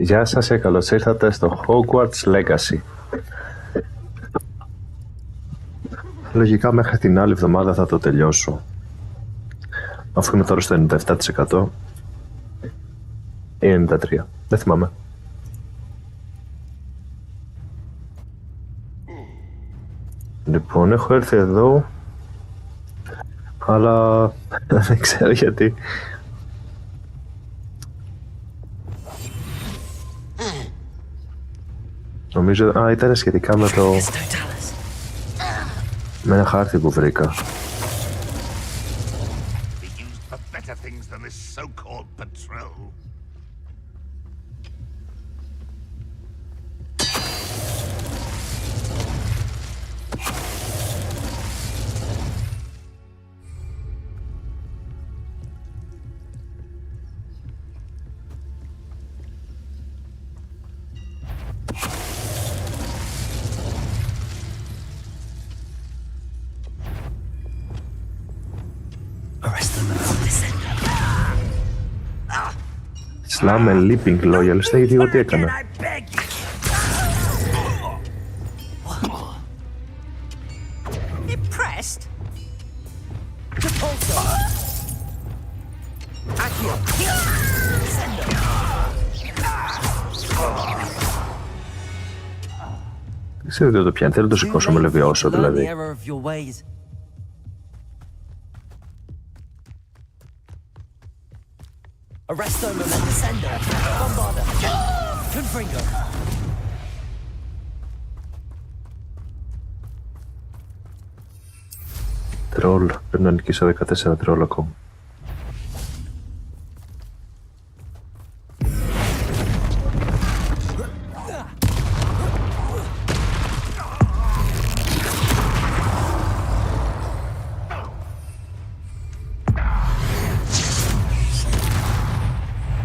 Γεια σας και καλώς ήρθατε στο Hogwarts Legacy. Λογικά μέχρι την άλλη εβδομάδα θα το τελειώσω. Αφού είμαι τώρα στο 97% ή 93%. Δεν θυμάμαι. Λοιπόν, έχω έρθει εδώ, αλλά δεν ξέρω γιατί. Νομίζω, ήταν σχετικά με το... με ένα χάρτη που βρήκα. Σλάμε leaping loyal, γιατί εγώ τι έκανα. Δεν ξέρω τι το πιάνει, θέλω να το σηκώσω με λεβιώσω δηλαδή. Arresto momentum sender. Bombarder. Confringo. Τρόλ. Πρέπει να νικήσω 14 τρόλ ακόμα.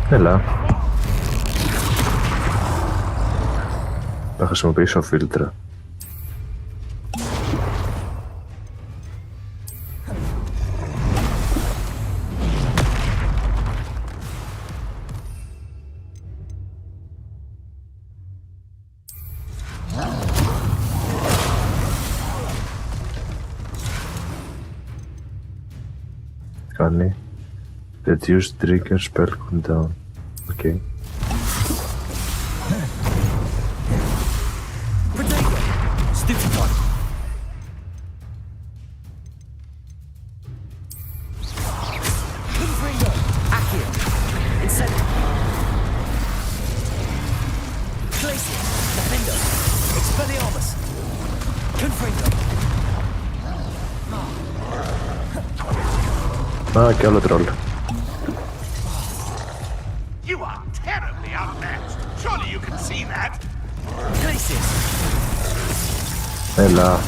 Έλα. Θα χρησιμοποιήσω φίλτρα. Κάνει. Reduce trigger spell cooldown. Okay. Stupid one. Confringo. Accio. Incentive. Glacius. Defender. Expelliarmus. Confringo. Και άλλο τρόλ. Έλα.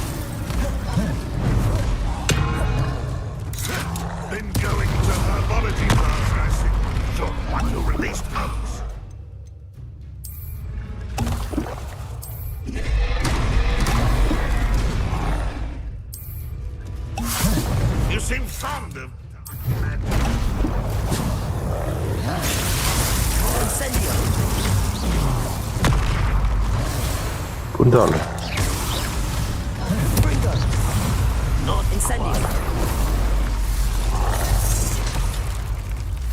Πού είναι το άλλο?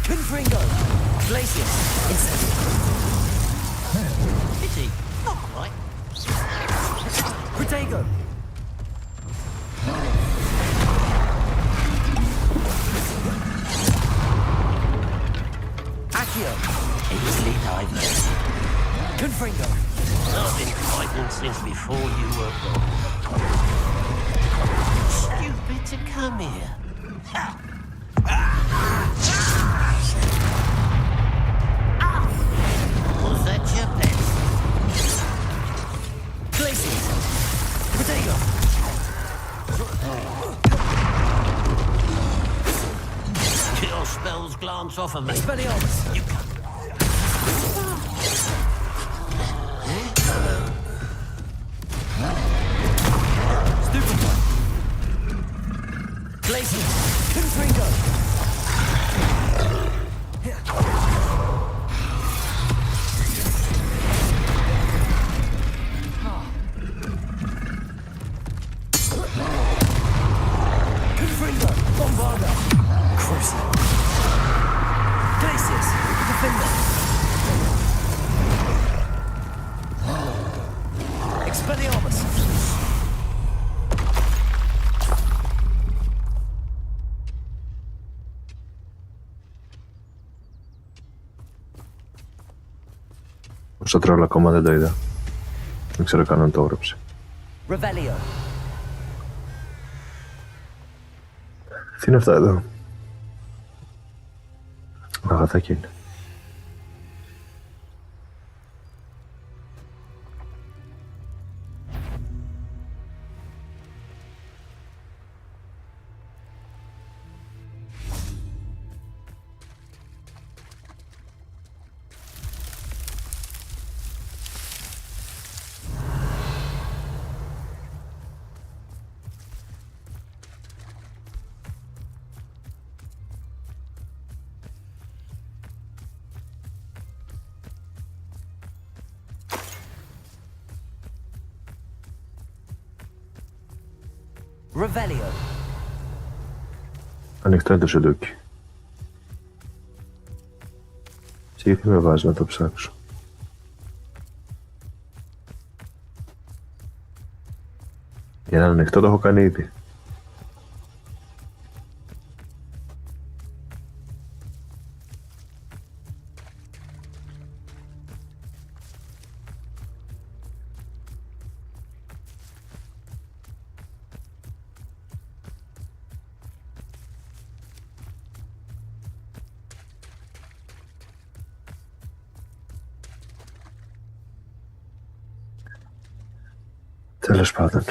Confringo. Glacius. Incendio. Pity. Not quite. Protego. Accio. Easily divers. Confringo. I've been fighting since before you were born. Stupid to come here. Was that your pet? Glacius. Protego. Your spells glance off of me. Expelliarmus. You can't. Stupid one. Glacius. Confringo. Στο τρόλ ακόμα δεν το είδα. Δεν ξέρω καν αν το έγραψε. Revelio. Τι είναι αυτά εδώ? Αγαθάκι είναι. Revelio. Ανοιχτό είναι το σεντούκι. Και γιατί με βάζει να το ψάξω? Για να είναι ανοιχτό το έχω κάνει ήδη. Τέλος πάντων.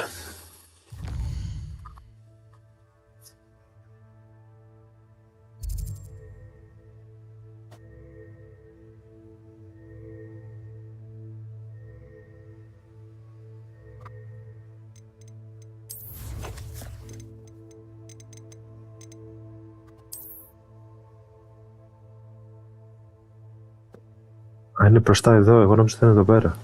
Α, είναι μπροστά εδώ, εγώ νόμιζα ότι είναι εδώ πέρα.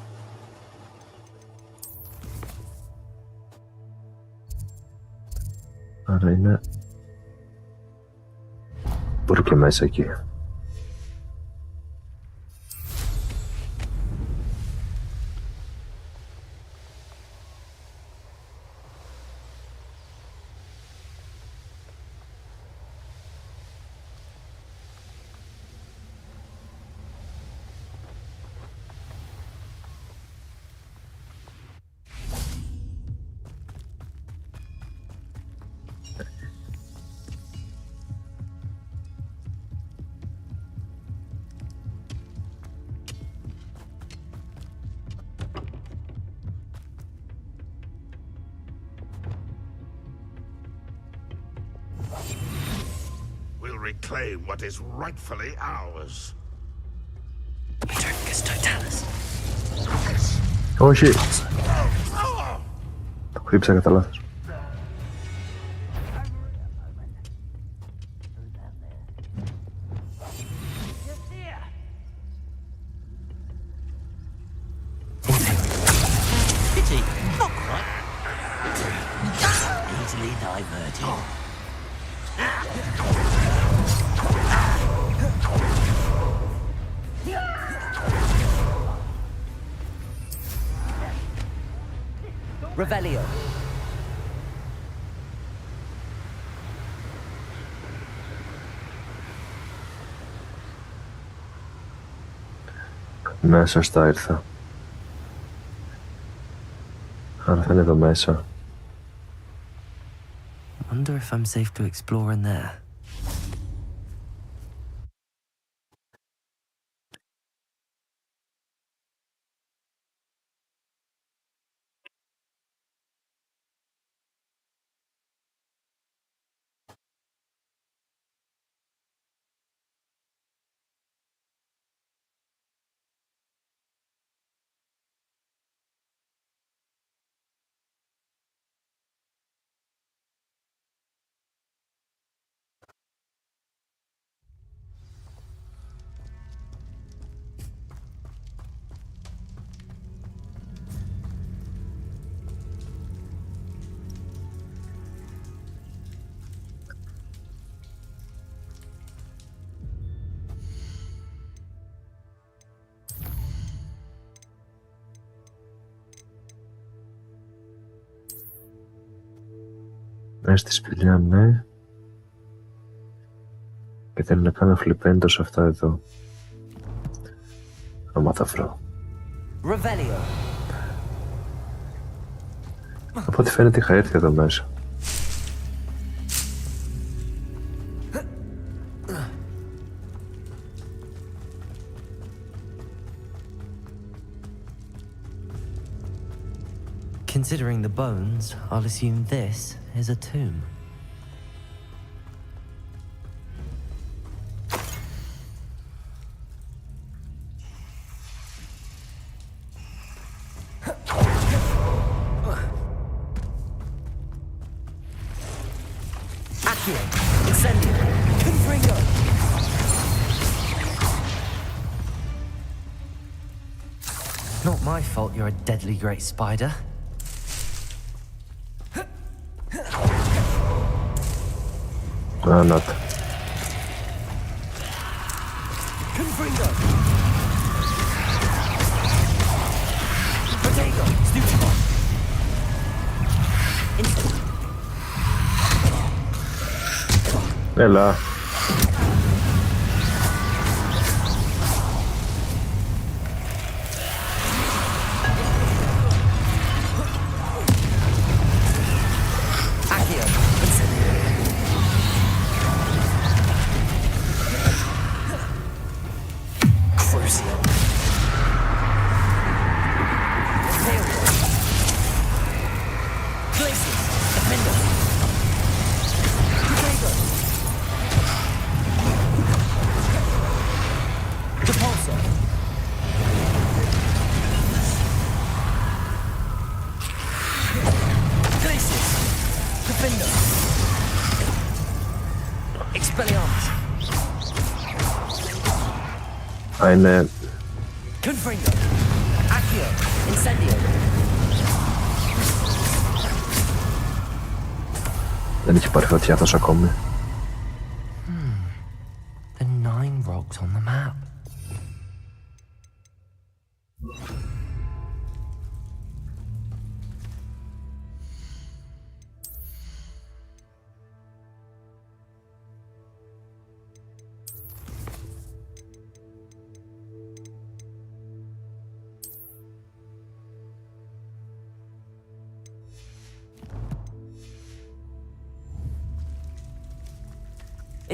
Άρα είναι... Μπορεί και μέσα εκεί. Reclaim what is rightfully ours. Όχι! Το χτύπησα κατά λάθος. Pity. Not quite. Easily diverted. Revelio. Ναι, σωστά ήρθα. Άρα θα είναι εδώ μέσα. Wonder if I'm safe to explore in there. Μέσα στη σπηλιά, ναι. Και θέλω να κάνω φλιπέντο σε αυτά εδώ. Άμα θα βρω. Revelio. Από ό,τι φαίνεται είχα έρθει εδώ μέσα. Considering the bones, I'll assume this is a tomb. Accio, Incendio, Confringo. Not my fault you're a deadly great spider. Not. Confringo. Protego, Stupefy. Instant. Έλα. Accio, Incendio. Crucio. Failure. Glacius, Defender. Protego. Repulsor. Glacius. Defender. Expelliarmus. Είναι... Confringo. Accio. Incendio. Δεν έχει πάρει φωτιά αυτός ακόμη. The 9 rocks on the map.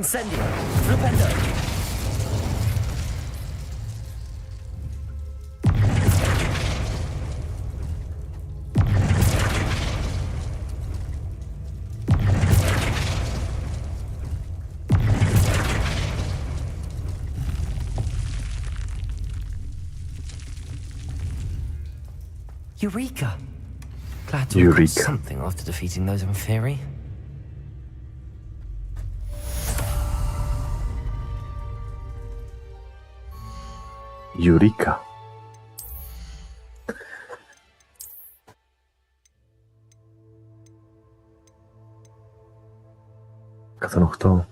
Incendio. Flipendo. Eureka! Glad to have got Eureka. something after defeating those inferi. Eureka. Καθόν 8.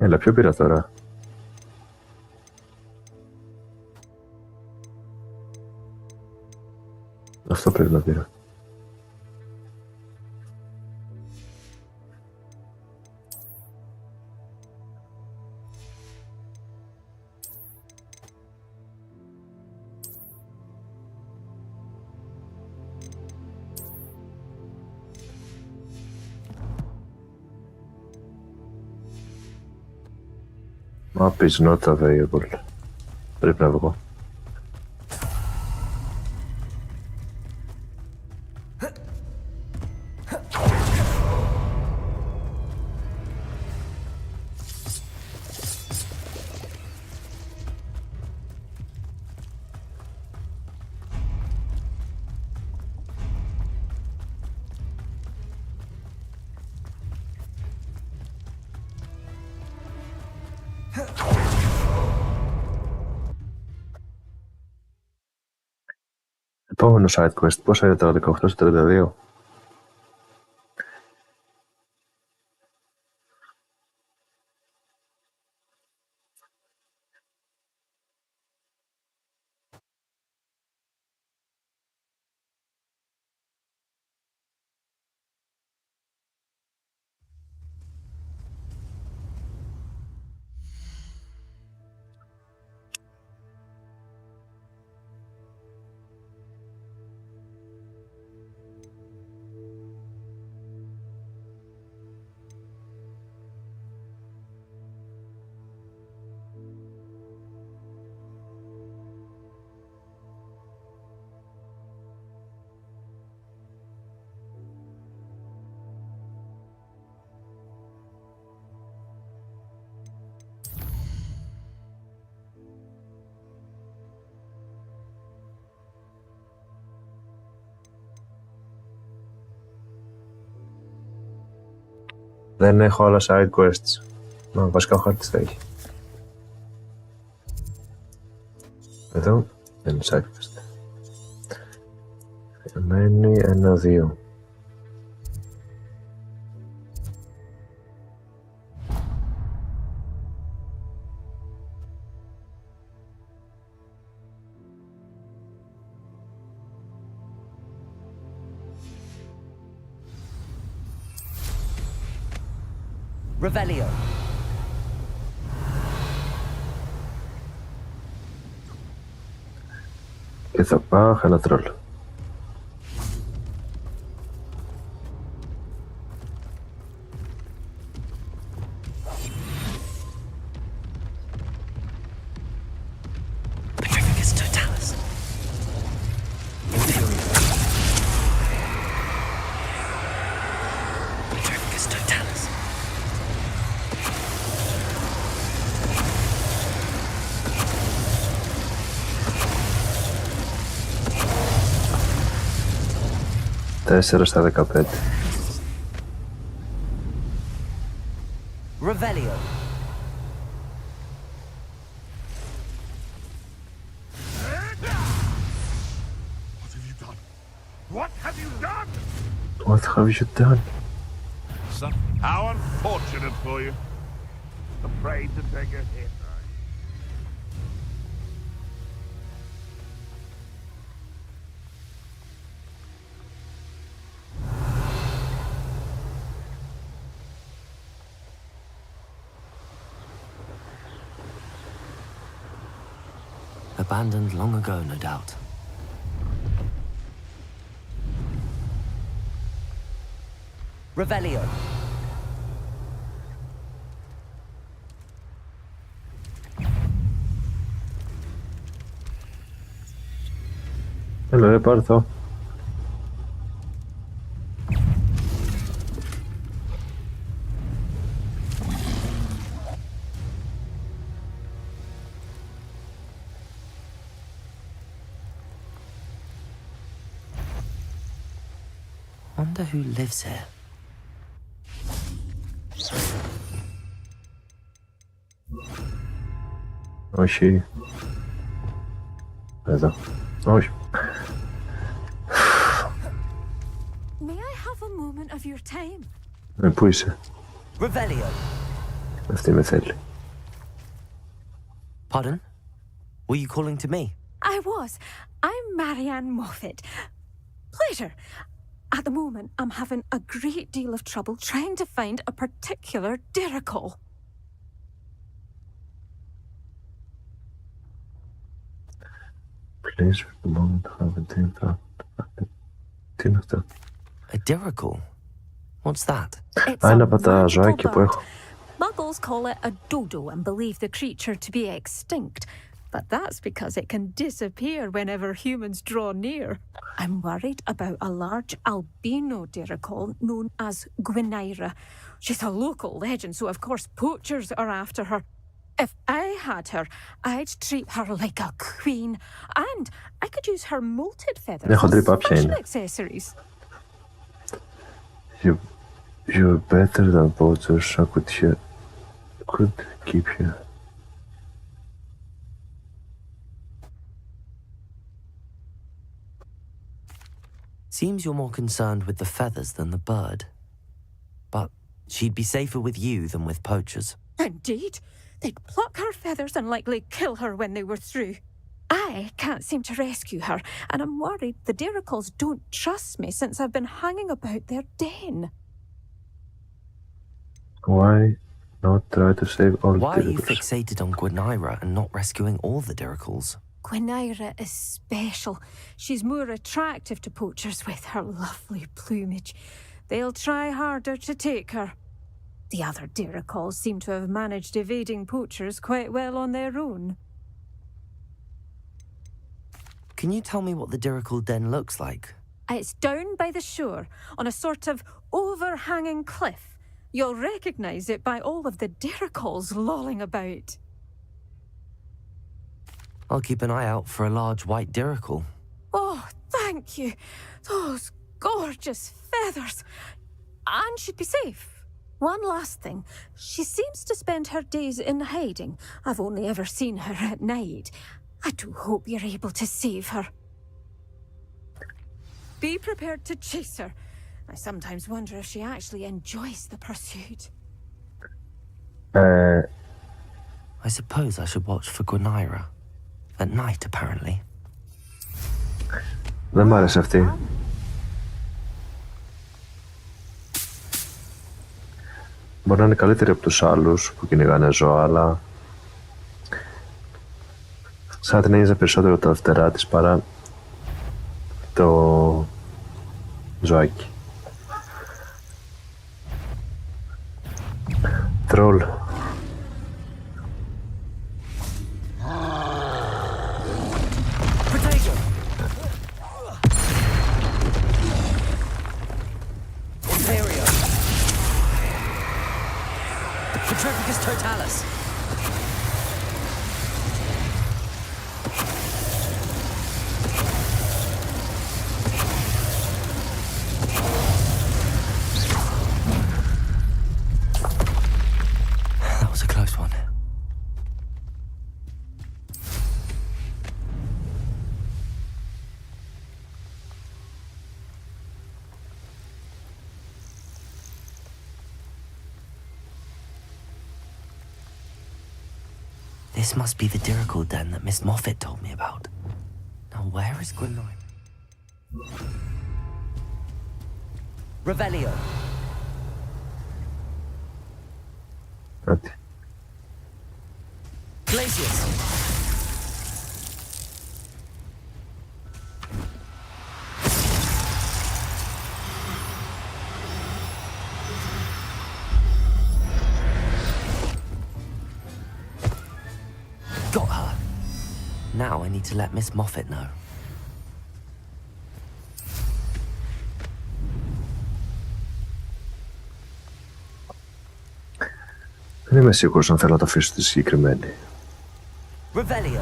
Έλα, ποιο πήρα τώρα? Αυτό πρέπει να πήρα. Map is not available. Πρέπει να βγω. Επόμενο side quest, πόσα είναι τώρα, 18-32. Δεν έχω άλλα side quests. Βασικά ο χάρτης θα έχει. Εδώ δεν είναι side quest. Μένει 1-2. Revelio. Και θα πάω ένα τρόλ. Petrificus totalis. Petrificus totalis. 4 στα 15. Revelio. What have you done? What have you done? Son, how unfortunate for you. Afraid to take a hit, are you? Abandoned long ago, no doubt. Revelio. Έλα, πάρ' το. Wonder who lives here. Όχι. Εδώ. Όχι. May I have a moment of your time? Πού είσαι? Revelio. Αυτή με θέλει. Pardon? Were you calling to me? I was. I'm Marianne Moffat. Pleasure. At the moment, I'm having a great deal of trouble trying to find a particular dirical. Please, the moment have a team thought. Τι είναι αυτό? A dirical? What's that? It's Ένα a από τα magical ζωάκια που bird. έχω. Muggles call it a dodo and believe the creature to be extinct. But that's because it can disappear whenever humans draw near. I'm worried about a large albino dirical known as Gwynaira. She's a local legend, so of course poachers are after her. If I had her, I'd treat her like a queen. And I could use her molted feathers Έχω δει as ποια fashion είναι. accessories. You're better than poachers. I could keep you. Seems you're more concerned with the feathers than the bird. But she'd be safer with you than with poachers. Indeed. They'd pluck her feathers and likely kill her when they were through. I can't seem to rescue her, and I'm worried the diricals don't trust me since I've been hanging about their den. Why not try to save all Why are you diricals? fixated on Gwynaira and not rescuing all the diricals? Gwynaira is special. She's more attractive to poachers with her lovely plumage. They'll try harder to take her. The other diricals seem to have managed evading poachers quite well on their own. Can you tell me what the dirical den looks like? It's down by the shore, on a sort of overhanging cliff. You'll recognise it by all of the diricals lolling about. I'll keep an eye out for a large white dirical. Oh, thank you. Those gorgeous feathers. And she'd be safe. One last thing. She seems to spend her days in hiding. I've only ever seen her at night. I do hope you're able to save her. Be prepared to chase her. I sometimes wonder if she actually enjoys the pursuit. I suppose I should watch for Gwenira. At night, apparently. Δεν μ' άρεσε αυτή. Μπορεί να είναι καλύτερη από τους άλλους που κυνηγάνε ζώα, αλλά σαν την ένιζε περισσότερο τα φτερά της παρά το ζωάκι. Τρόλ. Petrificus totalis. That was a close one. This must be the Dirical den that Miss Moffat told me about. Now where is Gwenira? Revelio. Κάτι. Glacius. Got her. Now I need to let Miss Moffat know. Δεν είμαι σίγουρος αν θέλω να το αφήσω στη συγκεκριμένη. Revelio.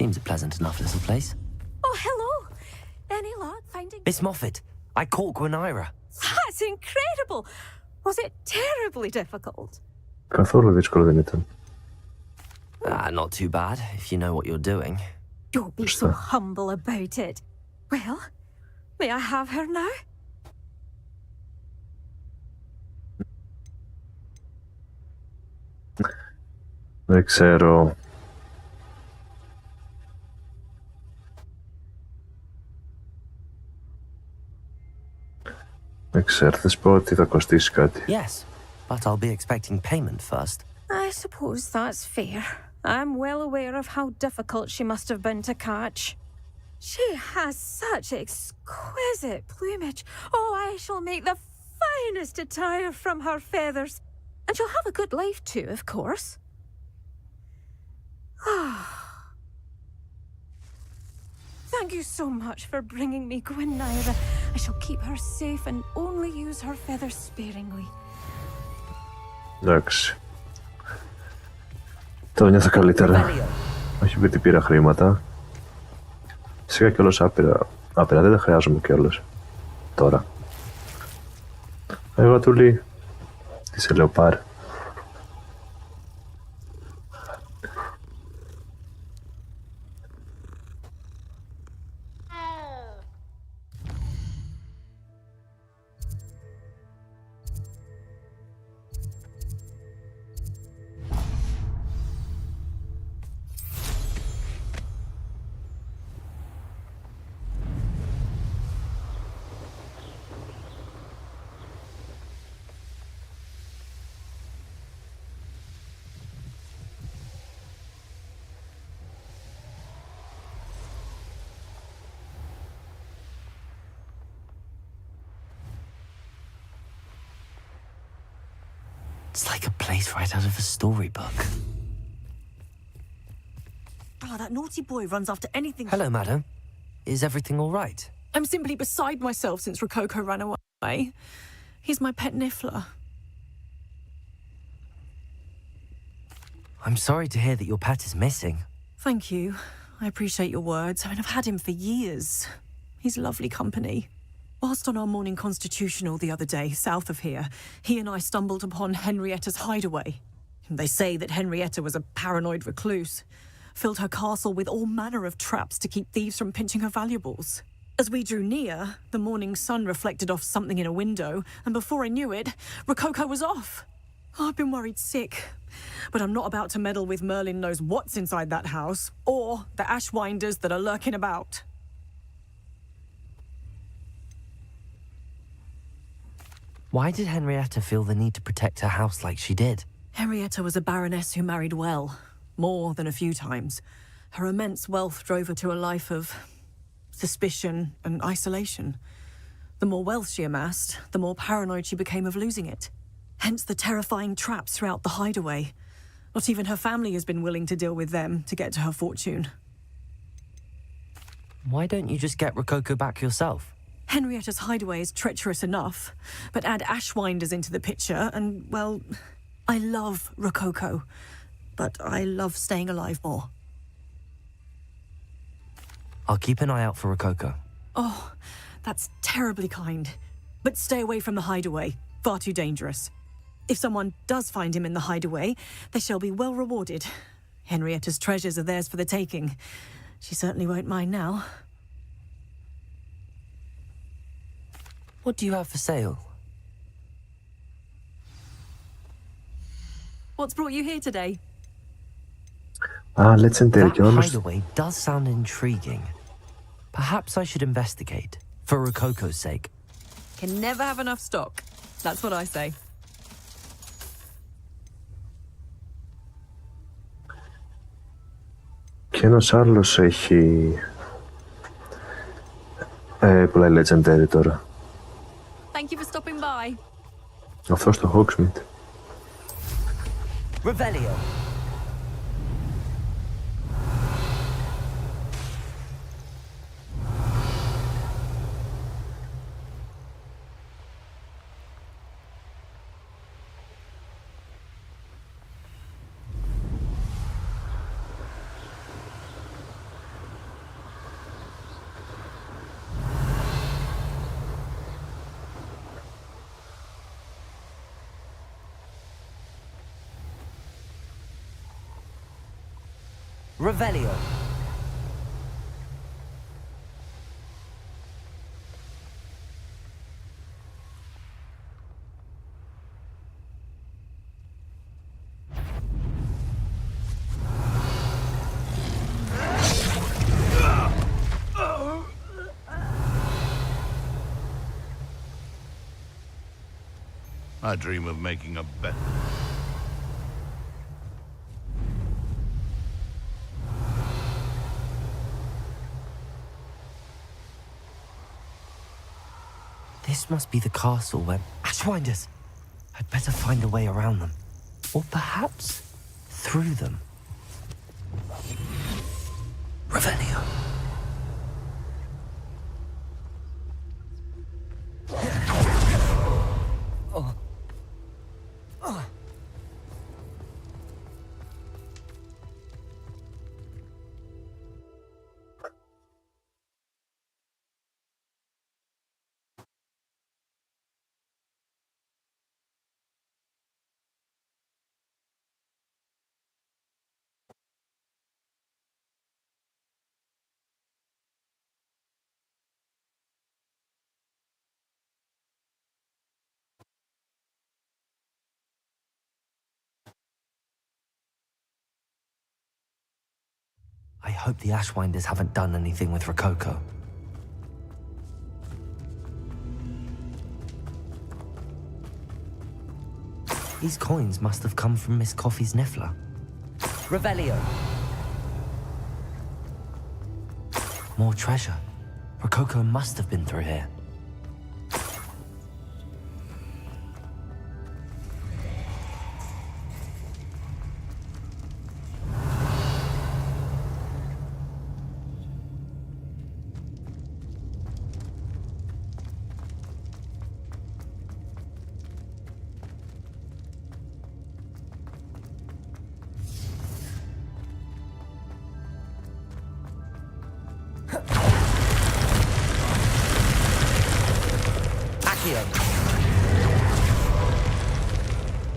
Seems a pleasant enough little place. Oh, hello. Any luck finding... Miss Moffat, I caught Gwenira. That's incredible. Was it terribly difficult? Καθόλου δύσκολο δεν ήταν. Not too bad, if you know what you're doing. Don't be so humble about it. Well, may I have her now? Δεν ξέρω. Δεν ξέρω, θα σου πω ότι θα κοστίσει κάτι. Yes, but I'll be expecting payment first. I suppose that's fair. I'm well aware of how difficult she must have been to catch. She has such exquisite plumage. Oh, I shall make the finest attire from her feathers. And she'll have a good life too, of course. Thank you so much for bringing me Gwenira. I shall keep her safe and only use her feathers sparingly. Εντάξει. Το νιώθω καλύτερα. Όχι επειδή πήρα χρήματα. Σιγά κιόλας άπειρα. Δεν τα χρειάζομαι κιόλας. Τώρα. Εγώ του λέει. Τι σε λέω πάρε. It's like a place right out of a storybook. Oh, that naughty boy runs after anything. Hello, madam. Is everything all right? I'm simply beside myself since Rococo ran away. He's my pet niffler. I'm sorry to hear that your pet is missing. Thank you. I appreciate your words. I mean, I've had him for years. He's lovely company. Whilst on our morning constitutional the other day, south of here, he and I stumbled upon Henrietta's hideaway. They say that Henrietta was a paranoid recluse, filled her castle with all manner of traps to keep thieves from pinching her valuables. As we drew near, the morning sun reflected off something in a window, and before I knew it, Rococo was off. Oh, I've been worried sick, but I'm not about to meddle with Merlin knows what's inside that house, or the ashwinders that are lurking about. Why did Henrietta feel the need to protect her house like she did? Henrietta was a baroness who married well, more than a few times. Her immense wealth drove her to a life of suspicion and isolation. The more wealth she amassed, the more paranoid she became of losing it. Hence the terrifying traps throughout the hideaway. Not even her family has been willing to deal with them to get to her fortune. Why don't you just get Rococo back yourself? Henrietta's hideaway is treacherous enough, but add ashwinders into the picture and, well, I love Rococo, but I love staying alive more. I'll keep an eye out for Rococo. Oh, that's terribly kind. But stay away from the hideaway. Far too dangerous. If someone does find him in the hideaway, they shall be well rewarded. Henrietta's treasures are theirs for the taking. She certainly won't mind now. What do you have for sale? What's brought you here today? Legendary That κι όλος. hideaway does sound intriguing. Perhaps I should investigate, for Rococo's sake. Can never have enough stock. That's what I say. Και ένας άλλος έχει πολλά legendary τώρα. Thank you for stopping by. Αυτό στο Hogsmeade. Revelio. Revelio. I dream of making a bet. This must be the castle where... Ashwinders! I'd better find a way around them. Or perhaps through them. Revelio. I hope the Ashwinders haven't done anything with Rococo. These coins must have come from Miss Coffee's Niffler. Revelio. More treasure. Rococo must have been through here.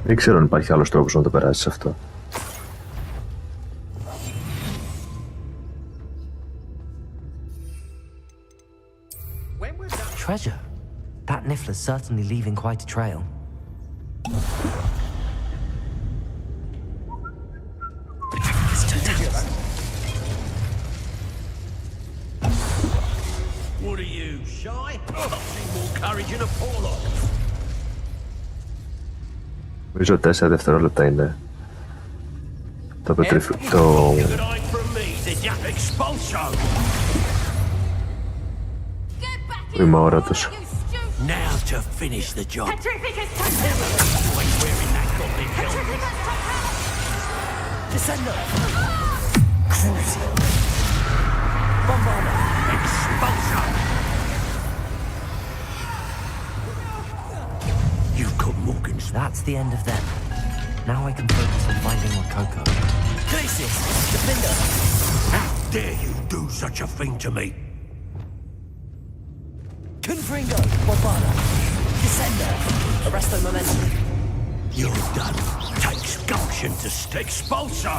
Δεν ξέρω αν υπάρχει άλλος τρόπος να το περάσεις αυτό. Treasure. That niffler's certainly leaving quite a trail. What are you, shy? I've seen more courage in a forelock. Νομίζω 4 δευτερόλεπτα είναι το το... Είμαι όρατος. Now to finish the job. Wearing that goblin helmet. Descender! Crucial! Bombarder! Expulsion! You've got Morgan's. That's the end of them. Now I can focus on finding Rococo. Glacius! Defender! How dare you do such a thing to me? Confringo! Bombarder! Descender! Arresto momentum. You're done. Takes gumption to expulso!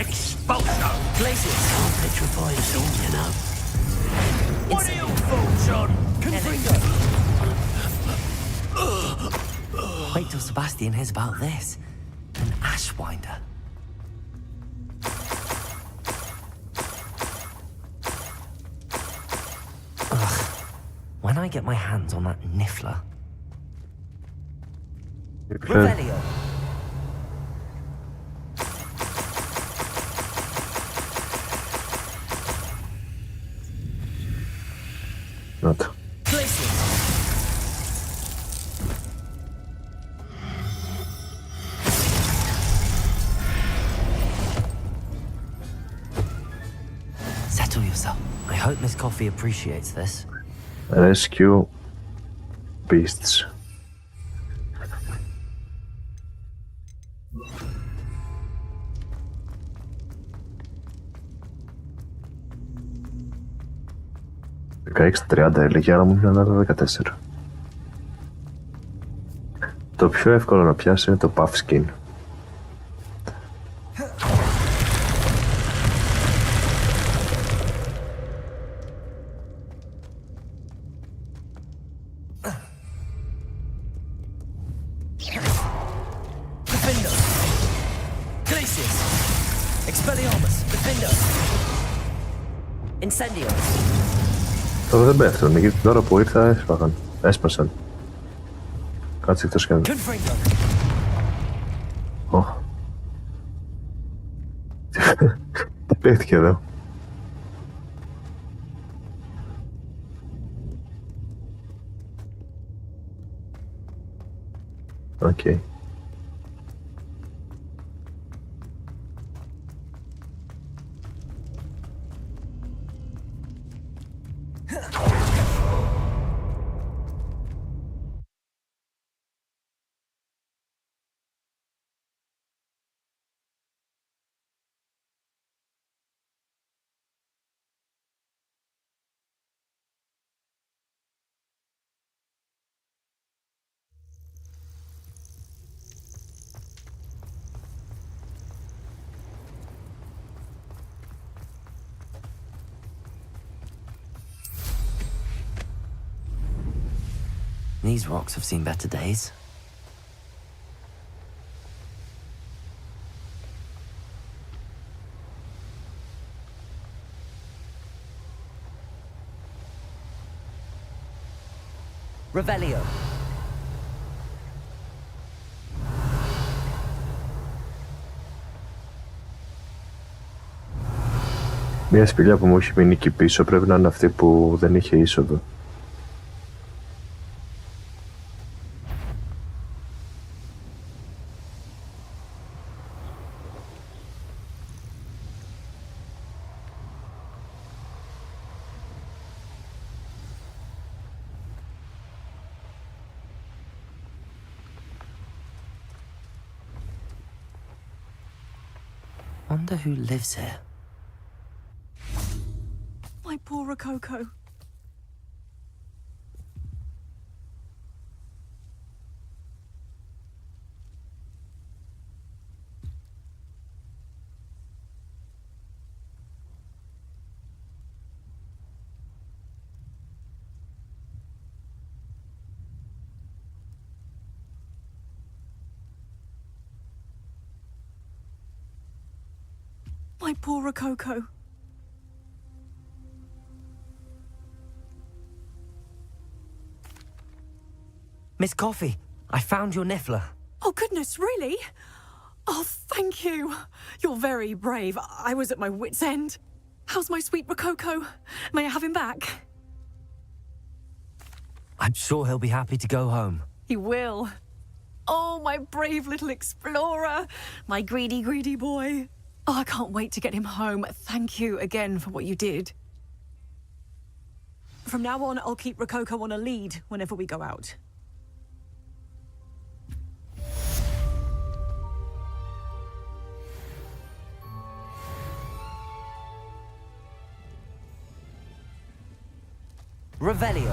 Expulso! Glacius! I'll petrify us all, you know. What are your thoughts on Confringo! Wait till Sebastian hears about this. An Ashwinder. Ugh. When I get my hands on that niffler. Revelio. Να το. Settle yourself. I hope Miss Coffee appreciates this. Rescue beasts. $16.30 έλεγε, άρα μου είναι ένα 14. Το πιο εύκολο να πιάσει είναι το puff skin. Defender! Glacius! Expelliarmus! Defender! Incendio! Τώρα δεν πέφτουν, γιατί την ώρα που ήρθα έσπασαν. Κάτσε εκτός και Confringo! Ω. Τι παίχτηκε εδώ. Οκ. These rocks have seen better days. Revelio. Μια σπηλιά που μου έχει μείνει εκεί πίσω πρέπει να είναι αυτή που δεν είχε είσοδο. Wonder who lives here. My poor Rococo. My poor Rococo. Miss Coffee, I found your Niffler. Oh, goodness, really? Oh, thank you. You're very brave. I was at my wit's end. How's my sweet Rococo? May I have him back? I'm sure he'll be happy to go home. He will. Oh, my brave little explorer. My greedy, greedy boy. Oh, I can't wait to get him home. Thank you again for what you did. From now on, I'll keep Rococo on a lead whenever we go out. Revelio.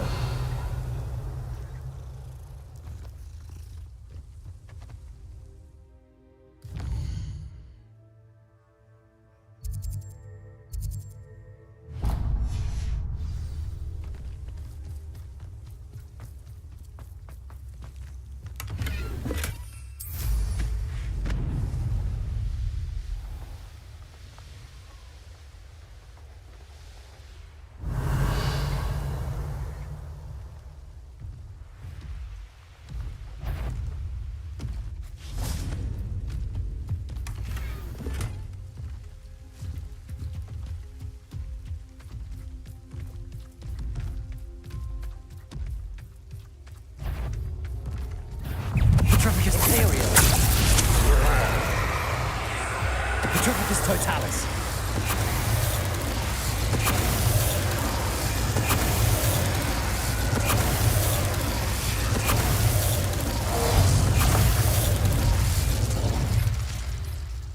Petrificus Totalis.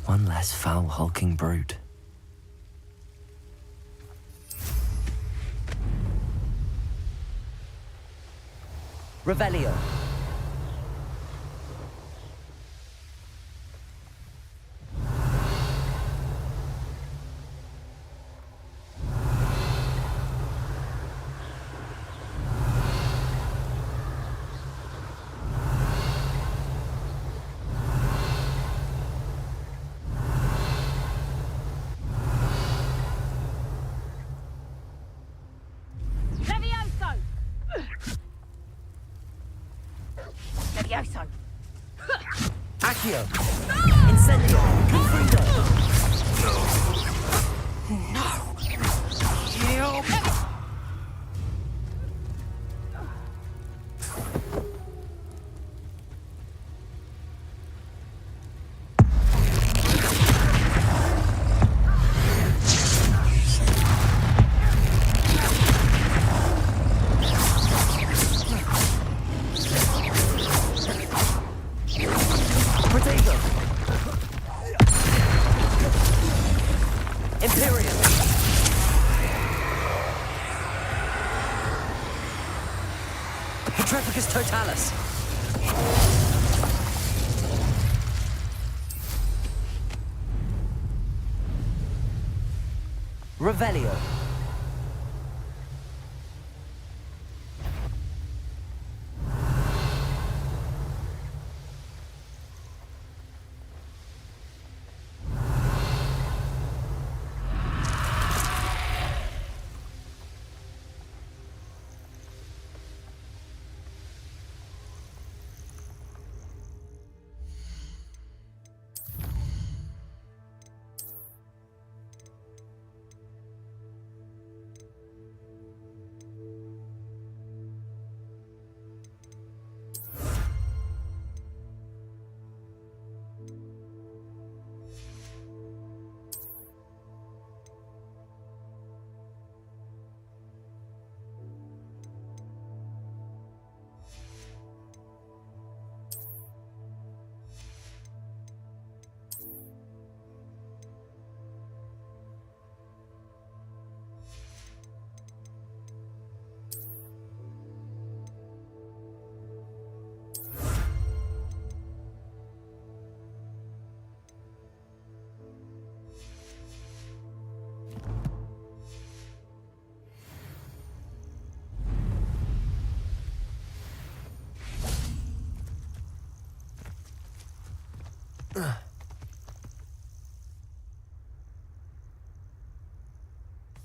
One less foul hulking brute. Revelio. Levioso! Accio. Incendio. Confrido. Petrificus Totalis. Revelio.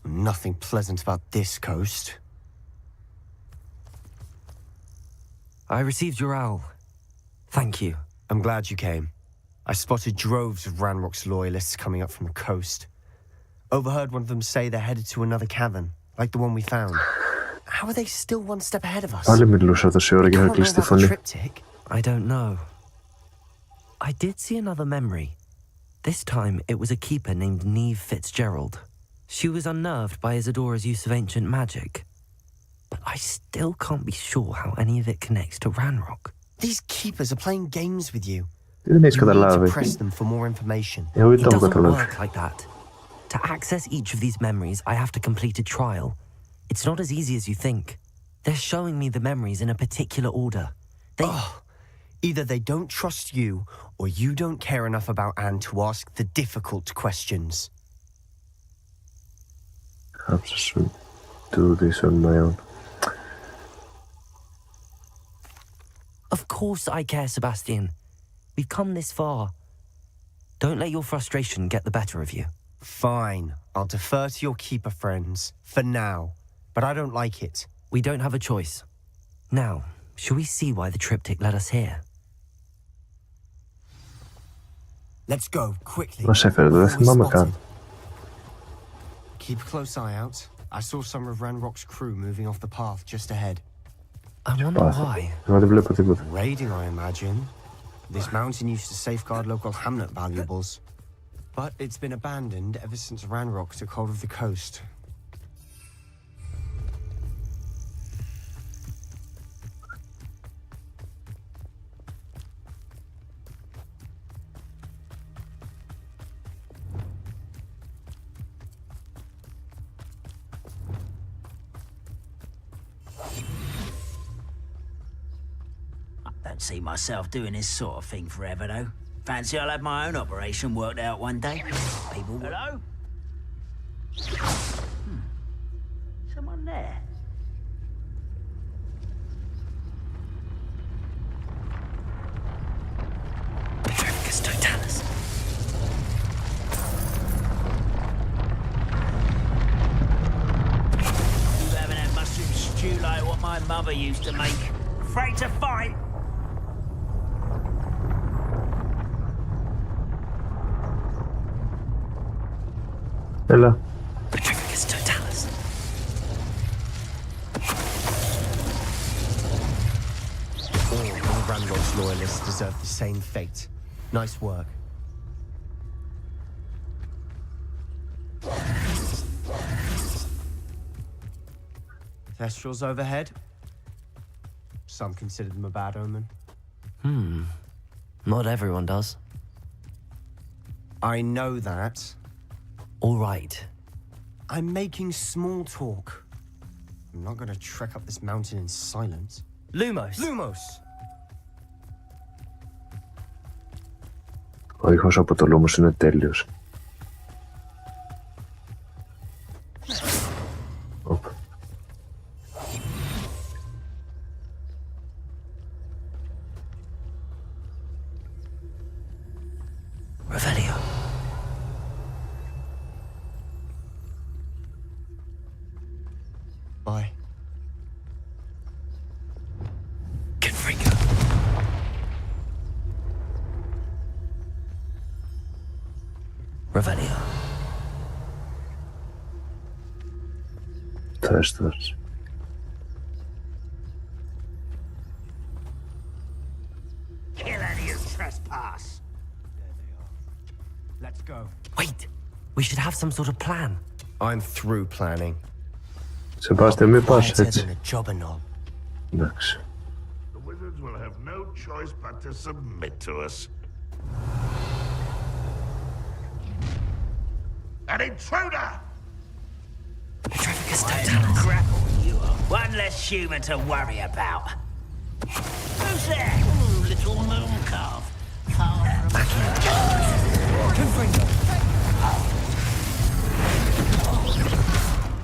Nothing pleasant about this coast. I received your owl. Thank you. I'm glad you came. I spotted droves of Ranrock's loyalists coming up from the coast. Overheard one of them say they're headed to another cavern, like the one we found. How are they still one step ahead of us? Πάλι μιλούσα τόση ώρα και είχα κλείσει τη φωνή. I don't know. I did see another memory. This time it was a keeper named Neve Fitzgerald. She was unnerved by Isadora's use of ancient magic. But I still can't be sure how any of it connects to Ranrock. These keepers are playing games with you. Δεν έχεις You need to καταλάβει. press them for more information. Εγώ δεν It το έχω doesn't καταλάβει. work like that. To access each of these memories, I have to complete a trial. It's not as easy as you think. They're showing me the memories in a particular order. Either they don't trust you, or you don't care enough about Anne to ask the difficult questions. I'll just do this on my own. Of course I care, Sebastian. We've come this far. Don't let your frustration get the better of you. Fine, I'll defer to your keeper friends, for now. But I don't like it. We don't have a choice. Now, shall we see why the triptych led us here? Let's go, quickly. Μας έφερε, δεν θυμάμαι καν. Keep a close eye out. I saw some of Ranrock's crew moving off the path just ahead. I wonder why. Εγώ δεν βλέπω τίποτα. Raiding, I imagine. This mountain used to safeguard local hamlet valuables. But it's been abandoned ever since Ranrock took hold of the coast. Don't see myself doing this sort of thing forever, though. Fancy I'll have my own operation worked out one day. People. Hello? Someone there? Petrificus totalis. You haven't had mushroom stew like what my mother used to make. Afraid to fight? Έλα. Petrificus totalis. All Ranrock's loyalists deserve the same fate. Nice work. Thestrals overhead. Some consider them a bad omen. Not everyone does. I know that. All right. I'm making small talk. I'm not gonna trek up this mountain in silence. Lumos. Lumos! Ο ήχος από το Λούμος είναι τέλειος. Οπ. Revelio. Bye. Confringo. Revelio. Θέστος. Kill any who trespass. Let's go. Wait. We should have some sort of plan. I'm through planning. Σεβάστε, μην πας Quieter έτσι. than a jobberknoll. Εντάξει. The wizards will have no choice but to submit to us. An intruder! Petrificus I'm totalis. grapple, you are. One less human to worry about. Who's there? Ooh, little moon calf. Confringo.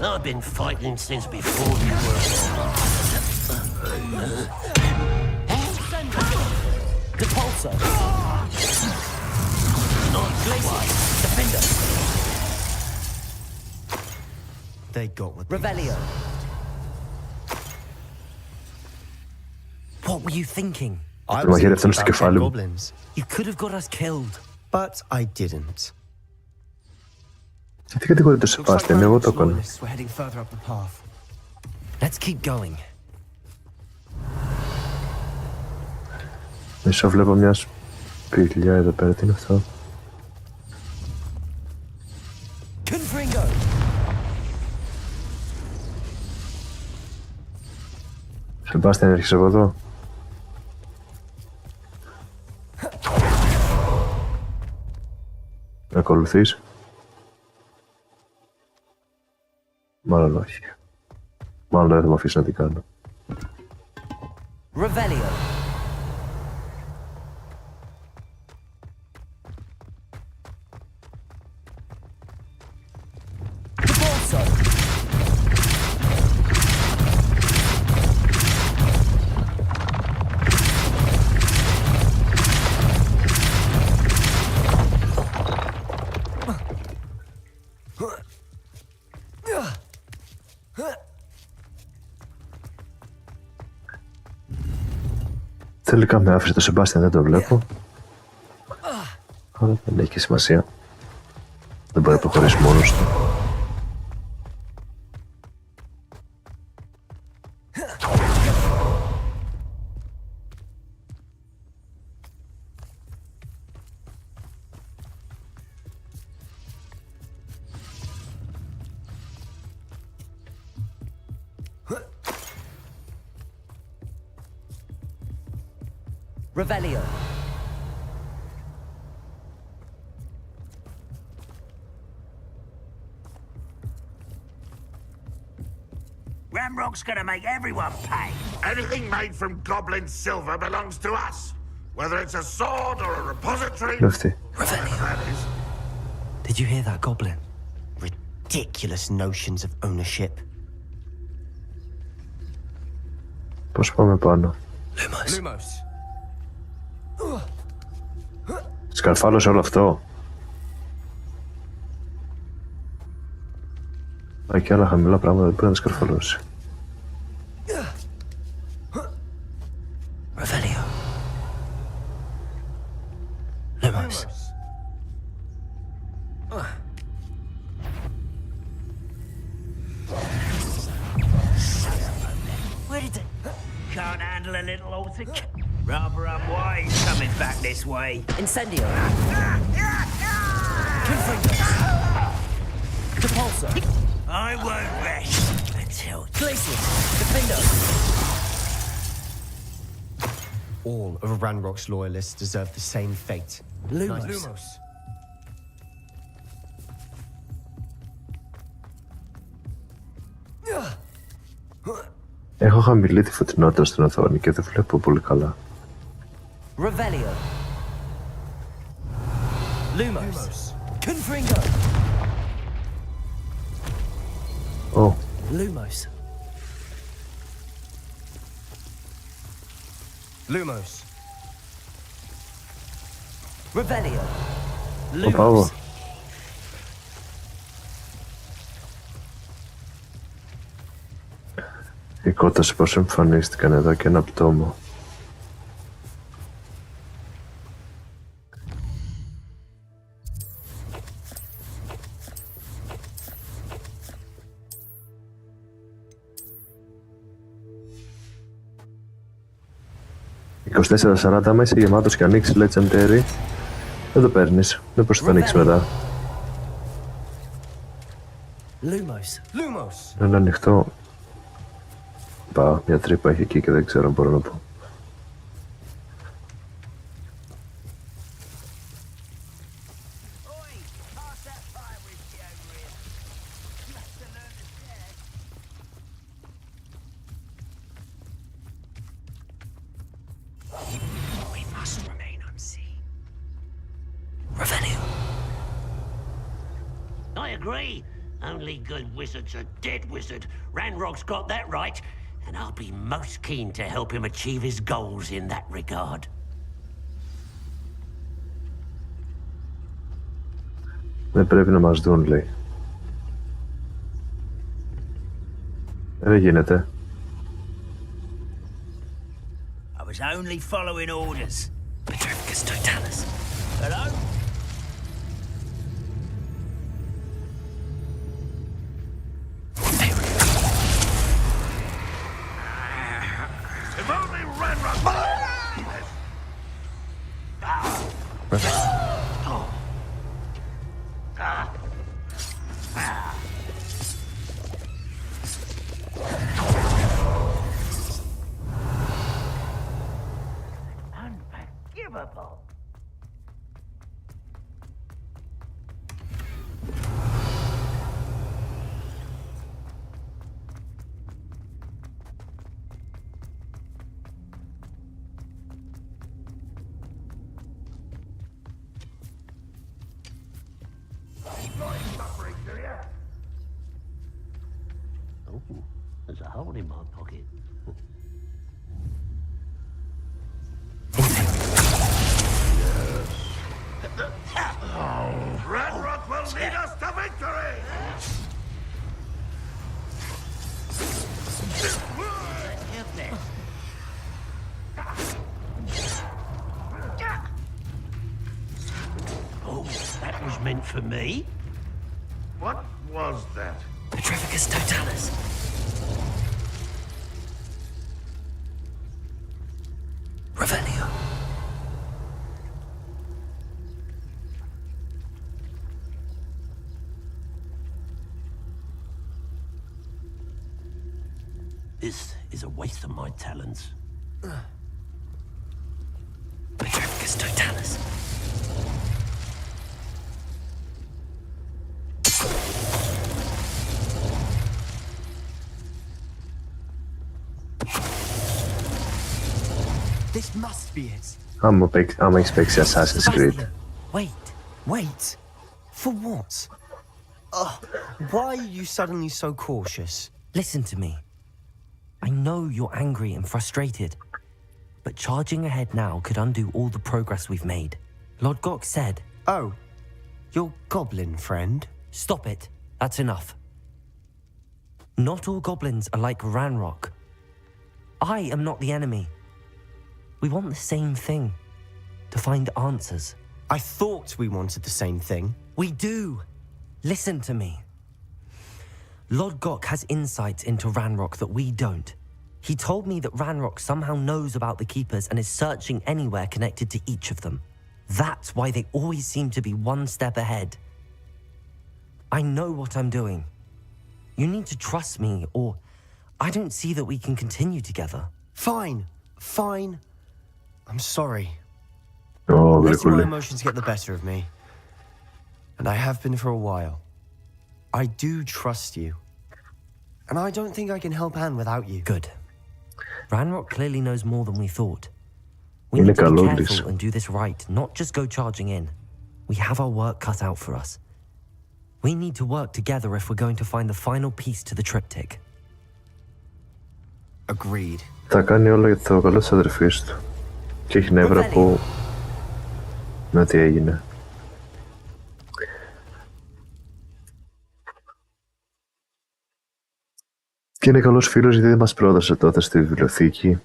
I've been fighting since before you were. Depulso. Defender. They got what they Revelio. What were you thinking? I Μα was γύρευταν thinking στο about κεφάλι dead μου. goblins, You could have got us killed. but I didn't. Τι κατηγορεί το Looks like Σεβάστιαν, εγώ το Ranrock's έκανα. loyalists were heading further up the path. Let's keep going. Μισό βλέπω μια σπηλιά εδώ πέρα, τι είναι αυτό. Confringo! Σεβάστιαν, έρχεσαι από εδώ. Με ακολουθείς. Μάλλον όχι. Μάλλον δεν θα με αφήσει να την κάνω. Revelio. Cabalso. Τελικά με άφησε το Σεμπάστιαν, δεν το βλέπω. Αλλά δεν έχει και σημασία. Δεν μπορεί να προχωρήσει μόνος του. Revelio. Ramrock's gonna make everyone pay. Anything made from goblin silver belongs to us. Whether it's a sword or a repository. Αυτή. That is. Did you hear that goblin? Ridiculous notions of ownership. Πώς πάμε πάνω. Lumos. Σκαρφάλωσε όλο αυτό. Α, και άλλα χαμηλά πράγματα δεν πρέπει να σκαρφαλώσει. Revelio. Lumos. Where did it? Can't handle a little author. Rather unwise coming back this way. Incendio. Confringo. Cabalso. I won't rest until Glacius. Defindo. All of Ranrock's loyalists deserve the same fate. Lumos. Έχω χαμηλή τη φωτεινότητα στην οθόνη και δεν βλέπω πολύ καλά. Revelio. Lumos. Confringo. Ω, Lumos. Lumos. Revelio. ο Παύλο. Οι κότες πως εμφανίστηκαν εδώ και ένα πτώμα. $24.40 άμα είσαι γεμάτος και ανοίξεις Legendary, δεν το παίρνεις. Δεν μπορείς να το ανοίξεις μετά. Lumos. Lumos. Είναι ανοιχτό. Πα, μια τρύπα έχει εκεί και δεν ξέρω αν μπορώ να πω. We must remain unseen. Revelio. I agree. Only good wizard's a dead wizard. Ranrock's got that right, and I'll be most keen to help him achieve his goals in that regard. Δεν πρέπει να μας δουν, λέει. Δεν γίνεται. I was only following orders. Petrificus totalis. Hello? If only Ranrock... Unforgivable. Oh, there's a hole in my pocket. Ranrock will lead us to victory! Have this. Oh, that was meant for me. What was that? Petrificus totalis. Revelio. This is a waste of my talents. Petrificus totalis. This must be it. Άμα έχεις παίξει Assassin's Creed. Wait. Wait. For what? Why are you suddenly so cautious? Listen to me. I know you're angry and frustrated, but charging ahead now could undo all the progress we've made. Lord Gok said... Oh, your goblin friend? Stop it. That's enough. Not all goblins are like Ranrock. I am not the enemy. We want the same thing. To find answers. I thought we wanted the same thing. We do. Listen to me. Lord Gok has insights into Ranrock that we don't. He told me that Ranrock somehow knows about the Keepers and is searching anywhere connected to each of them. That's why they always seem to be one step ahead. I know what I'm doing. You need to trust me, or I don't see that we can continue together. Fine. I'm sorry. Ω, Letting my βρε emotions get the better of me. And I have been for a while. I do trust you. And I don't think I can help Anne without you. Good. Ranrock clearly knows more than we thought. We Είναι need to be καλόντης. careful and do this right, not just go charging in. We have our work cut out for us. We need to work together if we're going to find the final piece to the triptych. Agreed. Θα κάνει όλα για το καλό της αδερφής του. Και έχει νεύρα που... με ό,τι έγινε. Και είναι καλός φίλος γιατί δεν μας πρόδωσε τότε στη βιβλιοθήκη.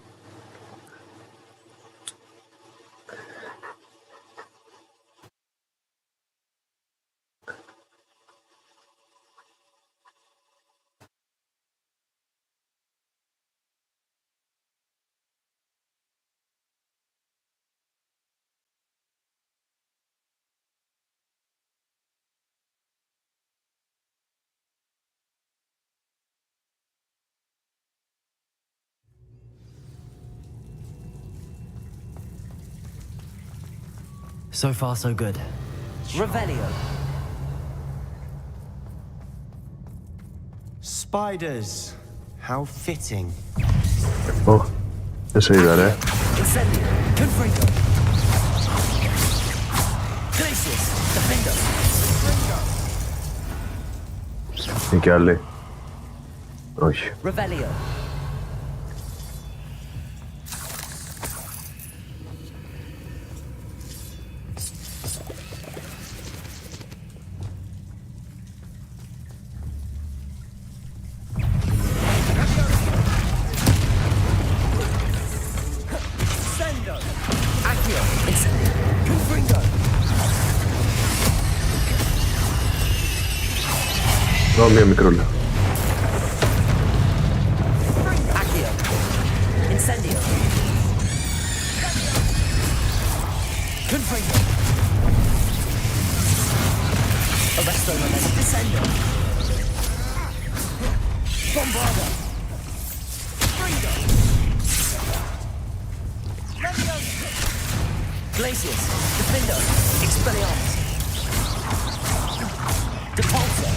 So far, so good. Revelio. Spiders. How fitting. Ω, δεν σε είδα ρε. Incendio. Confringo. Glacius. Defender. Είναι κι άλλοι. Όχι. Revelio. Μία μικρούλα. Accio. Incendio. Confringo. Arresto momentum. Descendo. Bombardo. Fringo. Glacius. Defendo. Expelliarmus. Depulso.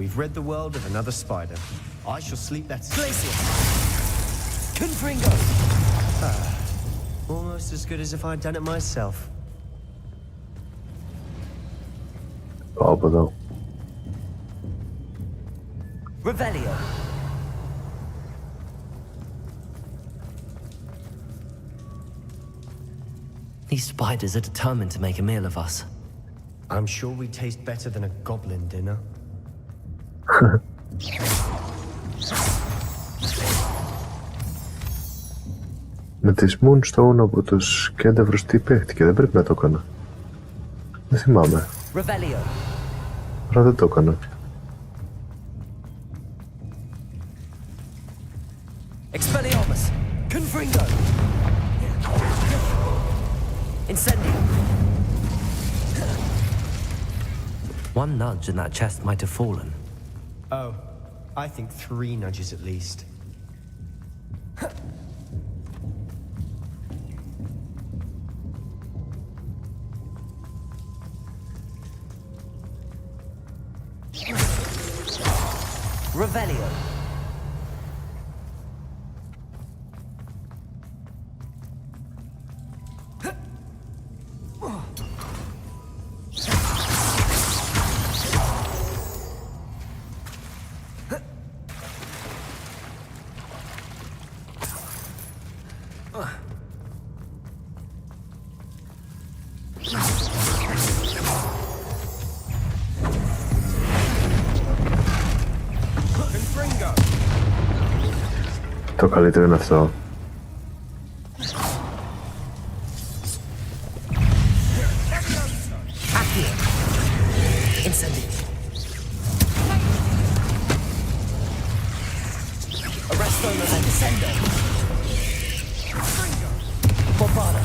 We've rid the world of another spider. I shall sleep better. Glacius. Confringo. Almost as good as if I'd done it myself. Πάω από εδώ. Revelio. These spiders are determined to make a meal of us. I'm sure we taste better than a goblin dinner. Με τη Moonstone από τους κέντευρους τι παίχτηκε, δεν πρέπει να το έκανα. Δεν θυμάμαι. Revelio. Άρα δεν το έκανα. Expelliarmus. Confringo. Incendio. One nudge and that chest might have fallen. Oh, I think 3 nudges at least. Revelio. Το καλύτερο είναι αυτό. Accio. Incendio. Arresto momentum. Descendo. Bombardo.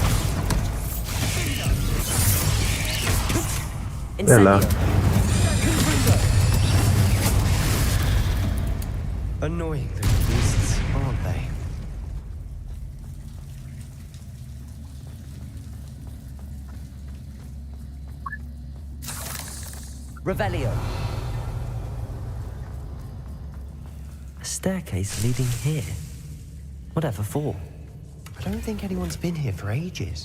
Έλα. Annoying little beasts, aren't they? Revelio. A staircase leading here. Whatever for? I don't think anyone's been here for ages.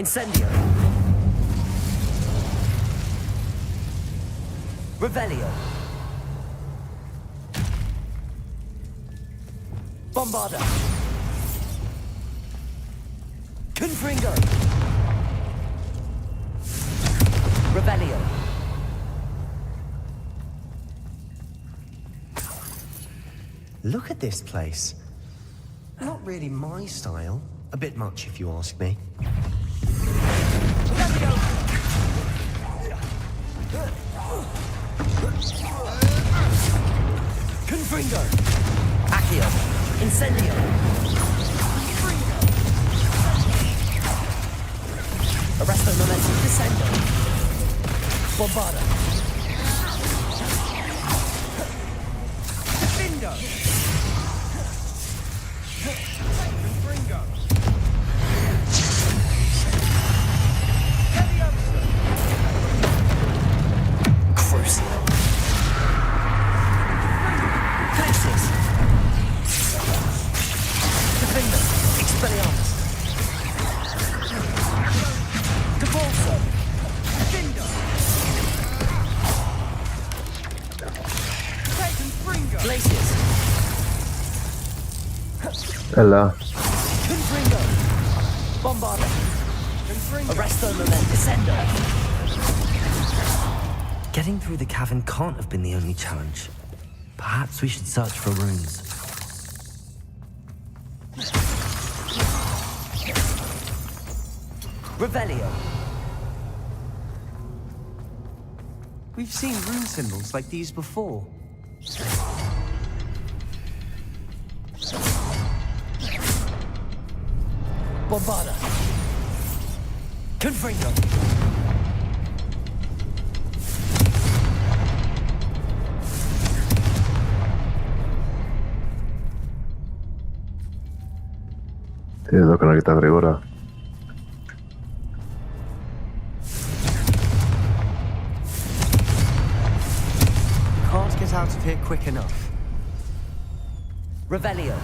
Incendio. Revelio. Bombardo. Confringo. Revelio. Look at this place. Not really my style. A bit much if you ask me. Confringo. Accio. Incendio. Arresto momentum. Descendo. Bombardo. Defendo. Confringo. Crucial. Glacius. Defender. Expelliarmus. Depulso. Defender. Glacius. Έλα. Confringo. Bombardo. Arresto momentum. Descendo. Getting through the cavern can't have been the only challenge. Perhaps we should search for runes. Revelio. We've seen rune symbols like these before. Bombarda. Confringo. Τι εδώ έκανα αρκετά γρήγορα. Can't get out of here quick enough. Revelio.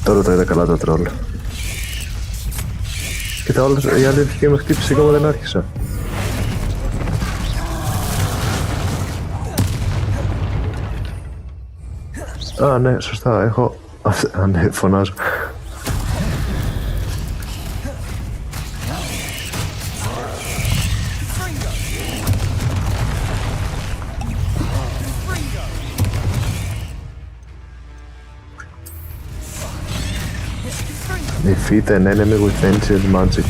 Τώρα τα είδα καλά τα τρόλ. Κοίτα, όλες η άλλη αρχική με χτύπησε ακόμα δεν άρχισα. Α, ναι, σωστά, έχω... Α, ναι, φωνάζω. Defeat an enemy with ancient magic.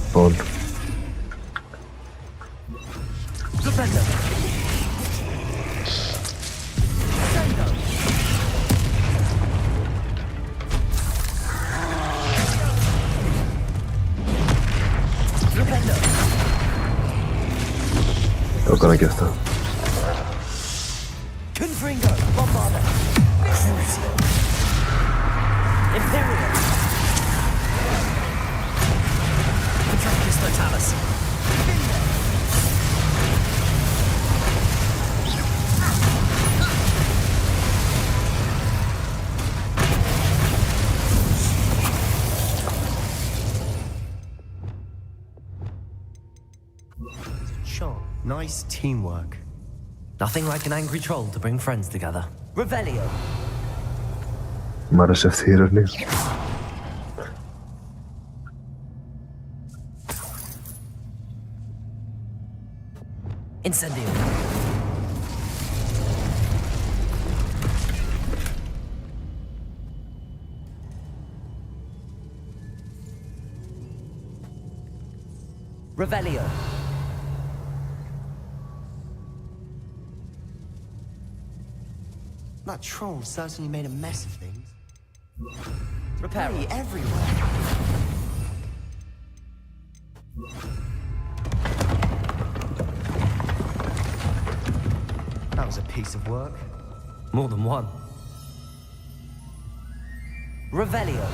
Λοιπόν. Το έκανα και αυτό. Confringo. Bombarda. Imperial. Patroclus Totalis. Sure. Nice teamwork. Nothing like an angry troll to bring friends together. Revelio. Μ' άρεσε αυτή η ειρωνή. Incendio. Revelio. That troll certainly made a mess of things. Repair. Hey, everywhere. That was a piece of work. More than one. Revelio.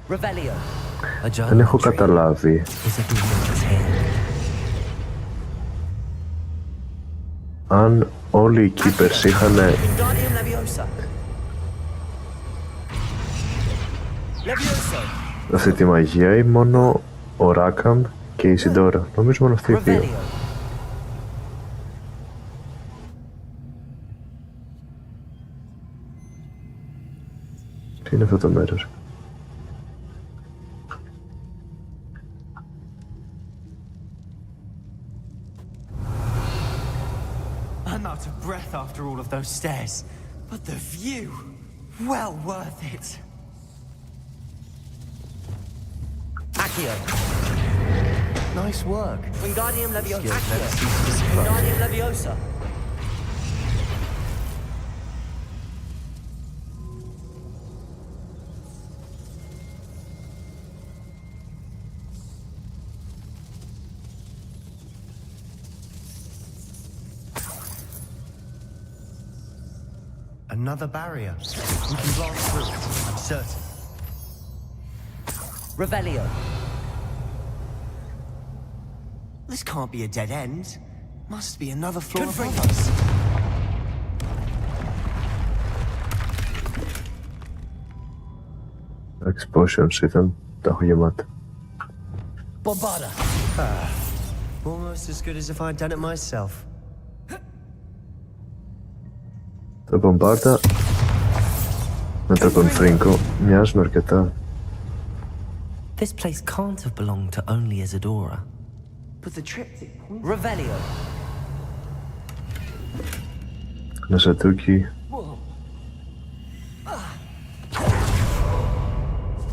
Revelio. Δεν έχω καταλάβει Αν όλοι οι keepers είχαν Wingardium Leviosa. Levioso. αυτή τη μαγεία ή μόνο ο Ράκαμ και η Ισιντόρα. Νομίζω μόνο αυτοί οι δύο. Revelio. Τι είναι αυτό το μέρος? I'm out of breath after all of those stairs. But the view, well worth it. Accio. Nice work. Wingardium Leviosa. Skills never Accio. cease to surprise. Wingardium Leviosa. Another barrier. We can blast through it, I'm certain. Revelio. This can't be a dead end. Must be another floor above us. Εντάξει, potions ήταν, τα έχω γεμάτα. Bombarda. Almost as good as if I'd done it myself. Τα μπομπάρτα με το κονφρίνκο μοιάζουν αρκετά. This place can't have belonged to only Isadora. But the triptych... Revelio. Ένα σατούκι.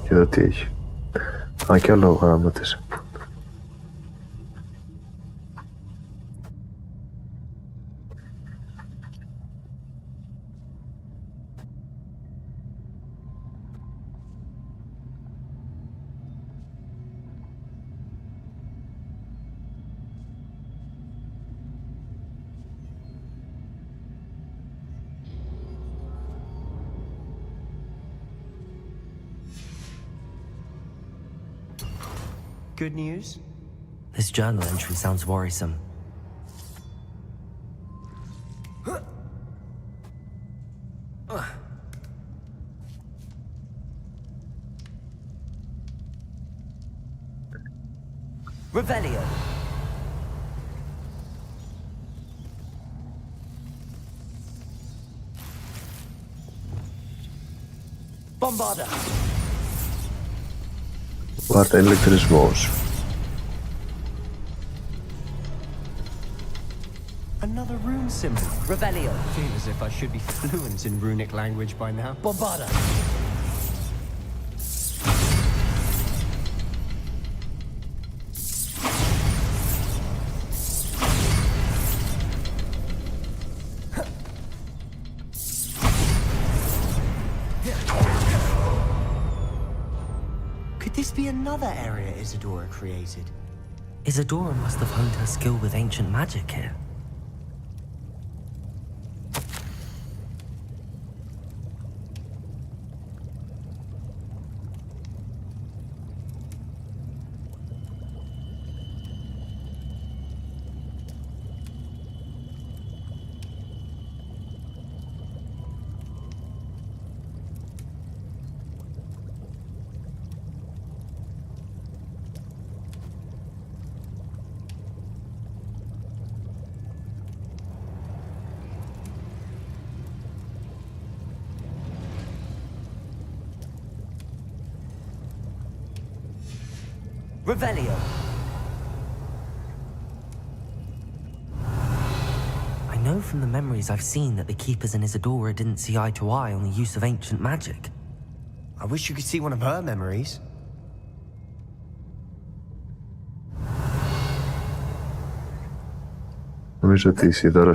Και εδώ τι έχει? Α, κι άλλο γράμμα της. Good news? This journal entry sounds worrisome. Revelio. Bombarda. Βάρτα ηλεκτρισμός. Another rune symbol. Revelio. Feel as if I should be fluent in runic language by now. Bombarda. Could this be another area Isadora created? Isadora must have honed her skill with ancient magic here. Revelio. I know from the memories I've seen that the Keepers and Isadora didn't see eye to eye on the use of ancient magic. I wish you could see one of her memories. Νομίζω ότι η Ισιδόρα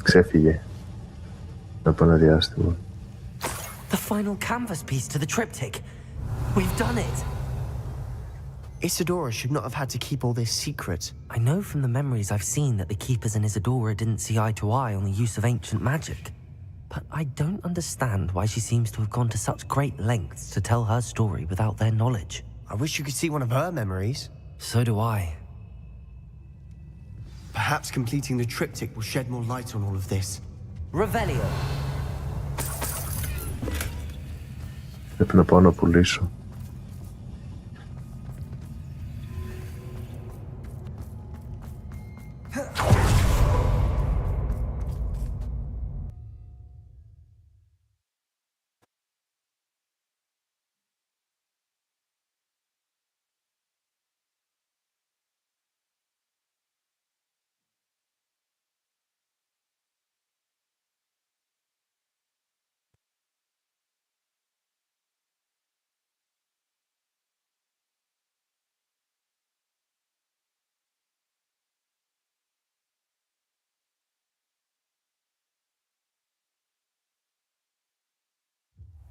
ξέφυγε από ένα διάστημα. The final canvas piece to the triptych. We've done it. Isadora should not have had to keep all this secret. I know from the memories I've seen that the Keepers and Isadora didn't see eye to eye on the use of ancient magic. But I don't understand why she seems to have gone to such great lengths to tell her story without their knowledge. I wish you could see one of her memories. So do I. Perhaps completing the triptych will shed more light on all of this. Revelio. Πρέπει να πάω να πουλήσω.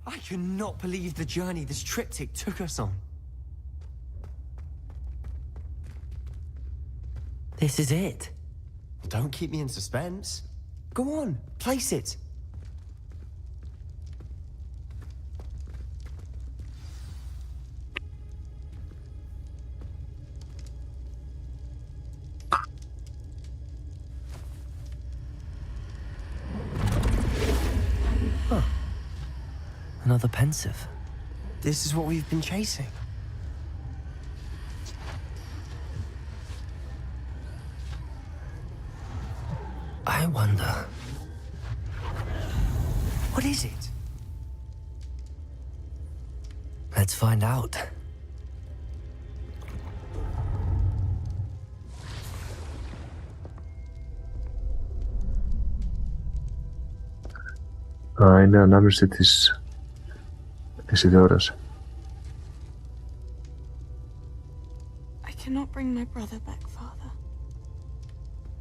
I cannot believe the journey this triptych took us on. This is it. Don't keep me in suspense. Go on, place it. Another pensive. This is what we've been chasing. I wonder. What is it? Let's find out. Είναι ανάμεση της τηλεόρασης. I cannot bring my brother back, Father.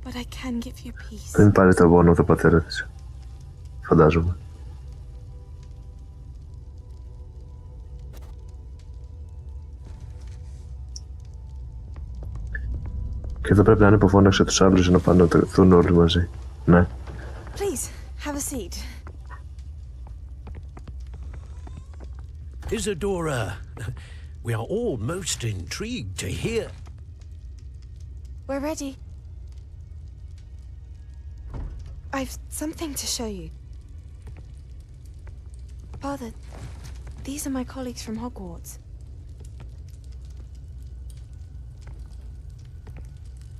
But I can give you peace. Δεν πάρει το πόνο το πατέρα της. Φαντάζομαι. Και εδώ πρέπει να είναι που φώναξε τους άλλους να πάνε να τρεθούν όλοι μαζί. Ναι. Please, have a seat. Isadora, we are all most intrigued to hear. We're ready. I've something to show you. Father, these are my colleagues from Hogwarts.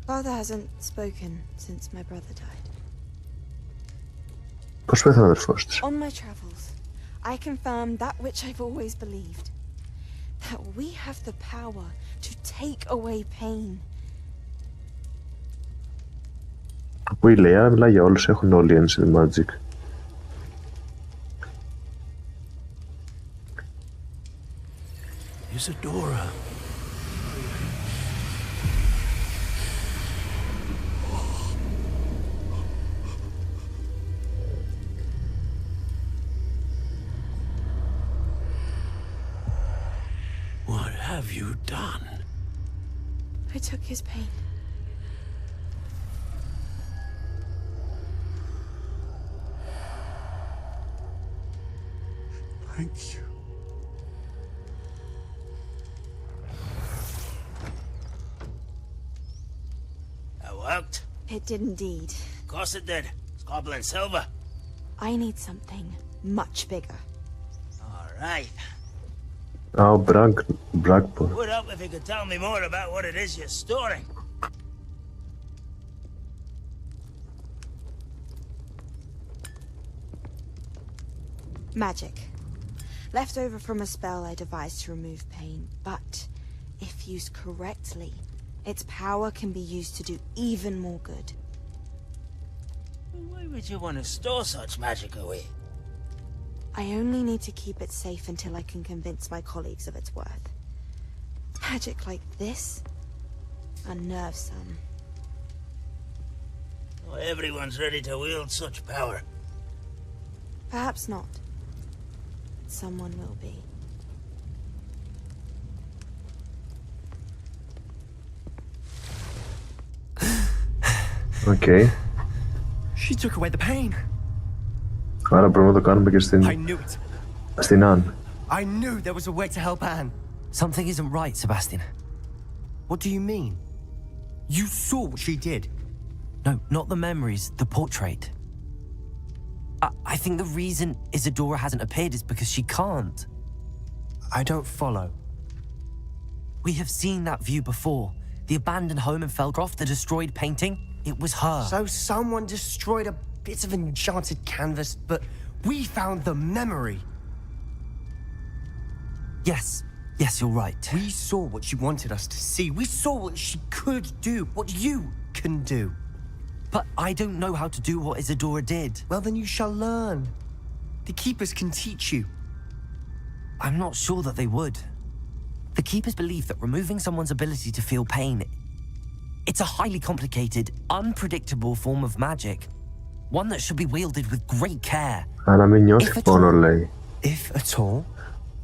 Father hasn't spoken since my brother died. Πώς πέθανε ο αδερφός της? On my travels, I confirmed that which I've always believed. That we have the power to take away pain. Που η Λέα μιλάει για όλους, έχουν όλοι ancient magic. Isadora. What have you done? I took his pain. Thank you. That worked? It did indeed. Of course it did. It's goblin silver. I need something much bigger. All right. Α, ο Blackboard. Would help if you could tell me more about what it is you're storing. Magic. Left over from a spell I devised to remove pain, but if used correctly, its power can be used to do even more good. Why would you want to store such magic away? I only need to keep it safe until I can convince my colleagues of its worth. Magic like this unnerves some. Not everyone's ready to wield such power. Perhaps not. Someone will be. Okay. She took away the pain. Άρα πρέπει να το κάνουμε και I knew it. στην Αν. I knew there was a way to help Anne. Something isn't right, Sebastian. What do you mean? You saw what she did. No, not the memories, the portrait. I think the reason Isadora hasn't appeared is because she can't. I don't follow. We have seen that view before. The abandoned home in Feldroth, the destroyed painting, it was her. So someone destroyed a bit of enchanted canvas, but we found the memory. Yes, you're right. We saw what she wanted us to see. We saw what she could do, what you can do. But I don't know how to do what Isadora did. Well, then you shall learn. The Keepers can teach you. I'm not sure that they would. The Keepers believe that removing someone's ability to feel pain, it's a highly complicated, unpredictable form of magic. One that should be wielded with great care. Αλλά μην νιώσει πόνο, λέει. If at all,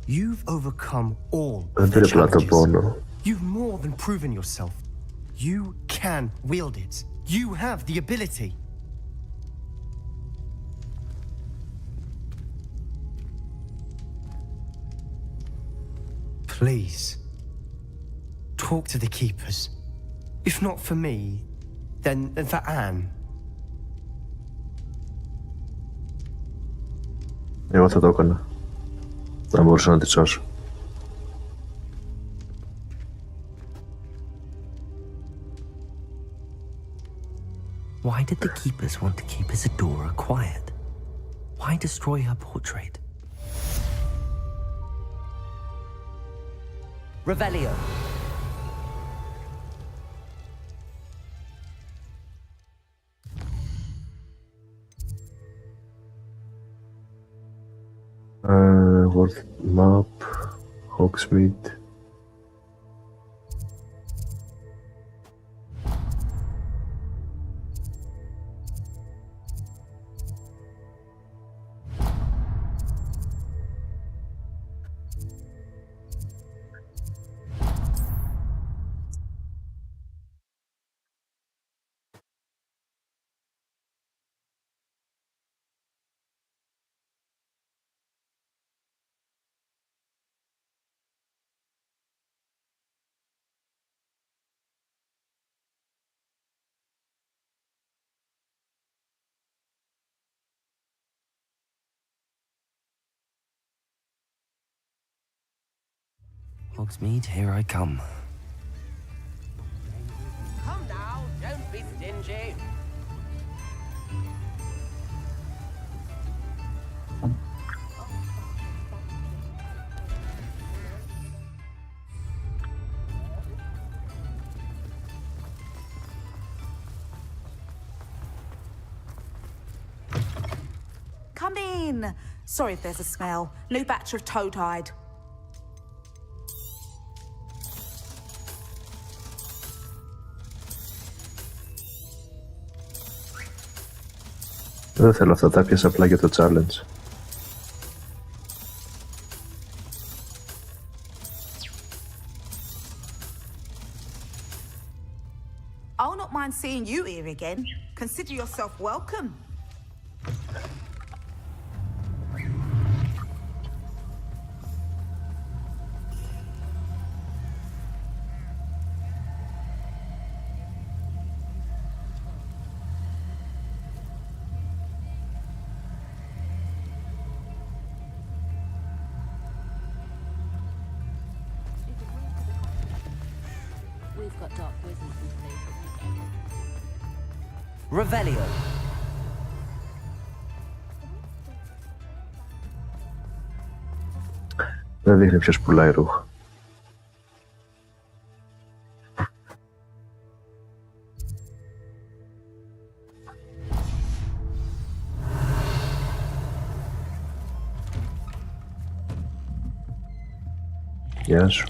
you've overcome all Δεν the θέλει απλά το challenges. πόνο. You've more than proven yourself. You can wield it. You have the ability. Please, talk to the Keepers. If not for me, then for Anne. Εγώ θα το έκανα. Να μπορούσα να τη σώσω. Why did the Keepers want to keep Isadora quiet? Why destroy her portrait? Revelio. World map, Hogsmeade. Hogsmeade, here I come. Come now, don't be stingy. Come in. Sorry if there's a smell. New batch of toad-hide. Δεν θέλω αυτά, τα πιάσα απλά για το challenge. I'll not mind seeing you here again. Consider yourself welcome. We've got dark wizards in place. Revelio. Δεν δείχνει ποιος πουλάει ρούχα. Γεια σου.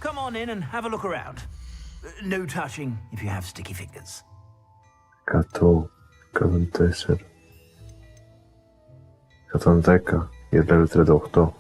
Come on in and have a look around. No touching if you have sticky fingers. 100, 104, 110 για level 38.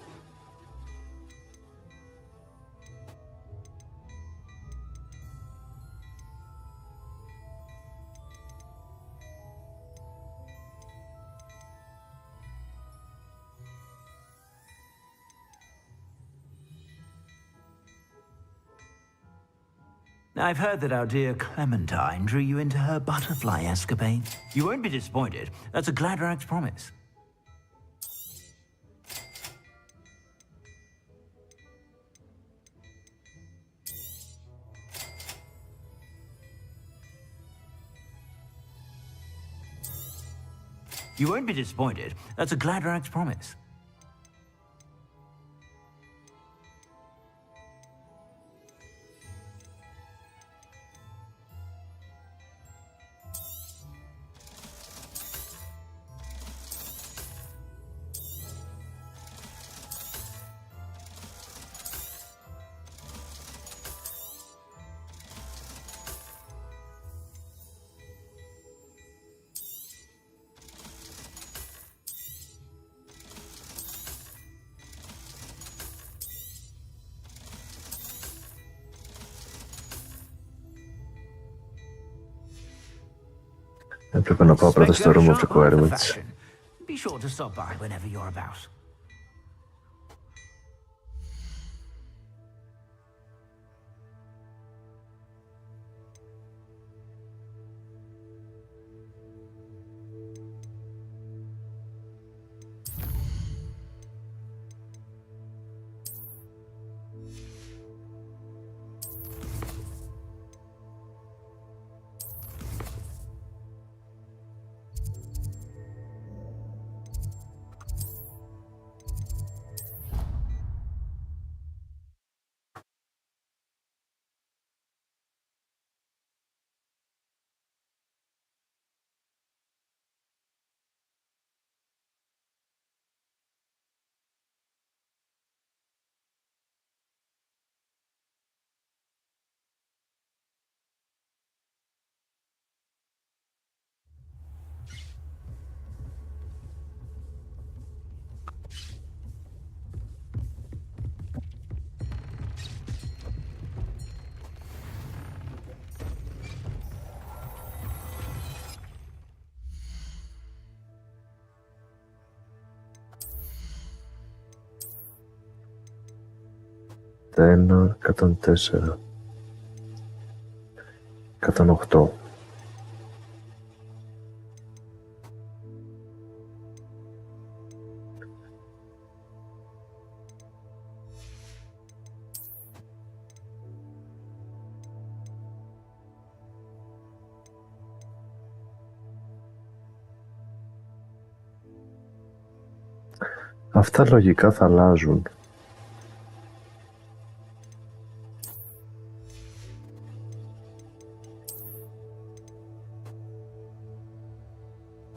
I've heard that our dear Clementine drew you into her butterfly escapades. You won't be disappointed. That's a Gladrag's promise. You won't be disappointed. That's a Gladrag's promise. Έπρεπε να πάω πρώτα στο room of requirements. Be sure to stop by whenever you're about. Ένα, 104, 108. Αυτά λογικά θα αλλάζουν.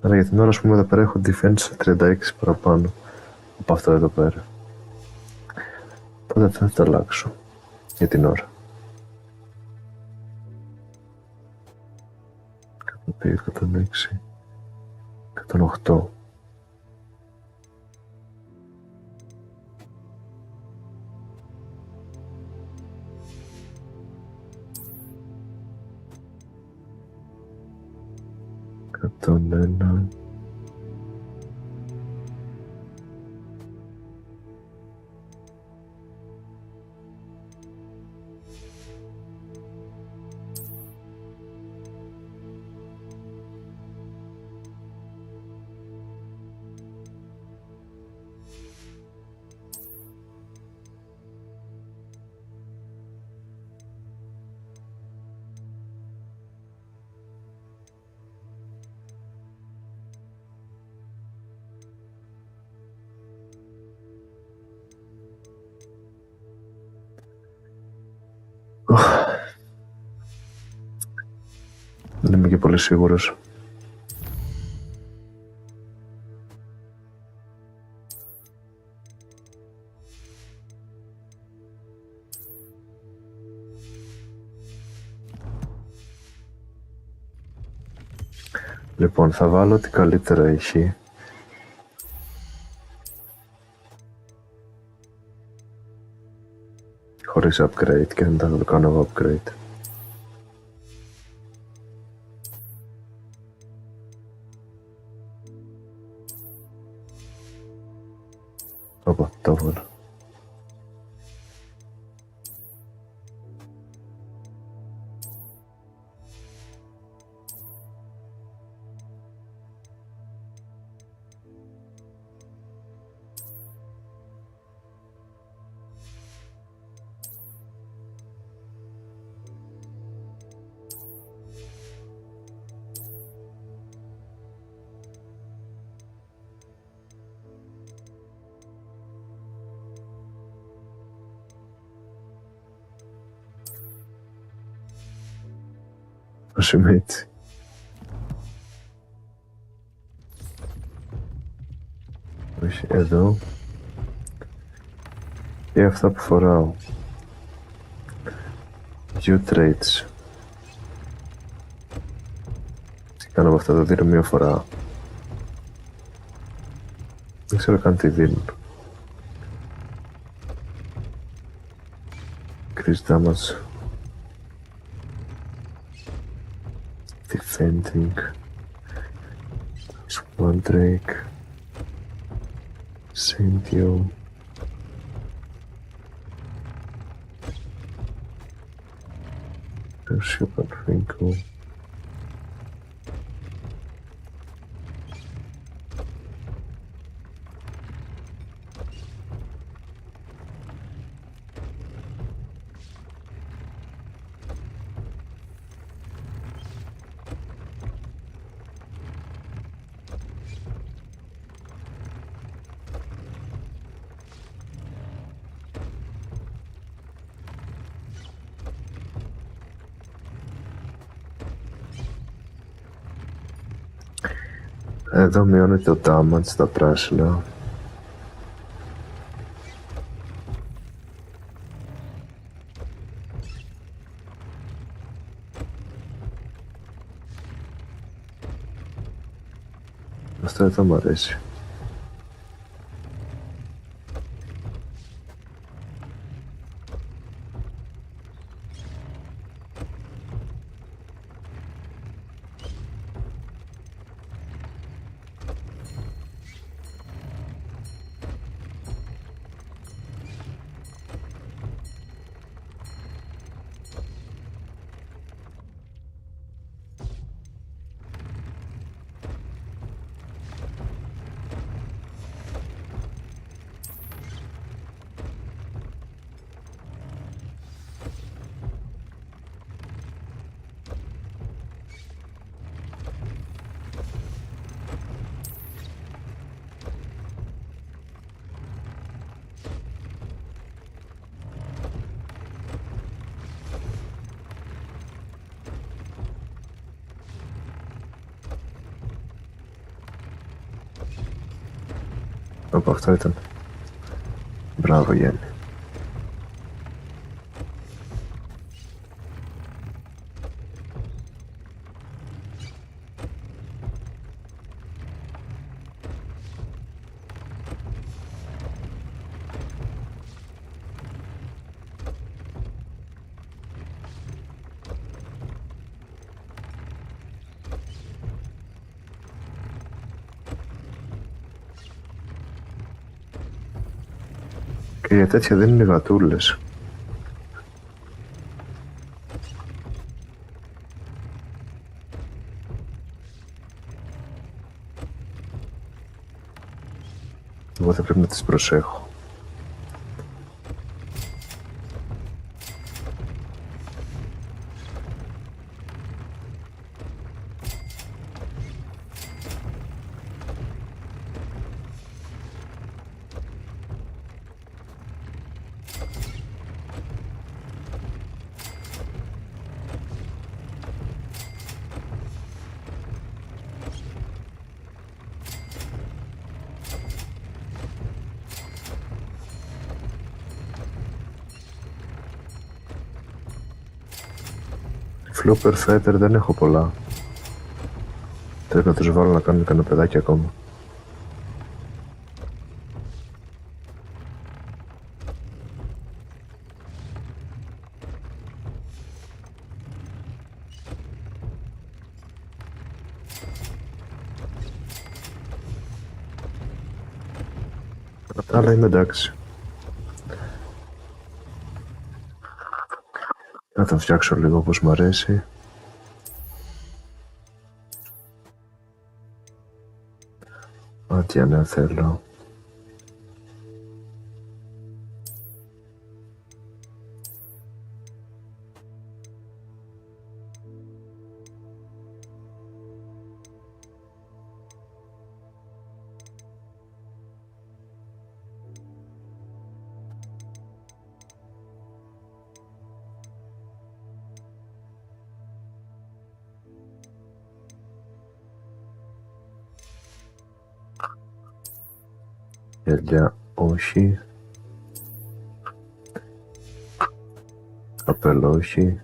Αλλά για την ώρα, ας πούμε, εδώ πέρα έχω defense 36 παραπάνω από αυτό εδώ πέρα. Οπότε δεν θα το αλλάξω για την ώρα. 102, 106, 108. Τον ένα. Δεν είμαι και πολύ σίγουρος. Λοιπόν, θα βάλω ό,τι καλύτερα έχει. Χωρίς upgrade και μετά θα το κάνω upgrade. Όπα, το έβαλα. Πώς είμαι έτσι. Όχι, εδώ. Και αυτά που φοράω. View traits. Τι κάνω με αυτά, τα δίνω μία φορά. Δεν ξέρω καν τι δίνουν. Increase damage. Defending. One Drake. Saintio. Super Twinkle. Εδώ μειώνεται το damage στα πράσινα. Αυτό δεν θα μ' αρέσει. Από αυτό ήταν. Μπράβο Γιάννη. Και για τέτοια δεν είναι γατούλες. Εγώ θα πρέπει να τις προσέχω. Flopper Feather δεν έχω πολλά. Πρέπει να τους βάλω να κάνουν κανένα παιδάκι ακόμα. Αλλά είμαι εντάξει. Να το φτιάξω λίγο όπως μου αρέσει. Ό,τι αν θέλω. Γυαλιά όχι. Καπέλο όχι.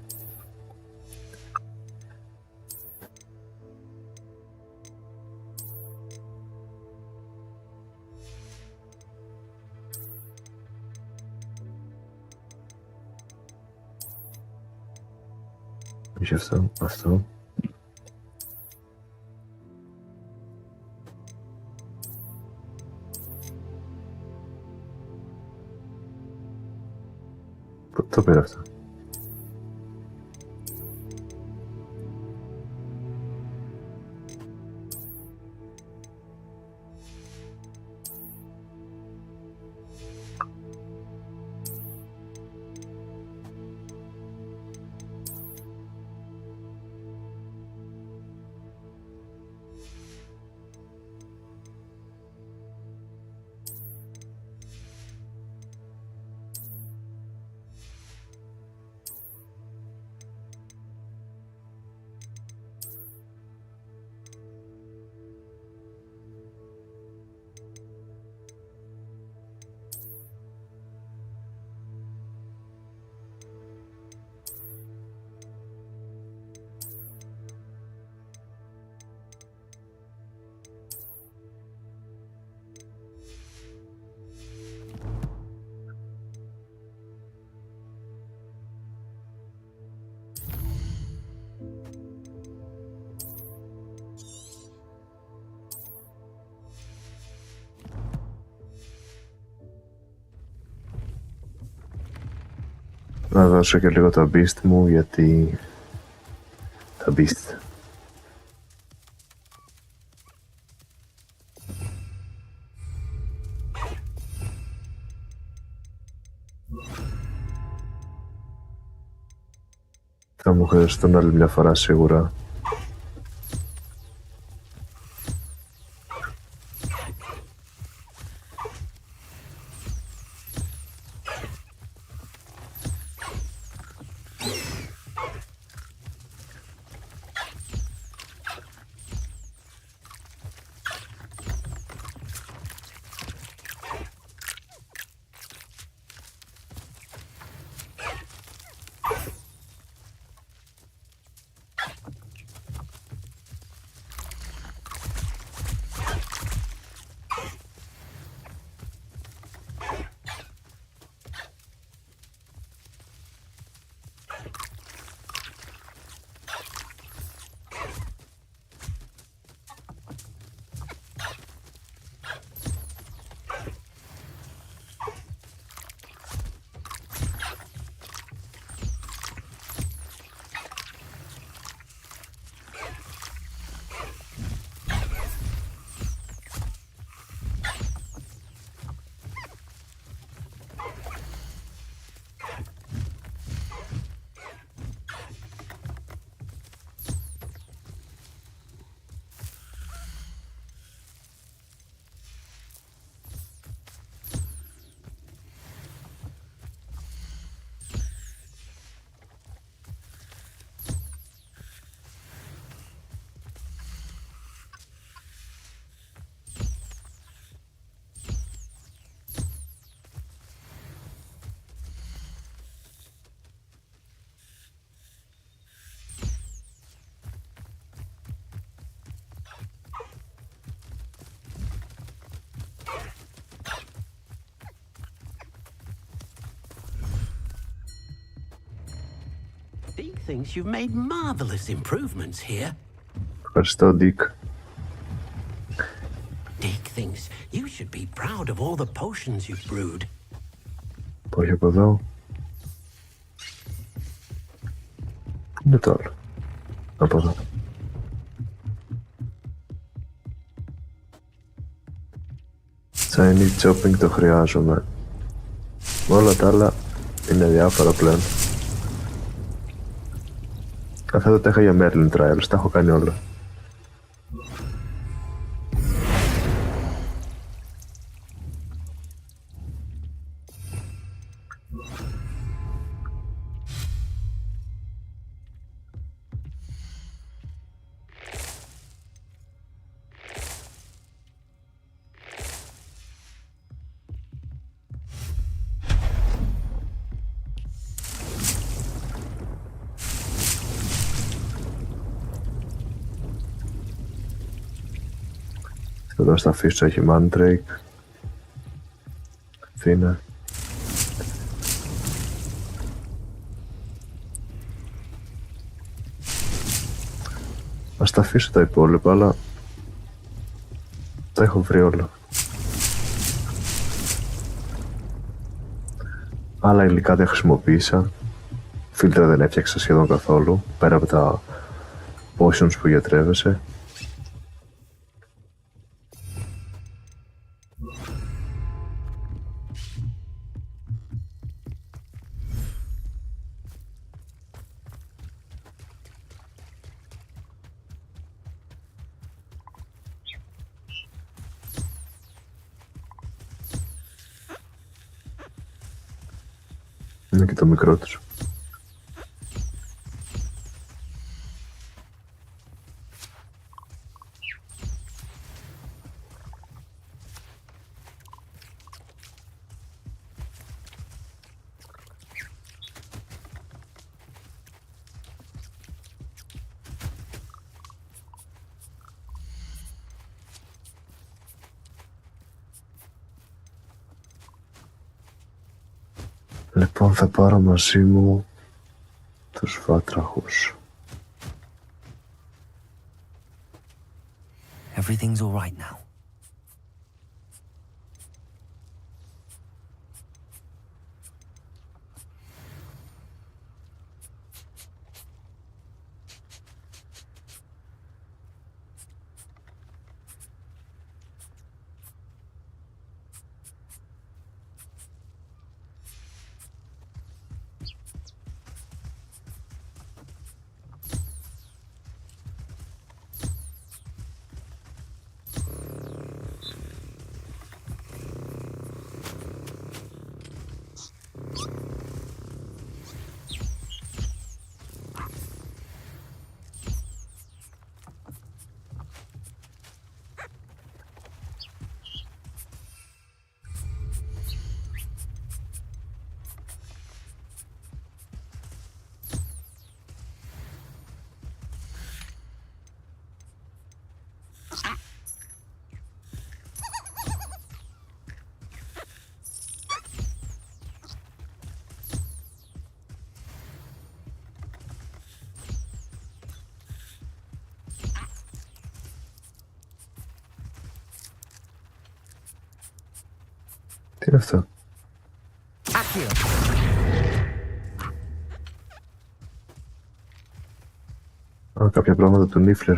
Όχι αυτό, αυτό. Πού το πήρα αυτό? Να δώσω και λίγο το beast μου, γιατί τα beast. Θα μου χρειαστούν άλλη μια φορά σίγουρα. Deke thinks you've made marvelous improvements here. Ευχαριστώ, Dick. Deke thinks you should be proud of all the potions you've brewed. Όχι από εδώ. Πού είναι το άλλο? Από εδώ. Tiny chopping το χρειάζομαι. Όλα τα άλλα είναι διάφορα πλέον. Αυτά τα είχα για Merlin Trials, τα έχω κάνει όλα. Εδώ στα φύσου έχει Mandrake. Αθήνα. Ας τα αφήσω τα υπόλοιπα, αλλά τα έχω βρει όλα. Άλλα υλικά δεν χρησιμοποίησα. Φίλτρα δεν έφτιαξα σχεδόν καθόλου, πέρα από τα potions που γιατρεύεσαι. Είναι και το μικρό τους. Λοιπόν, θα πάρω μαζί μου τους βάτραχους. Everything's all right now. Τι είναι αυτό? Α, κάποια πράγματα του Νίφλερ.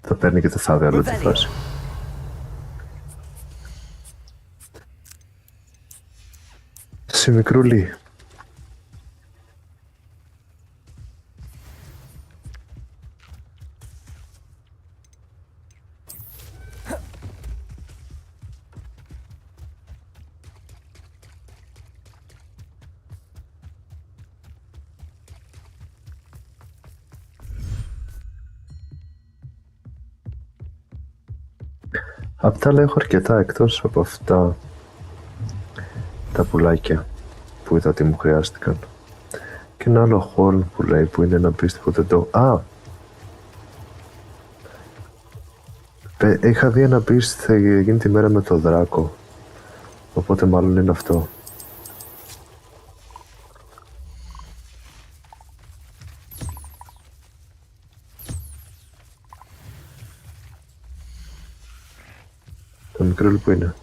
Θα παίρνει και το θάβει άλλο τη φάση. Συμμικρούλη. Απ' τα άλλα έχω αρκετά εκτός από αυτά τα πουλάκια που είδα ότι μου χρειάστηκαν. Και ένα άλλο χόρν που λέει που είναι ένα πίστευο τεντό. Α! Είχα δει ένα πίστη θα γίνει τη μέρα με το δράκο. Οπότε μάλλον είναι αυτό. Το μικρό που είναι.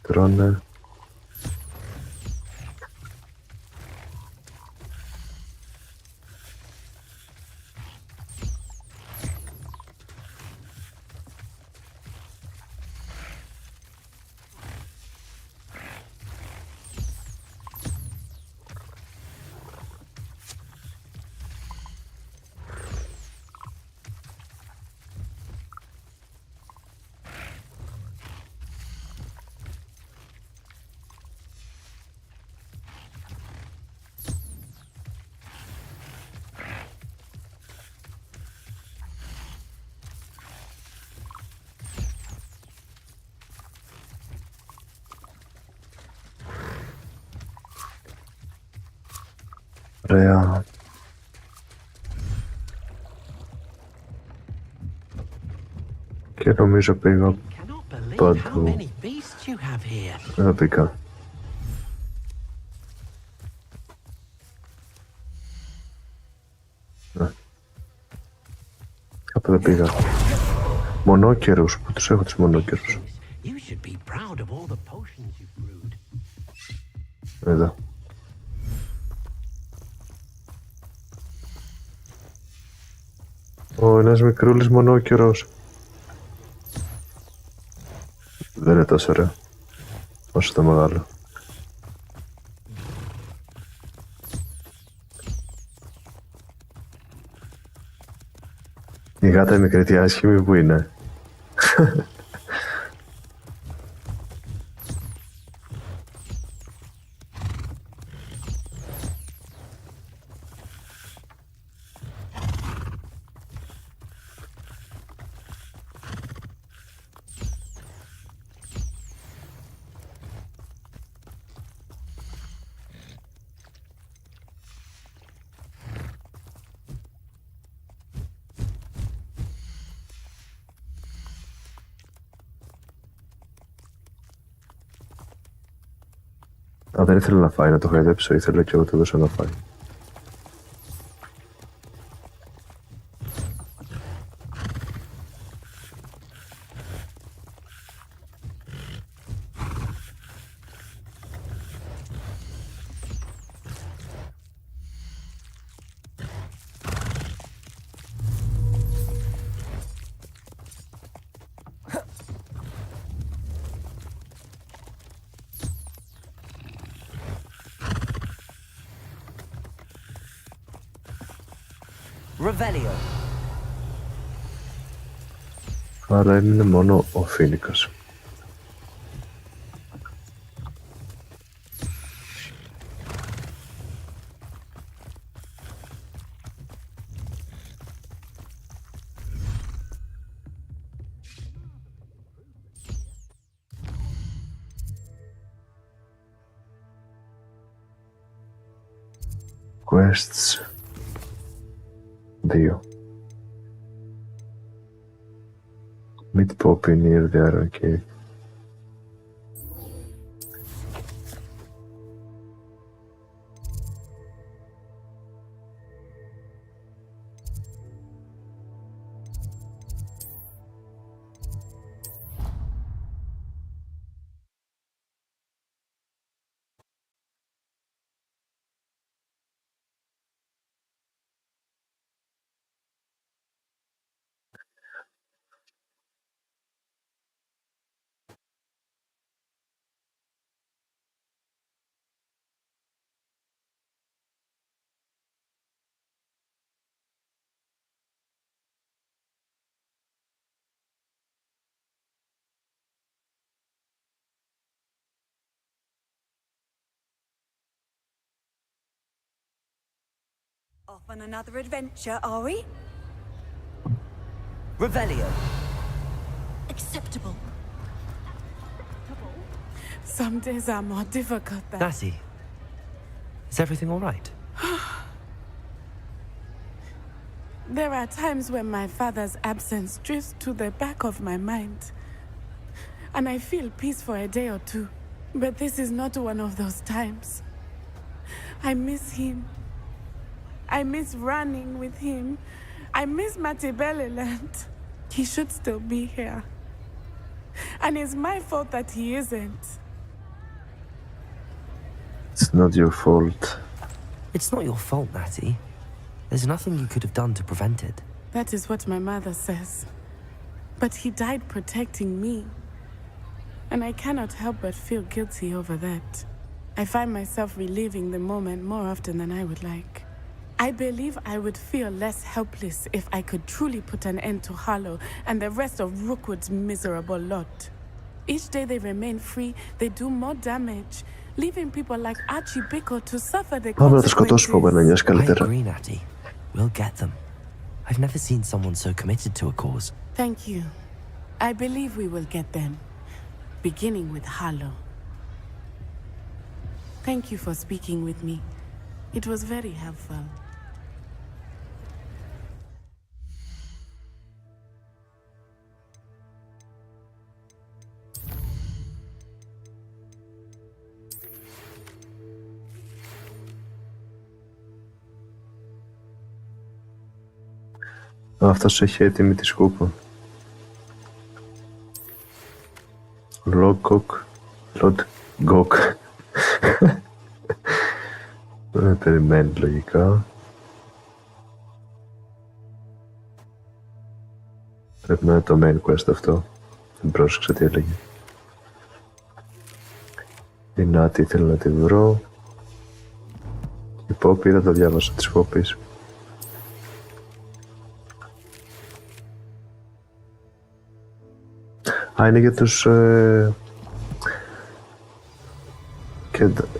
Τρώνε. Ωραία. Και νομίζω πήγα παντού. Δεν πήγα. Κάπου δεν πήγα. Μονόκερους, που τους έχω τους μονόκερους. Εδώ. Ένας μικρούλης μονόκερος. Δεν είναι τόσο ωραίο όσο το μεγάλο. Η γάτα η μικρή τι άσχημη που είναι. Α, δεν ήθελε να φάει, να το χαϊδέψω, ήθελε και εγώ το δώσα να φάει. Revelio. Άρα είναι μόνο ο Φίνικας. Quests 2. Meet Poppy near the Iron Cave. Off on another adventure, are we? Revelio. Acceptable. Some days are more difficult than... Lassie, is everything all right? There are times when my father's absence drifts to the back of my mind. And I feel peace for a day or two. But this is not one of those times. I miss him. I miss running with him. I miss Matibeleland. He should still be here. And it's my fault that he isn't. It's not your fault. It's not your fault, Natty. There's nothing you could have done to prevent it. That is what my mother says. But he died protecting me. And I cannot help but feel guilty over that. I find myself reliving the moment more often than I would like. I believe I would feel less helpless if I could truly put an end to Harlow and the rest of Rookwood's miserable lot. Each day they remain free, they do more damage, leaving people like Archie Bickle to suffer the consequences. I agree, Natty. We'll get them. I've never seen someone so committed to a cause. Thank you. I believe we will get them, beginning with Harlow. Thank you for speaking with me. It was very helpful. Αυτός έχει έτοιμη τη σκούπα. Λοκοκ. Λοτγκοκ. Δεν περιμένει λογικά. Πρέπει να είναι το main quest αυτό. Δεν πρόσεξα τι έλεγε. Η Νάτη ήθελε να τη βρω. Η Πόπη δεν το διάβασα της Πόπης. Α, είναι για τους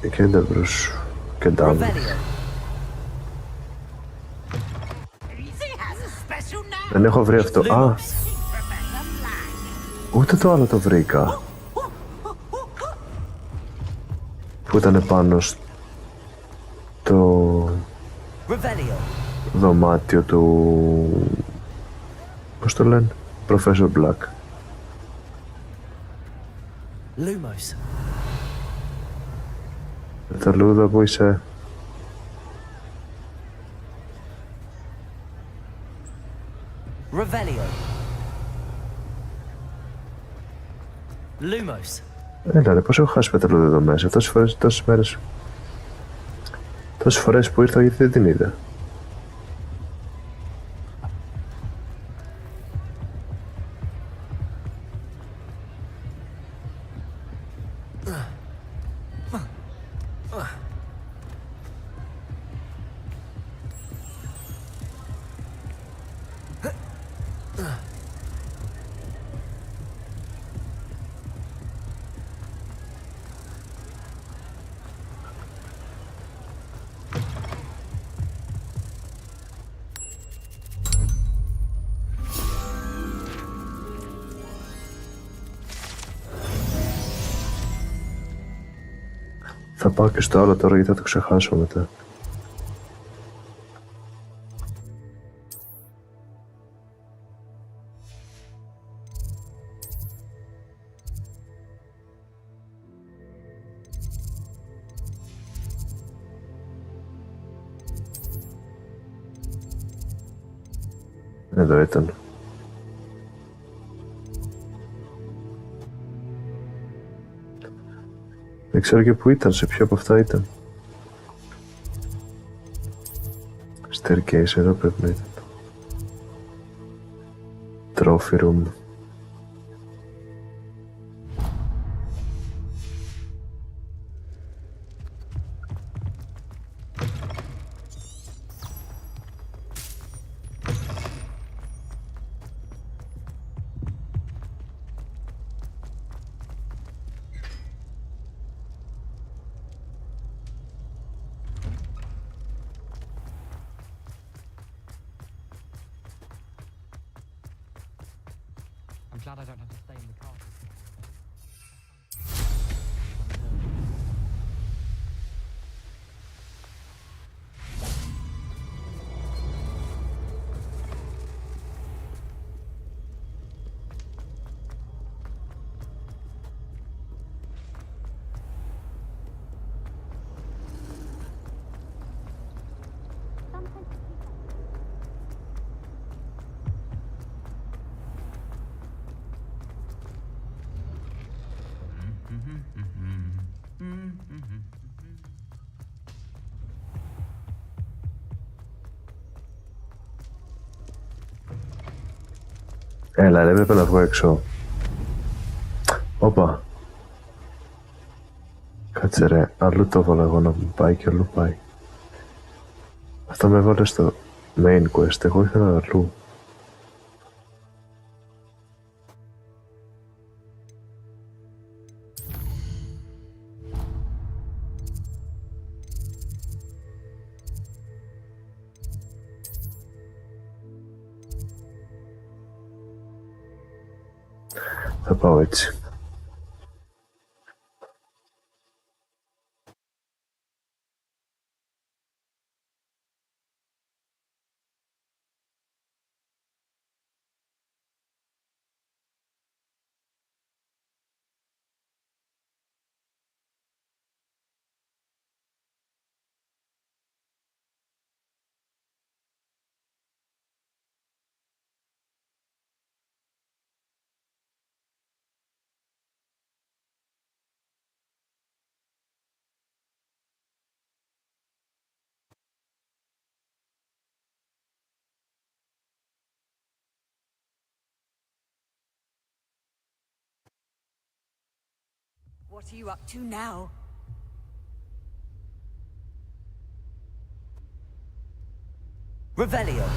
κένταυρους. Δεν έχω βρει αυτό. Α, ούτε το άλλο το βρήκα. Που ήταν πάνω στο δωμάτιο του... Πώς το λένε? Professor Black. Lumos. Τα λούδα που είσαι. Revelio. Lumos. Έλα ρε, πώς έχω χάσει πεταλούδα εδώ μέσα. Τόσες φορές που ήρθα γιατί δεν την είδα. Θα πάω και στο άλλο τώρα γιατί θα το ξεχάσω μετά. Εδώ ήταν. Δεν ξέρω και που ήταν, σε ποιο από αυτά ήταν. Staircase εδώ πρέπει να ήταν. Trophy room. I'm glad I don't have to stay in the car. Έλα, δεν έπρεπε να βγω έξω. Όπα. Κάτσε ρε, αλλού το έβαλα εγώ να μου πάει και αλλού πάει. Αυτό με έβαλε στο main quest, εγώ ήθελα αλλού. Θα πάω έτσι. What are you up to now? Revelio.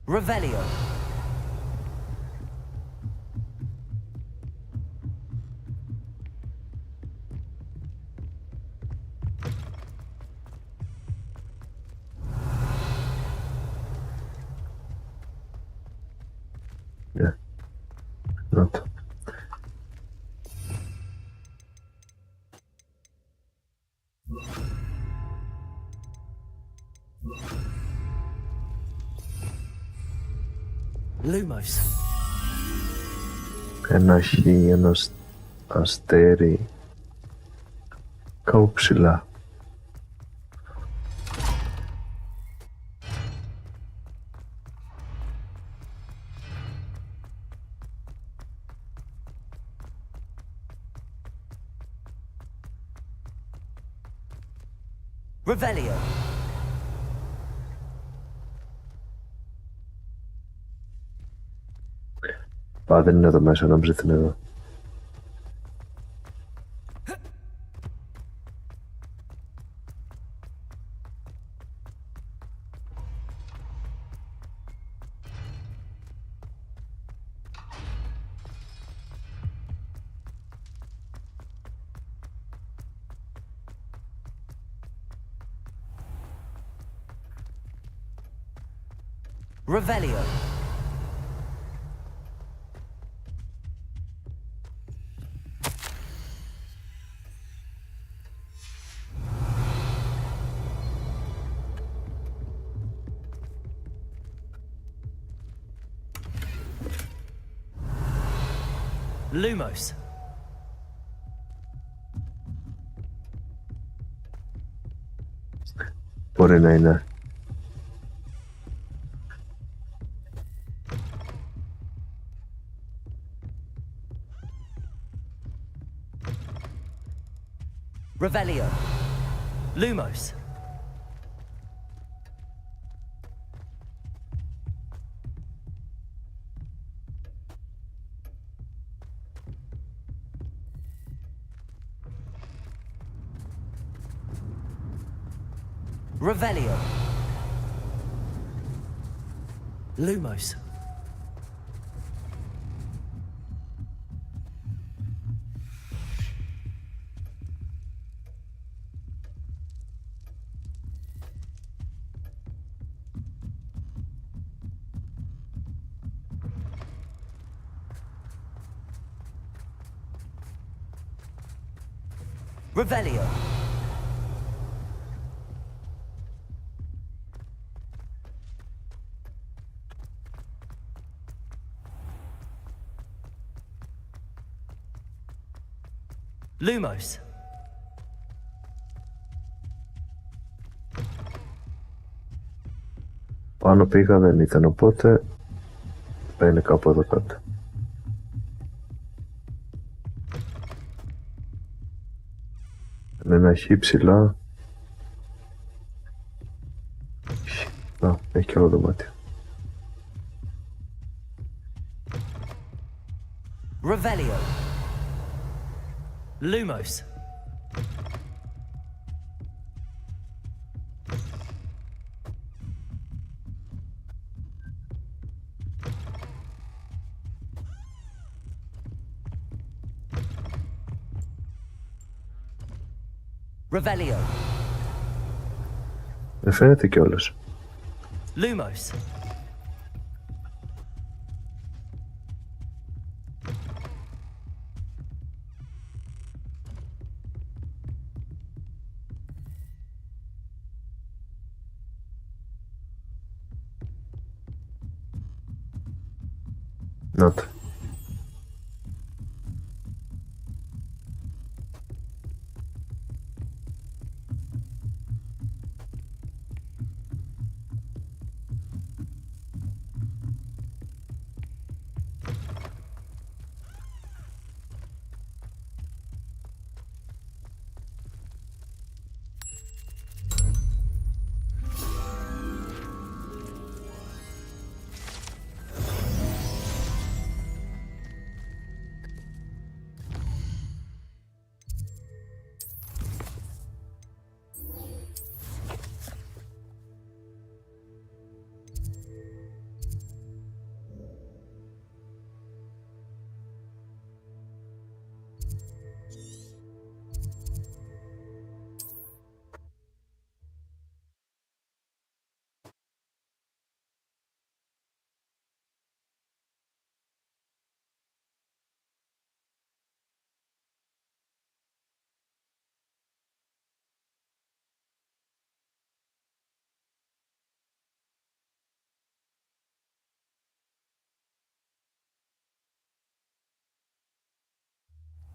Revelio. Yeah. Not. Lumos. Ένα χ, ένα αστέρι. Κάπου ψηλά. Revelio. Δεν είναι εδώ μέσα, να ψηθούν εδώ. Revelio. Lumos. Μπορεί να είναι. Revelio. Lumos. Revelio. Lumos. Revelio. Lumos. Πάνω πήγα, δεν ήταν, οπότε θα είναι κάπου εδώ κάτω. Είναι ένα χ ψηλά. Να, έχει και άλλο δωμάτιο. Revelio. Lumos. Revelio. Δεν φαίνεται κιόλας. Lumos. not.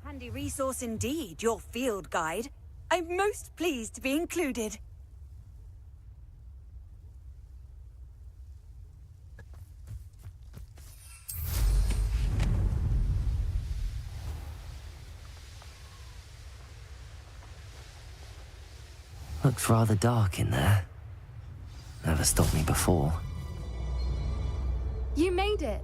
Handy resource indeed, your field guide. I'm most pleased to be included. Looks rather dark in there. Never stopped me before. You made it.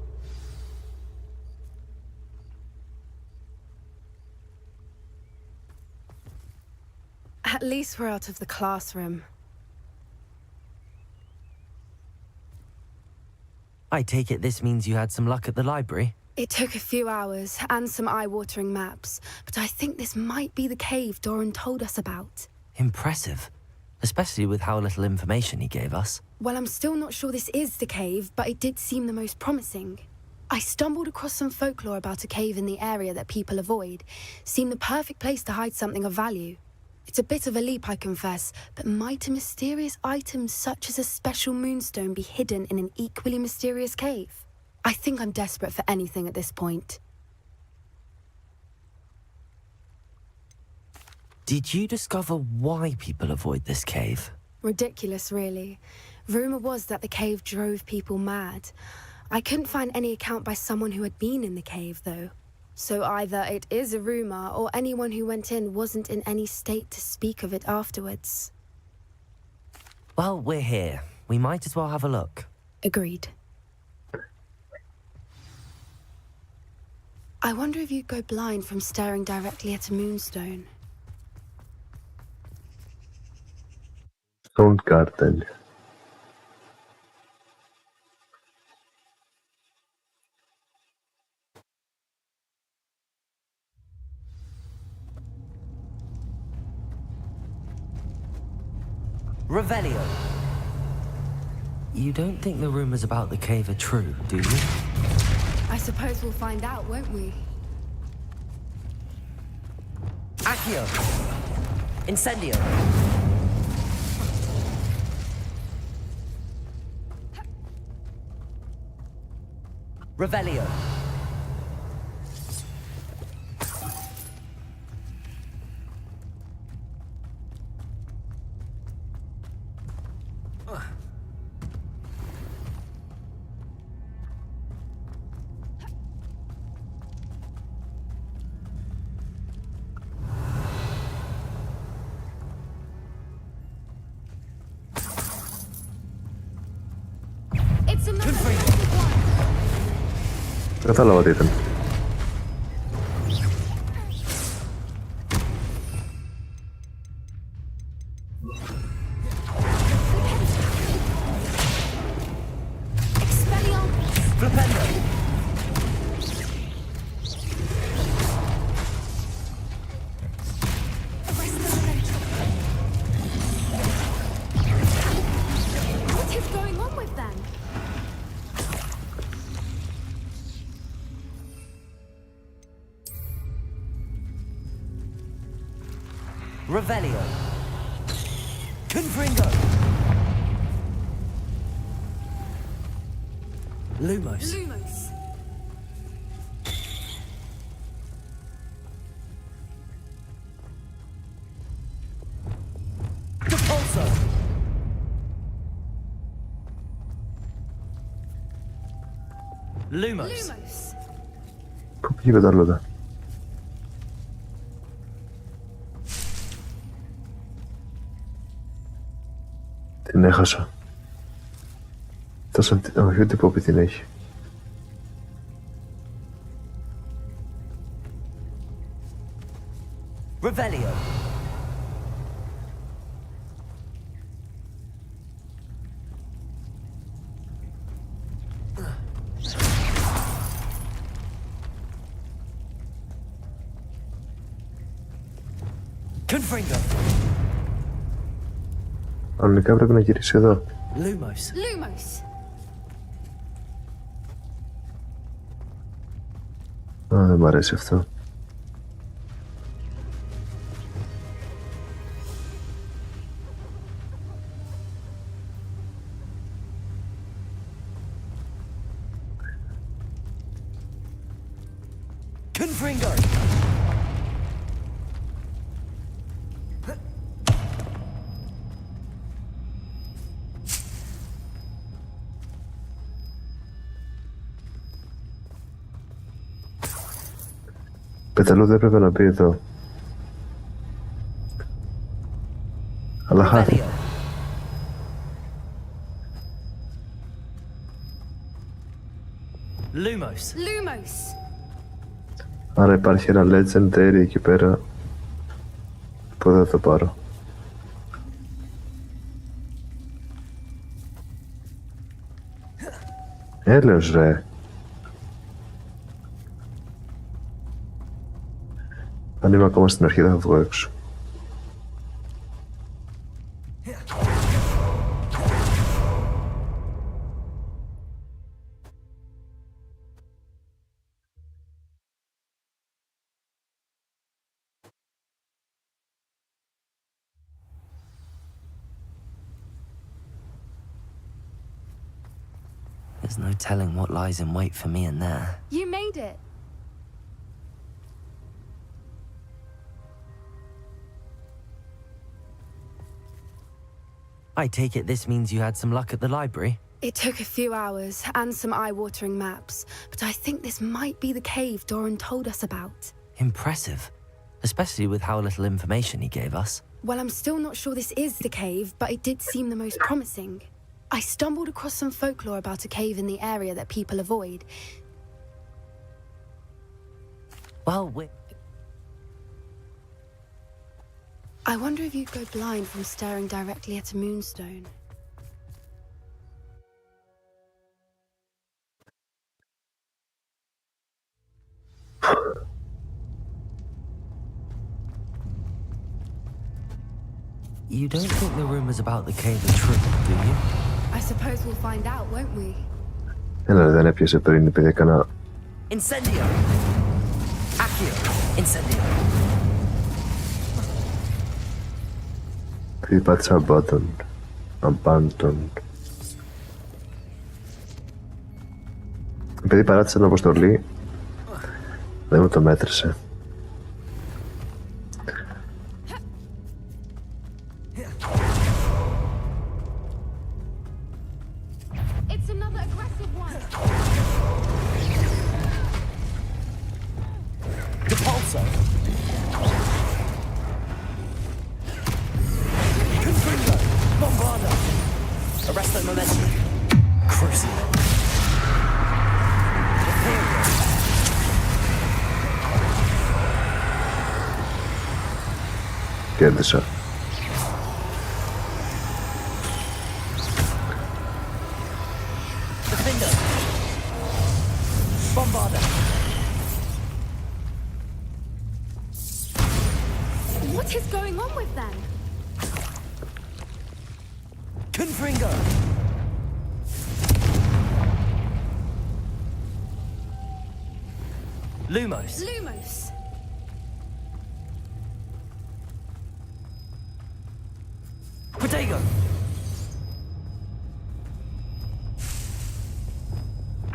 At least we're out of the classroom. I take it this means you had some luck at the library? It took a few hours and some eye-watering maps, but I think this might be the cave Doran told us about. Impressive. Especially with how little information he gave us. Well, I'm still not sure this is the cave, but it did seem the most promising. I stumbled across some folklore about a cave in the area that people avoid. Seemed the perfect place to hide something of value. It's a bit of a leap, I confess, but might a mysterious item such as a special moonstone be hidden in an equally mysterious cave? I think I'm desperate for anything at this point. Did you discover why people avoid this cave? Ridiculous, really. Rumor was that the cave drove people mad. I couldn't find any account by someone who had been in the cave, though. So either it is a rumor, or anyone who went in wasn't in any state to speak of it afterwards. Well, we're here. We might as well have a look. Agreed. I wonder if you'd go blind from staring directly at a moonstone. Soundgarden. Revelio. You don't think the rumors about the cave are true, do you? I suppose we'll find out, won't we? Accio! Incendio! Revelio. Κατάλαβα τι ήταν. What is going on with them? Revelio. Confringo. Lumos. Lumos. Lumos. Πού πήγε η πετάλωτα? Την έχασα. Όχι, ούτε Πόπι την έχει. Revelio. Confringo. Κανονικά πρέπει να γυρίσει εδώ. Lumos. Α, δεν μ' αρέσει αυτό. Confringo. Πεταλό δεν έπρεπε να πει εδώ. Αλλά χάθη. Lumos. Άρα υπάρχει ένα legendary εκεί πέρα που δεν θα το πάρω. Έλεος ρε. Αν είμαι ακόμα στην αρχή δεν θα βγω έξω. There's no telling what lies in wait for me in there. You made it. I take it this means you had some luck at the library? It took a few hours and some eye-watering maps, but I think this might be the cave Doran told us about. Impressive, especially with how little information he gave us. Well, I'm still not sure this is the cave, but it did seem the most promising. I stumbled across some folklore about a cave in the area that people avoid. Well, I wonder if you'd go blind from staring directly at a moonstone. You don't think the rumors about the cave are true, do you? I suppose we'll find out, won't we? Έλα, δεν έπιασε πριν επειδή έκανα... Incendio! Accio! Incendio! Επειδή πάτησα abandoned. Επειδή παράτησα την αποστολή, δεν μου το μέτρησε. Κέρδισα. What is going on with them? Confringo! Lumos. Protego!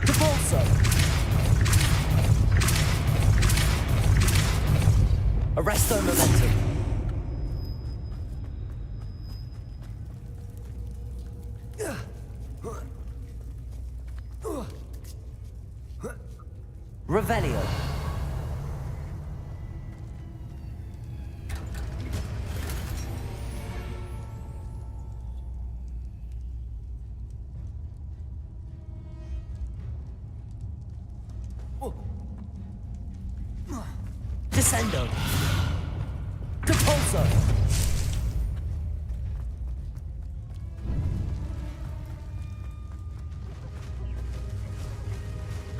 Depulso! Arresto momentum. Revelio. Descendo. Depulso.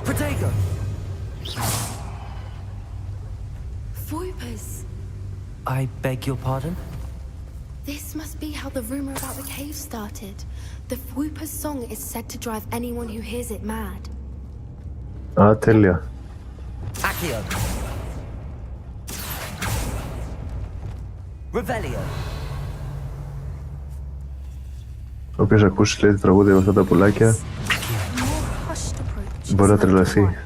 Protego. Foipers. I beg your pardon? This must be how the rumor about the cave started. The Foipers song is said to drive anyone who hears it mad. Α, τέλεια. Accio. Revelio. Όποιος ακούσει λέει τη τραγούδια με αυτά τα πουλάκια μπορεί να τρελαθεί.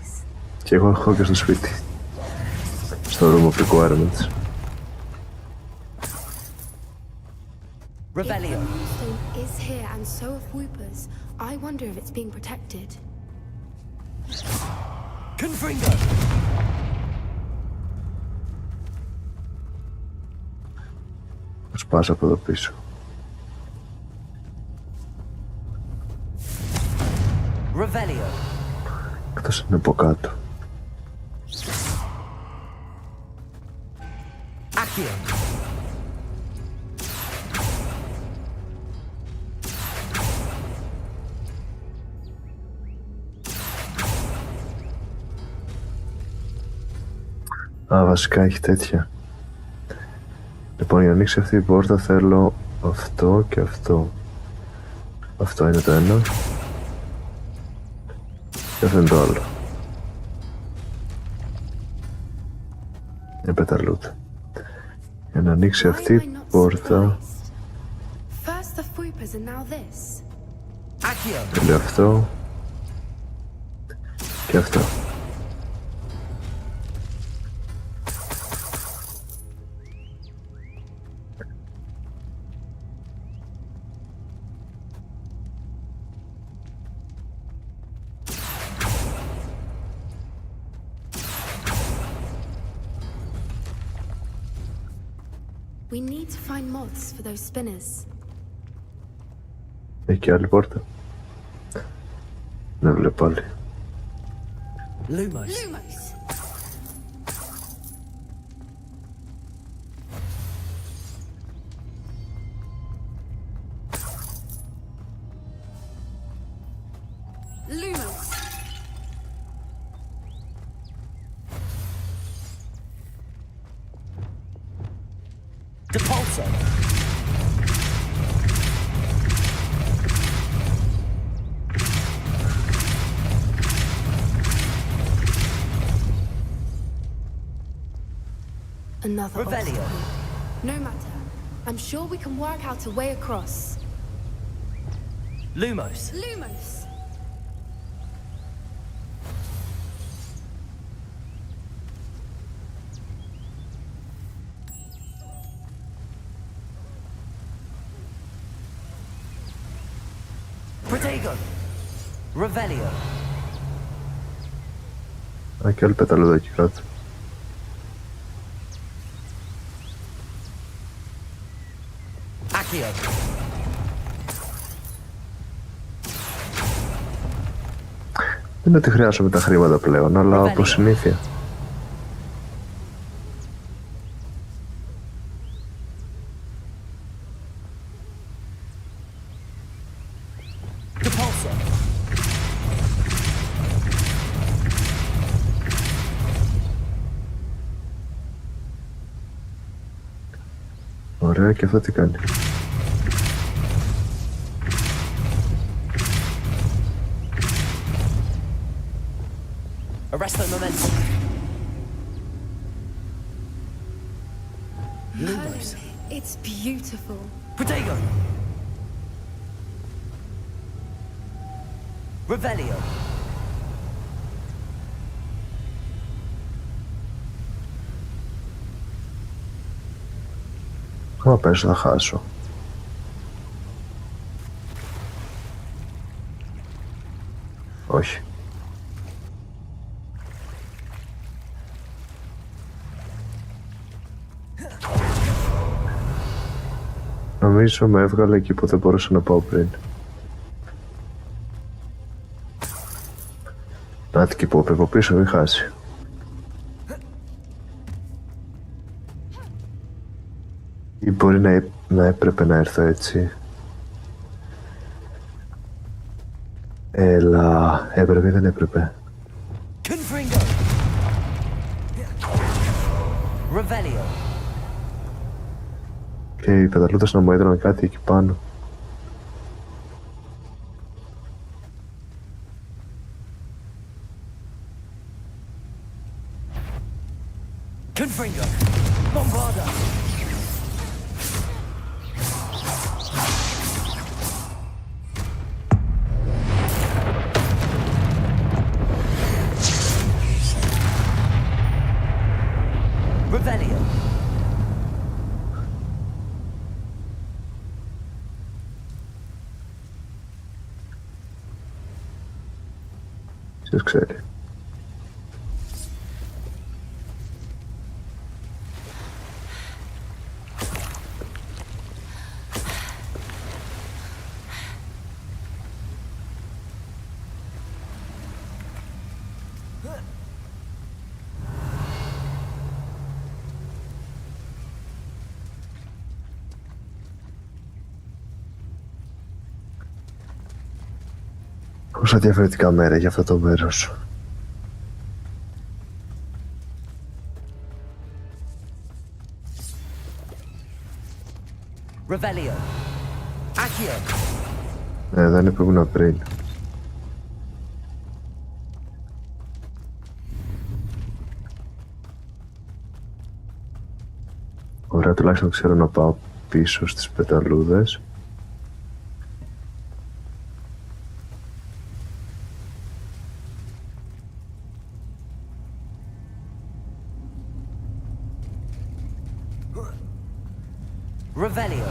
Και εγώ έχω και στο σπίτι. Στο room of requirements. Revelio. Moonstone is here and so are Foipers. I wonder if it's being protected. Confringo. Ας πας από εδώ πίσω. Revelio. Εκτός είναι από κάτω. Accio. Α, βασικά έχει τέτοια. Λοιπόν, για να ανοίξει αυτή η πόρτα θέλω αυτό και αυτό. Αυτό είναι το ένα. Και αυτό είναι το άλλο. Είναι πεταλούτ. Για να ανοίξει αυτή η πόρτα First the Foipers and now this. θέλω αυτό και αυτό. We need to find moths for those spinners. Έχει και άλλη πόρτα. Δεν βλέπω άλλη. Lumos. Lumos. Depulso. Another Revelio. obstacle. No matter. I'm sure we can work out a way across. Lumos. Lumos. Protego. Revelio. Α, και άλλη πεταλούδα εκεί κάτω. Accio. Δεν είναι ότι χρειάζομαι τα χρήματα πλέον, αλλά από συνήθεια. Depulso. Ωραία, και αυτό τι κάνει? Arresto momentum. Lumos. It's beautiful. Protego. Revelio. Άμα πέσω θα χάσω. Όχι. Νομίζω με έβγαλε εκεί που δεν μπορούσα να πάω πριν. Να την πω, από πίσω μην χάσει. Ή μπορεί να έπρεπε να έρθω έτσι. Έλα, έπρεπε ή δεν έπρεπε. Και οι πεταλούδες να μου έδιναν κάτι εκεί πάνω. Ποιος ξέρει. Πόσα διαφορετικά μέρα για αυτό το μέρος. Revelio. Accio. Ναι, δεν είναι που ήμουν πριν. Ωραία, τουλάχιστον ξέρω να πάω πίσω στις πεταλούδες. Revelio.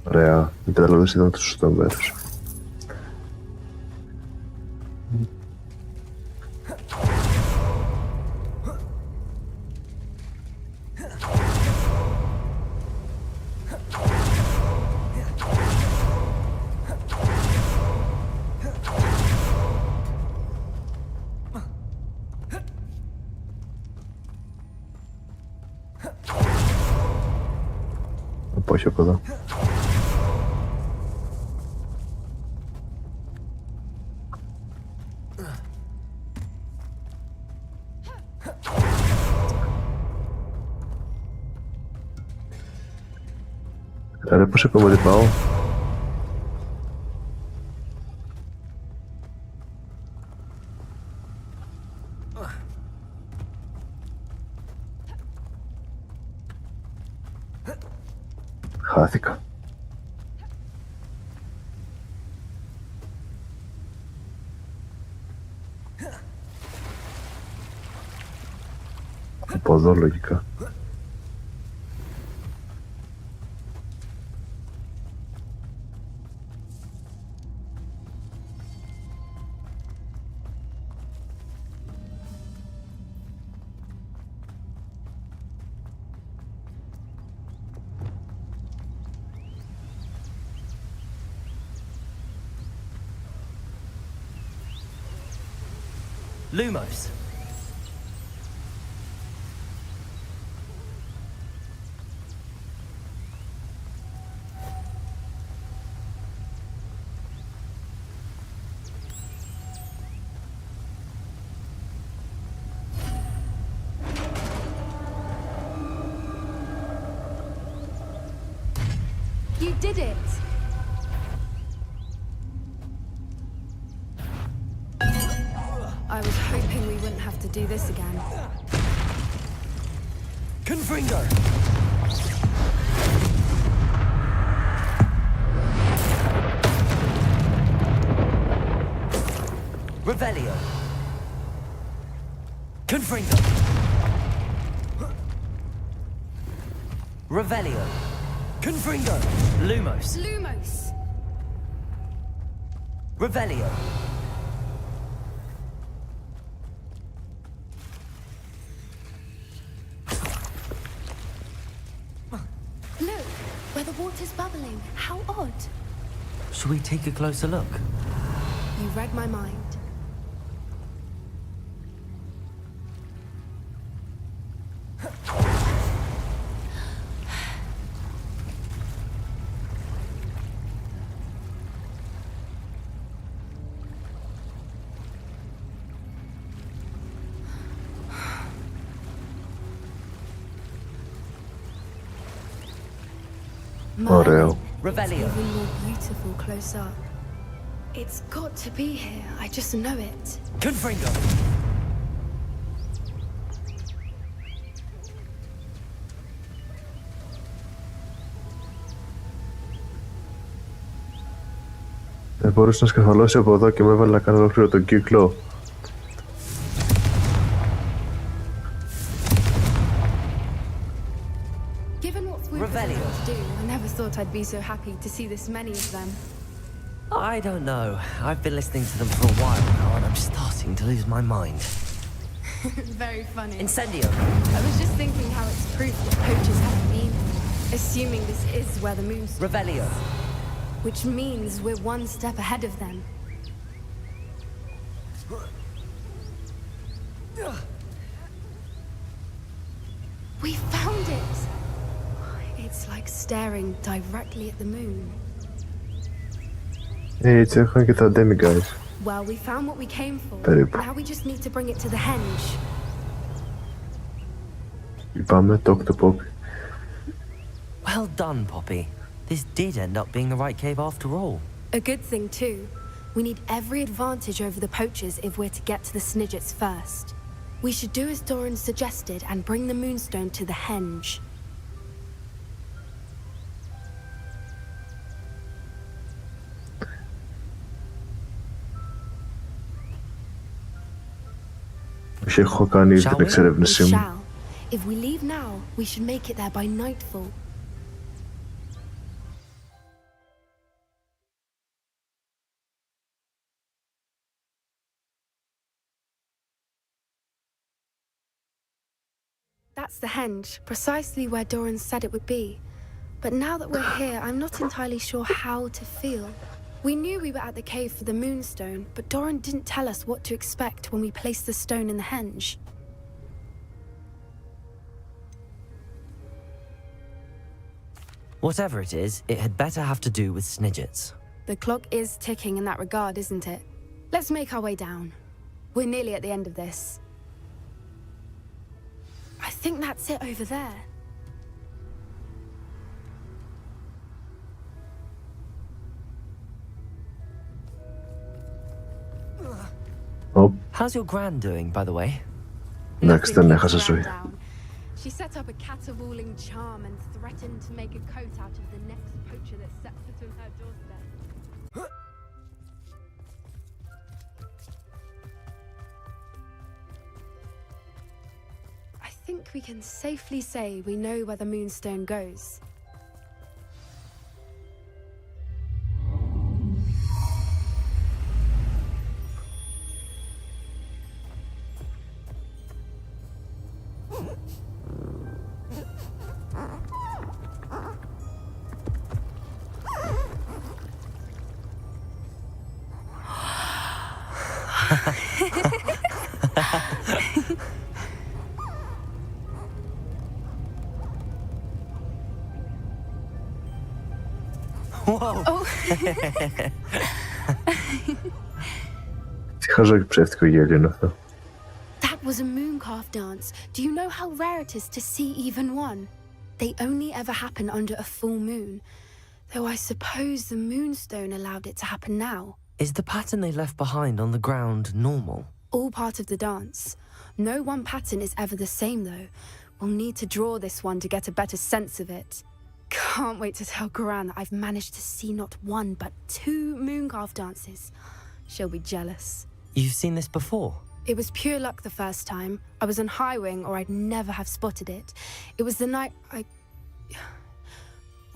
Ωραία, οι πεταλούδες ήταν το σωστό μέρος. Όχι από εδώ. Άρα πώς είπαμε ότι πάω. Χάθηκα. Από εδώ λογικά. Lumos. You did it! I was hoping we wouldn't have to do this again. Confringo. Revelio. Confringo. Revelio. Confringo. Lumos. Lumos! Revelio. Look, where the water's bubbling. How odd. Shall we take a closer look? You read my mind. Ωραίο. Revelio. Even more beautiful close up. It's got to be here. I just know it. Confringo. Δεν μπορούσε να σκαρφαλώσει από εδώ και με έβαλε να κάνω ολόκληρο τον κύκλο. Given what Swoopers do, I never thought I'd be so happy to see this many of them. I don't know. I've been listening to them for a while now, and I'm starting to lose my mind. Very funny. Incendio. I was just thinking how it's proof that poachers haven't been here. Assuming this is where the moon's... Revelio. Which means we're one step ahead of them. We found it! It's like staring directly at the moon. Έτσι έχουν και τα demigods. Well, we found what we came for. Περίπου. Now we just need to bring it to the henge. Πάμε, talk to Poppy. Well done, Poppy. This did end up being the right cave after all. A good thing too. We need every advantage over the poachers if we're to get to the Snidgets first. We should do as Doran suggested and bring the moonstone to the henge. Έχω κάνει την εξερεύνησή μου. If we leave now, we should make it there by nightfall. That's the henge, precisely where Doran said it would be. But now that we're here, I'm not entirely sure how to feel. We knew we were at the cave for the moonstone, but Doran didn't tell us what to expect when we placed the stone in the henge. Whatever it is, it had better have to do with Snidgets. The clock is ticking in that regard, isn't it? Let's make our way down. We're nearly at the end of this. I think that's it over there. Oh. How's your gran doing, by the way? Εντάξει, δεν έχασα ζωή. She set up a caterwauling charm and threatened to make a coat out of the next poacher that set foot on her doorstep. I think we can safely say we know where the moonstone goes. Whoa! Oh. Τι χαζό και ψεύτικο γέλιο είναι αυτό. That was a mooncalf dance. Do you know how rare it is to see even one? They only ever happen under a full moon. Though I suppose the moonstone allowed it to happen now. Is the pattern they left behind on the ground normal? All part of the dance. No one pattern is ever the same though. We'll need to draw this one to get a better sense of it. Can't wait to tell Gran that I've managed to see not one but 2 mooncalf dances. She'll be jealous. You've seen this before? It was pure luck the first time. I was on Highwing or I'd never have spotted it. It was the night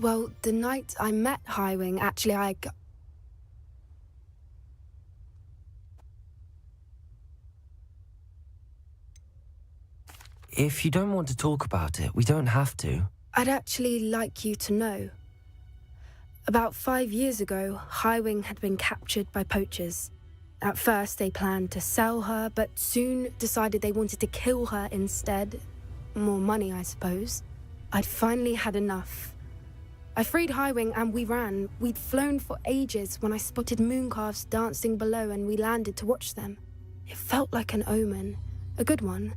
Well, the night I met Highwing, actually If you don't want to talk about it, we don't have to. I'd actually like you to know. About 5 years ago, Highwing had been captured by poachers. At first, they planned to sell her, but soon decided they wanted to kill her instead. More money, I suppose. I'd finally had enough. I freed Highwing and we ran. We'd flown for ages when I spotted mooncalves dancing below and we landed to watch them. It felt like an omen. A good one.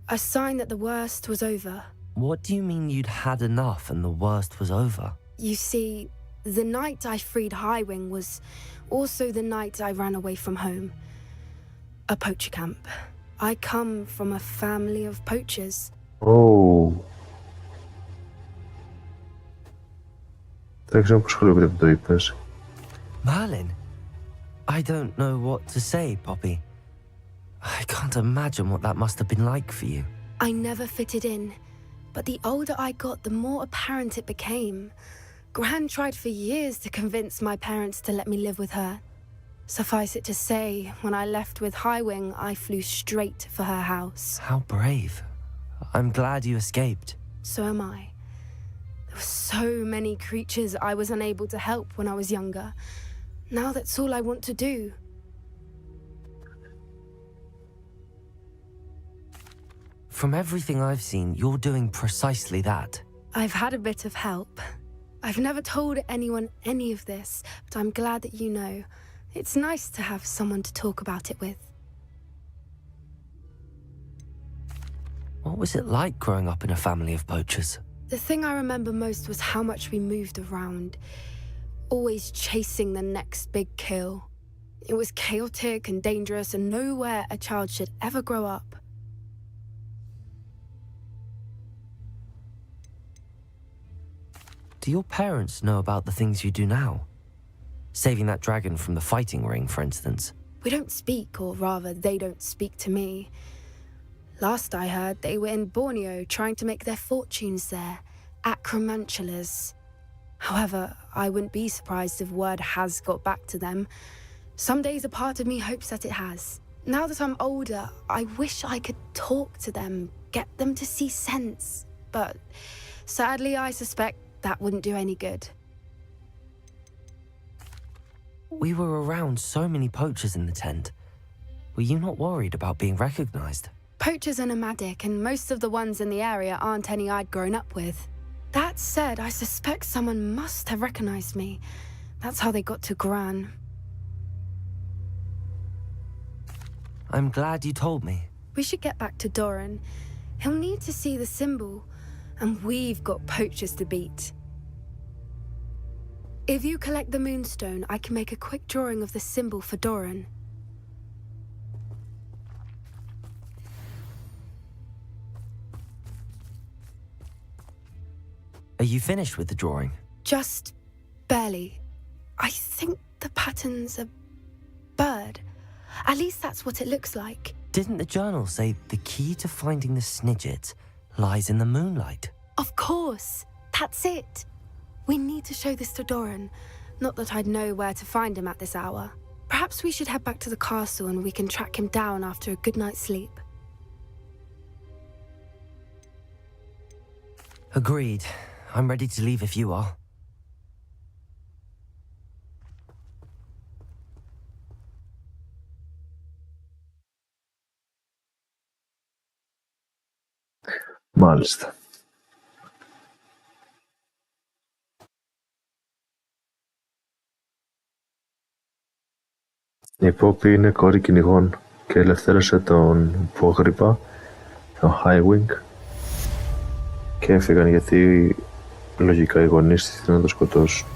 A sign that the worst was over. What do you mean you'd had enough and the worst was over? You see, the night I freed Highwing was also the night I ran away from home. A poacher camp. I come from a family of poachers. Oh. Δεν ξέρω πώς σχολιόταν που το είπες. Merlin? I don't know what to say, Poppy. I can't imagine what that must have been like for you. I never fitted in, but the older I got, the more apparent it became. Gran tried for years to convince my parents to let me live with her. Suffice it to say, when I left with Highwing, I flew straight for her house. How brave. I'm glad you escaped. So am I. There were so many creatures I was unable to help when I was younger. Now that's all I want to do. From everything I've seen, you're doing precisely that. I've had a bit of help. I've never told anyone any of this, but I'm glad that you know. It's nice to have someone to talk about it with. What was it like growing up in a family of poachers? The thing I remember most was how much we moved around, always chasing the next big kill. It was chaotic and dangerous and nowhere a child should ever grow up. Do your parents know about the things you do now? Saving that dragon from the fighting ring, for instance. We don't speak, or rather, they don't speak to me. Last I heard, they were in Borneo trying to make their fortunes there, acromantulas. However, I wouldn't be surprised if word has got back to them. Some days a part of me hopes that it has. Now that I'm older, I wish I could talk to them, get them to see sense. But sadly, I suspect that wouldn't do any good. We were around so many poachers in the tent. Were you not worried about being recognized? Poachers are nomadic, and most of the ones in the area aren't any I'd grown up with. That said, I suspect someone must have recognized me. That's how they got to Gran. I'm glad you told me. We should get back to Doran. He'll need to see the symbol, and we've got poachers to beat. If you collect the moonstone, I can make a quick drawing of the symbol for Doran. Are you finished with the drawing? Just barely. I think the pattern's a bird. At least that's what it looks like. Didn't the journal say the key to finding the Snidget lies in the moonlight? Of course. That's it. We need to show this to Doran. Not that I'd know where to find him at this hour. Perhaps we should head back to the castle and we can track him down after a good night's sleep. Agreed. I'm ready to leave if you are. Μάλιστα. Η Poppy είναι κόρη κυνηγών και ελευθέρωσε τον υπόγρυπα, τον Highwing, και έφυγαν γιατί λογικά οι γονείς της ήθελαν να το σκοτώσουν.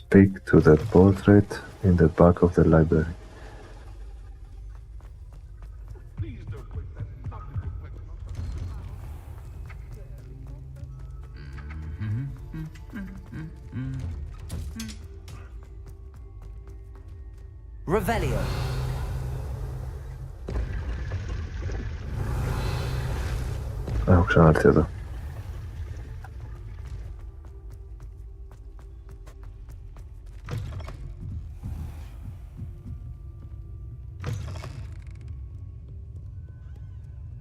Speak to the portrait in the back of the library. Revelio. Έχω ξανάρθει εδώ.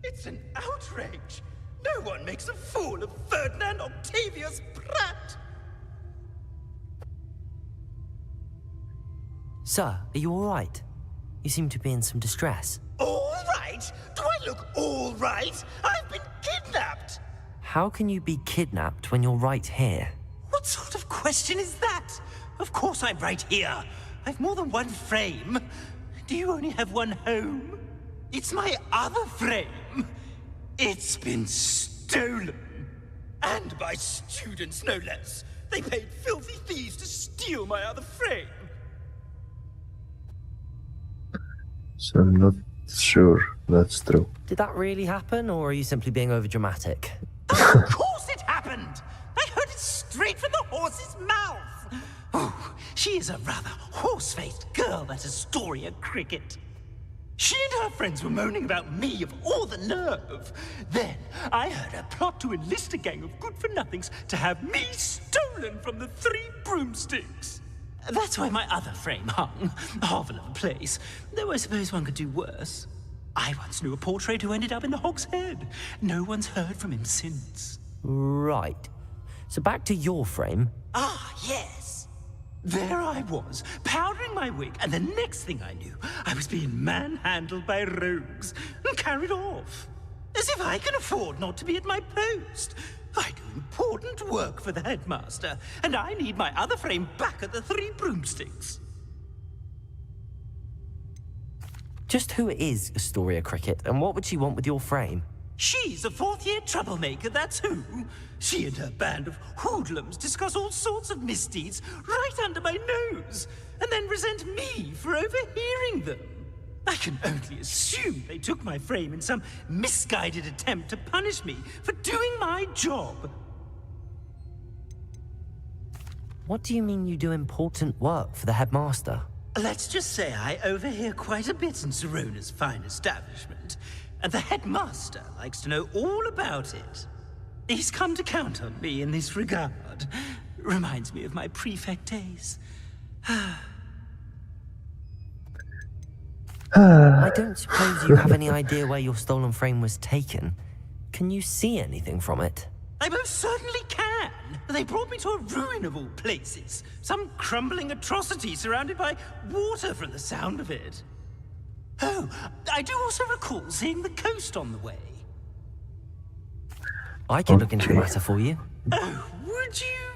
It's an outrage! No one makes a fool of Ferdinand Octavius Pratt! Sir, are you all right? You seem to be in some distress. All right? Do I look all right? I've been kidnapped! How can you be kidnapped when you're right here? What sort of question is that? Of course I'm right here. I've more than one frame. Do you only have one home? It's my other frame. It's been stolen. And by students, no less. They paid filthy thieves to steal my other frame. So I'm not sure that's true. Did that really happen, or are you simply being overdramatic? Of course it happened! I heard it straight from the horse's mouth! Oh, she is a rather horse-faced girl, that Astoria Cricket. She and her friends were moaning about me of all the nerve. Then I heard her plot to enlist a gang of good-for-nothings to have me stolen from the Three Broomsticks. That's why my other frame hung. A hovel of a place. Though I suppose one could do worse. I once knew a portrait who ended up in the Hog's Head. No one's heard from him since. Right. So back to your frame. Ah, yes. There I was, powdering my wig, and the next thing I knew, I was being manhandled by rogues and carried off. As if I can afford not to be at my post. I do important work for the headmaster, and I need my other frame back at the Three Broomsticks. Just who is Astoria Cricket, and what would she want with your frame? She's a fourth-year troublemaker, that's who. She and her band of hoodlums discuss all sorts of misdeeds right under my nose, and then resent me for overhearing them. I can only assume they took my frame in some misguided attempt to punish me for doing my job. What do you mean you do important work for the headmaster? Let's just say I overhear quite a bit in Serona's fine establishment, and the headmaster likes to know all about it. He's come to count on me in this regard. Reminds me of my prefect days. I don't suppose you have any idea where your stolen frame was taken. Can you see anything from it? I most certainly can. They brought me to a ruin of all places. Some crumbling atrocity surrounded by water from the sound of it. Oh, I do also recall seeing the coast on the way. I can look into the matter for you. Oh, would you?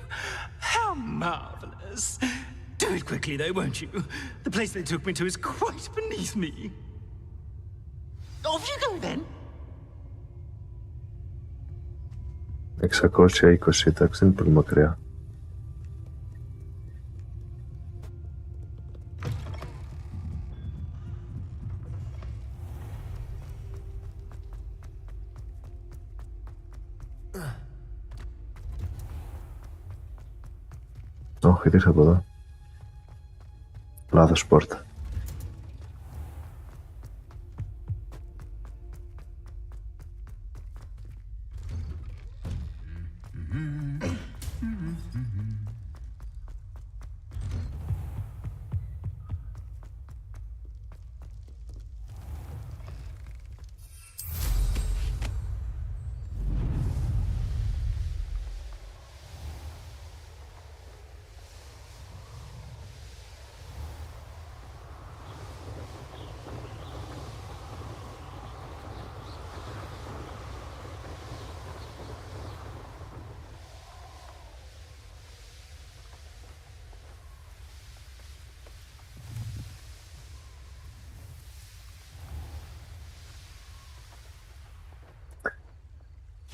How marvelous. Do it quickly, though, won't you? The place they took me to is quite beneath me. Off you go, then. 620, εντάξει, είναι πολύ μακριά. Όχι, τι είσαι από εδώ. Λάθος πόρτα.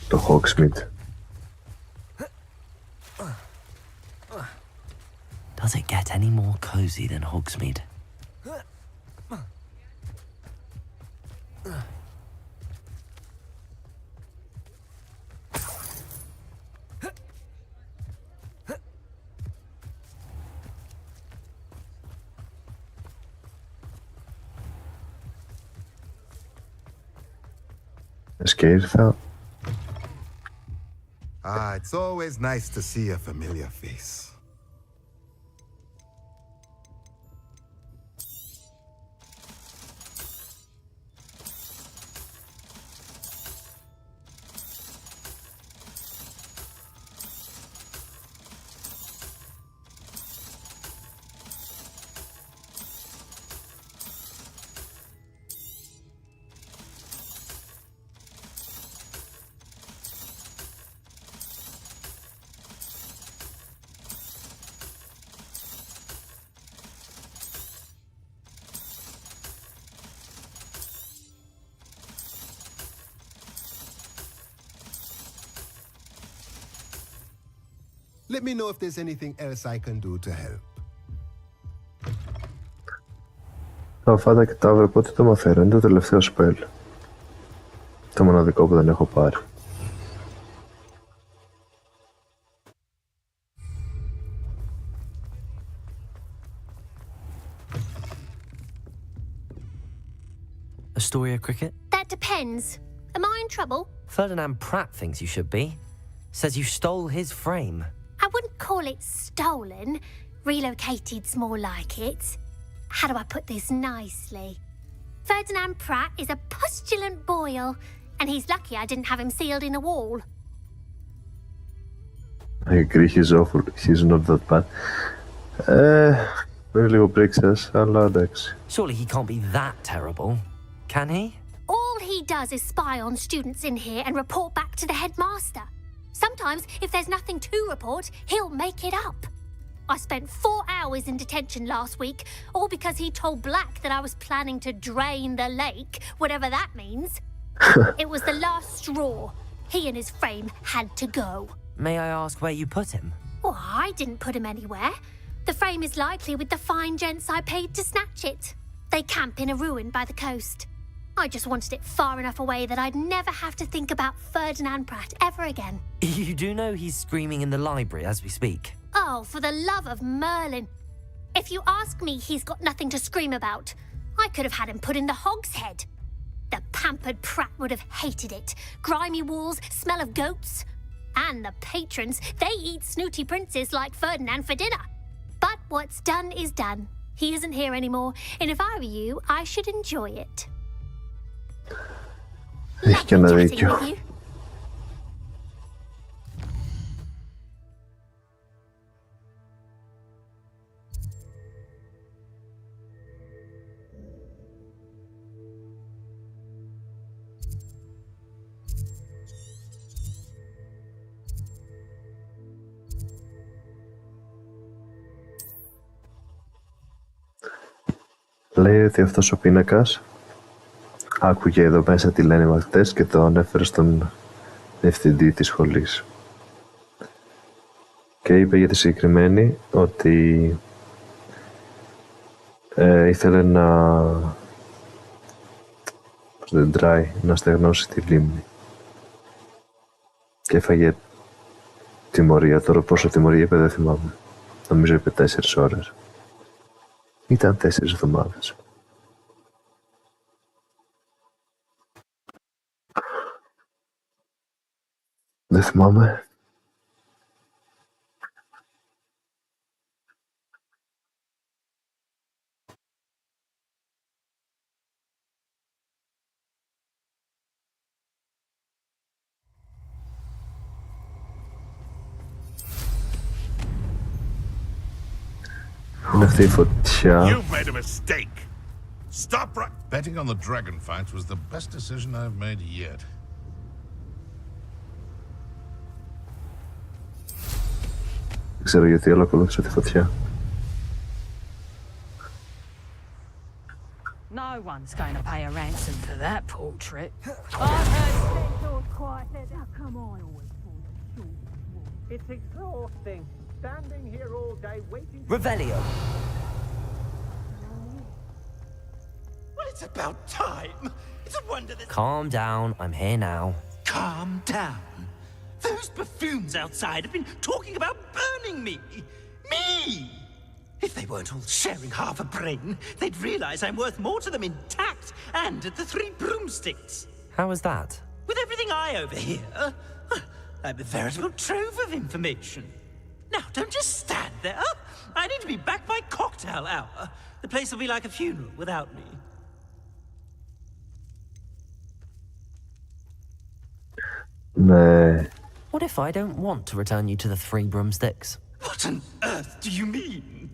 Το Hogsmeade. Does it get any more cozy than Hogsmeade? Scared felt. It's always nice to see a familiar face. Let me know if there's anything else I can do to help. Τα φάτα και τα αύριο πότε το μαθαίνω, είναι το τελευταίο σπέλ. Το μοναδικό που δεν έχω πάρει. Astoria cricket? That depends. Am I in trouble? Ferdinand Pratt thinks you should be. Says you stole his frame. I wouldn't call it stolen. Relocated's more like it. How do I put this nicely? Ferdinand Pratt is a postulant boil, and he's lucky I didn't have him sealed in a wall. I agree, he's awful. He's not that bad. Με λίγο πρίξες, αλλά εντάξει. Surely he can't be that terrible, can he? All he does is spy on students in here and report back to the headmaster. Sometimes, if there's nothing to report, he'll make it up. I spent 4 hours in detention last week, all because he told Black that I was planning to drain the lake, whatever that means. It was the last straw. He and his frame had to go. May I ask where you put him? Well, I didn't put him anywhere. The frame is likely with the fine gents I paid to snatch it. They camp in a ruin by the coast. I just wanted it far enough away that I'd never have to think about Ferdinand Pratt ever again. You do know he's screaming in the library as we speak. Oh, for the love of Merlin. If you ask me, he's got nothing to scream about. I could have had him put in the hogshead. The pampered Pratt would have hated it. Grimy walls, smell of goats. And the patrons, they eat snooty princes like Ferdinand for dinner. But what's done is done. He isn't here anymore, and if I were you, I should enjoy it. Έχει και ένα δίκιο. Λέει ότι αυτός ο πίνακας άκουγε εδώ μέσα τι λένε οι μαθητές και το ανέφερε στον διευθυντή της σχολής. Και είπε για τη συγκεκριμένη ότι ήθελε να στεγνώσει τη λίμνη. Και έφαγε τιμωρία. Τώρα πόσο τιμωρία είπε δεν θυμάμαι. Νομίζω είπε 4 ώρες. Ήταν 4 εβδομάδες. Δεν θυμάμαι. Είναι αυτή η φωτιά. You've made a mistake. Stop right. Betting on the dragon fight was the best decision I've made yet. Δεν ξέρω γιατί ολοκλήρωσα τη φωτιά. No one's going to pay a ransom for that portrait. I've heard doors quiet. Now come on, always. It's exhausting. standing here all day waiting. Revelio. Well, it's about time. It's a wonder that... Calm down, I'm here now. Calm down. Those buffoons outside have been talking about burning me. Me! If they weren't all sharing half a brain, they'd realize I'm worth more to them intact and at the Three Broomsticks. How was that? With everything I overhear, I'm a veritable trove of information. Now, don't just stand there. I need to be back by cocktail hour. The place will be like a funeral without me. Ναι. What if I don't want to return you to the Three Broomsticks? What on earth do you mean?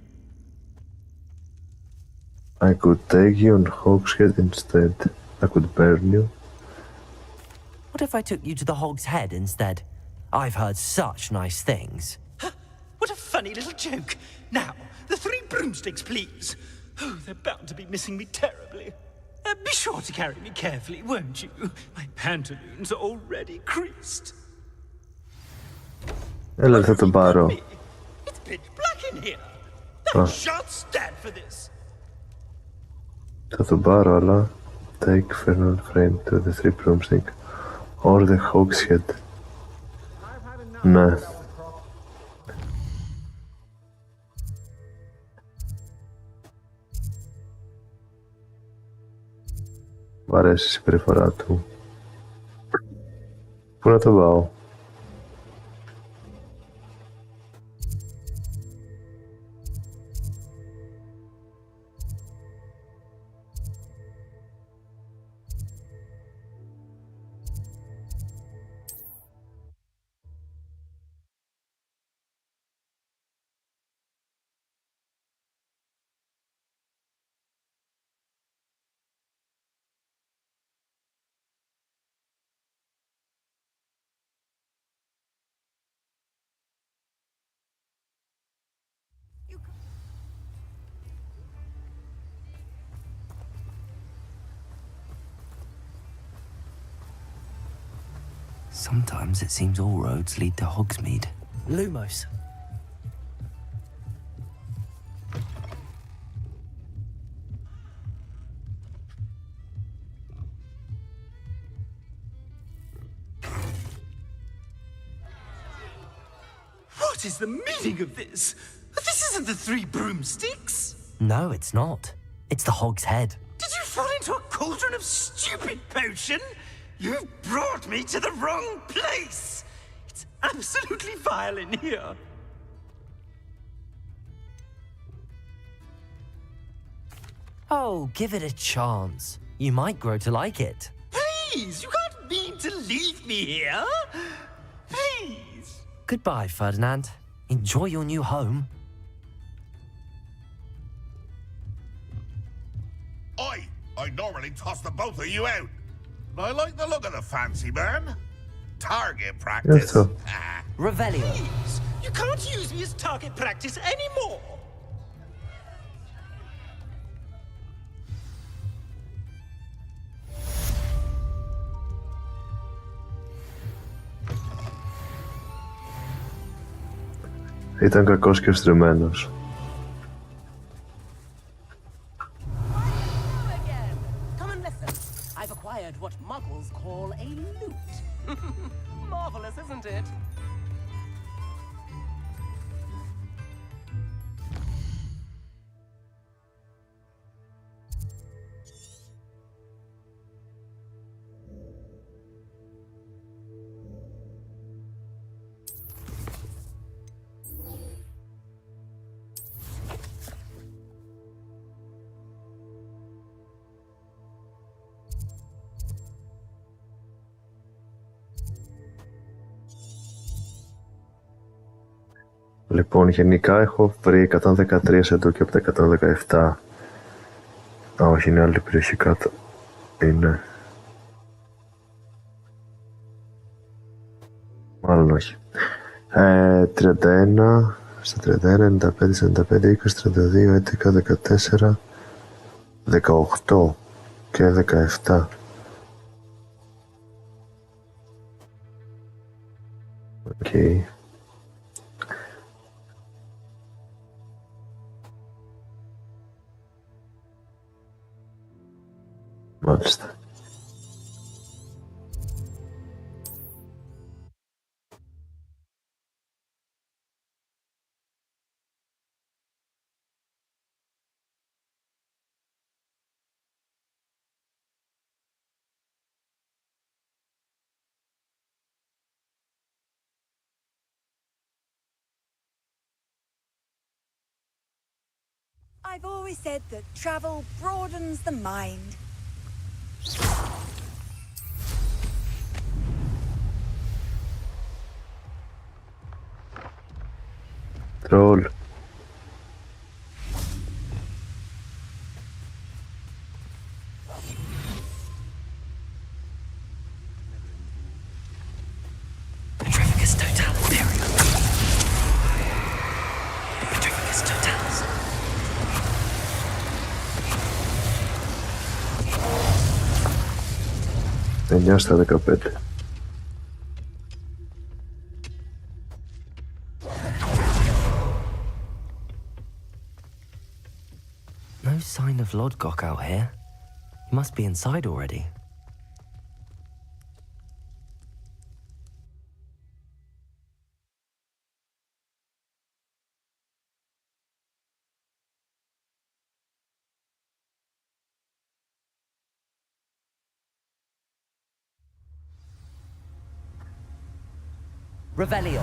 I could take you on Hogshead instead. I could burn you. What if I took you to the Hog's Head instead? I've heard such nice things. What a funny little joke. Now, the Three Broomsticks, please. Oh, they're bound to be missing me terribly. Be sure to carry me carefully, won't you? My pantaloons are already creased. Έλα, θα τον πάρω. It's pitch black in here. I shan't stand for this. Θα τον πάρω, αλλά take Fernal friend to the Three Broomstick or the Hog's Head. Ναι. Μ' αρέσει η συμπεριφορά του. Πού να το πάω? Sometimes it seems all roads lead to Hogsmeade. Lumos. What is the meaning of this? This isn't the Three Broomsticks. No, it's not. It's the Hog's Head. Did you fall into a cauldron of stupid potion? You've brought me to the wrong place! It's absolutely vile in here. Oh, give it a chance. You might grow to like it. Please, you can't mean to leave me here. Please. Goodbye, Ferdinand. Enjoy your new home. I normally toss the both of you out. I like the look of the fancy man. Target practice. Revelio. Please, you can't use me as target practice anymore. Ήταν κακός και στριμμένος. I've acquired what muggles call a loot. Marvelous, isn't it? Λοιπόν, γενικά έχω βρει 113 σεντού και από τα 117. Α, όχι, είναι άλλη περιοχή κάτω. Είναι. Μάλλον όχι. 31, στα 31, 95, 45, 20, 32, 11, 14, 18 και 17. Οκ. Μάλιστα. I've always said that travel broadens the mind. Troll. Petrificus totalis, there we go. Petrificus totalis. 9 στα 15. No sign of Lodgok out here. He must be inside already. Revelio.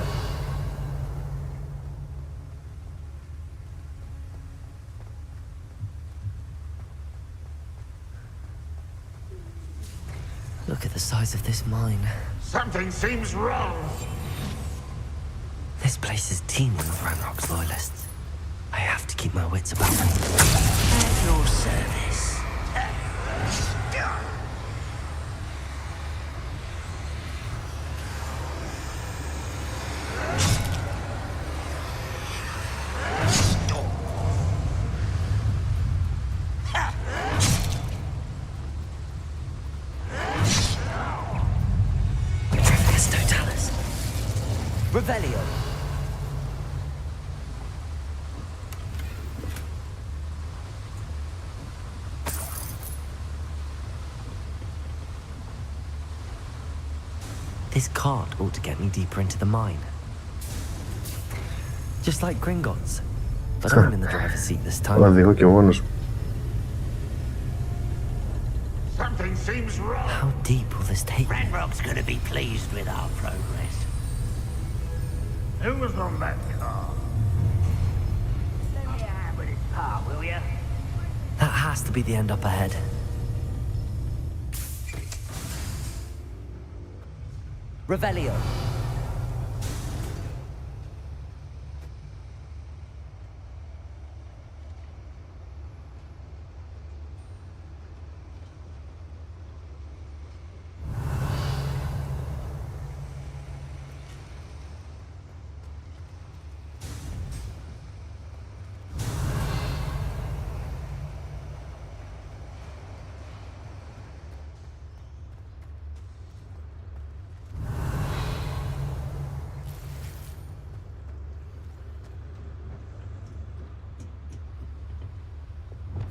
Look at the size of this mine. Something seems wrong. This place is teeming with Ranrock's loyalists. I have to keep my wits about me. At your service. Petrificus totalis. Revelio. This cart ought to get me deeper into the mine. Just like Gringotts. But I'm in the driver's seat this time. Οδηγώ και μόνος. Something seems wrong. How deep will this take me? Ranrock's gonna be pleased with our progress. Who was on that car? Lend me a hand with his part, will ya? That has to be the end up ahead. Revelio.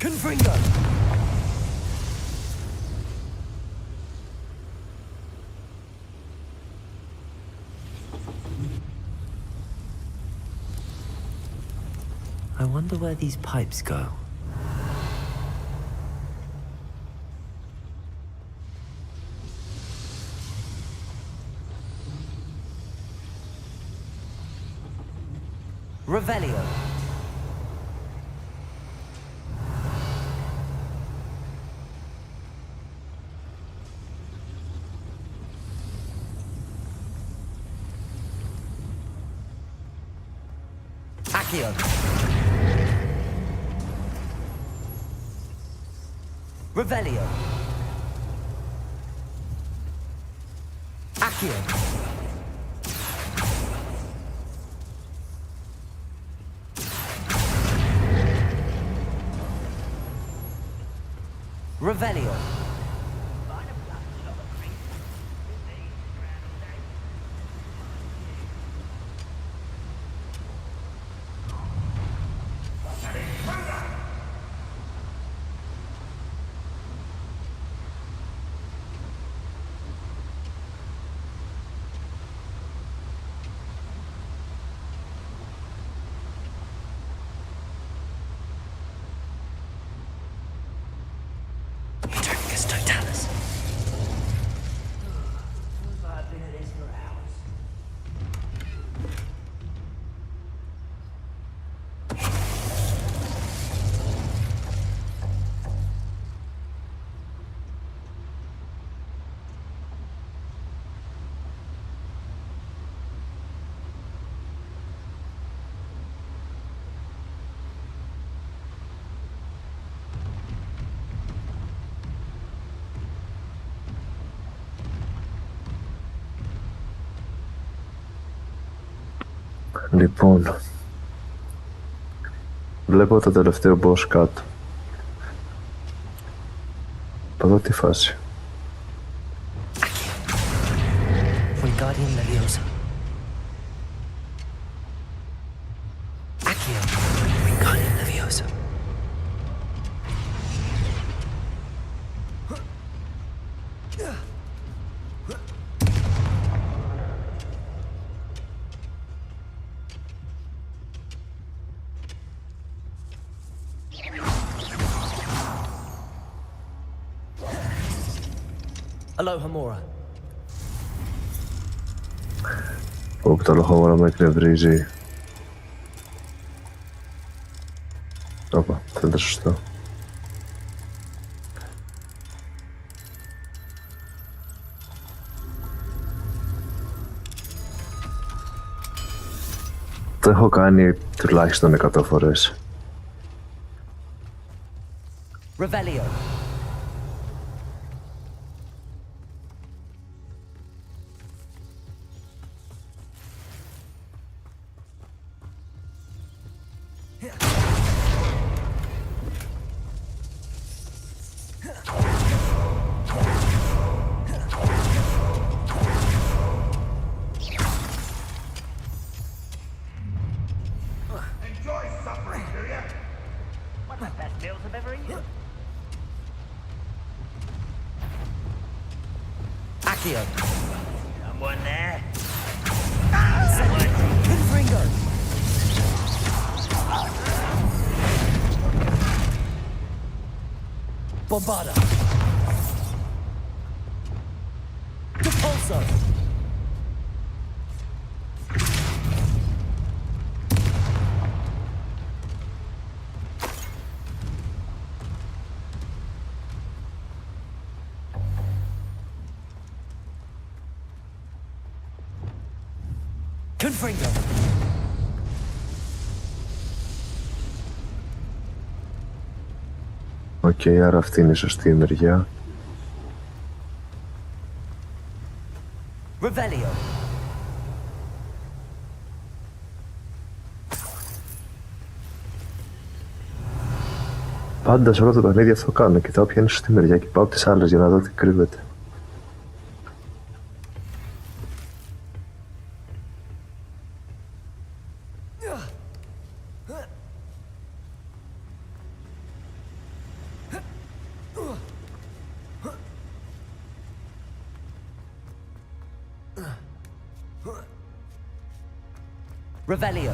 Confringo! I wonder where these pipes go. Revelio. Accio. Revelio. Accio. Revelio. Totalis. I've been at this for hours. Λοιπόν, βλέπω το τελευταίο boss κάτω. Θα δω τη φάση. Wingardium Leviosa. Accio. Wingardium Leviosa. Alohomora. Όπου το Alohomora με εκνευρίζει. Όπα, δεν είναι σωστό. Το έχω κάνει τουλάχιστον 100 φορές. Revelio. Enjoy suffering, do you? One of the best meals I've ever eaten. Accio. Someone there? Confringo. Bombarda. Repulso. Confringo. Οκ, άρα αυτή είναι η σωστή μεριά. Revelio. Πάντα σε όλα τα παιχνίδια αυτό κάνω. Κοιτάω ποια είναι η σωστή μεριά και πάω τις άλλες για να δω τι κρύβεται. Revelio.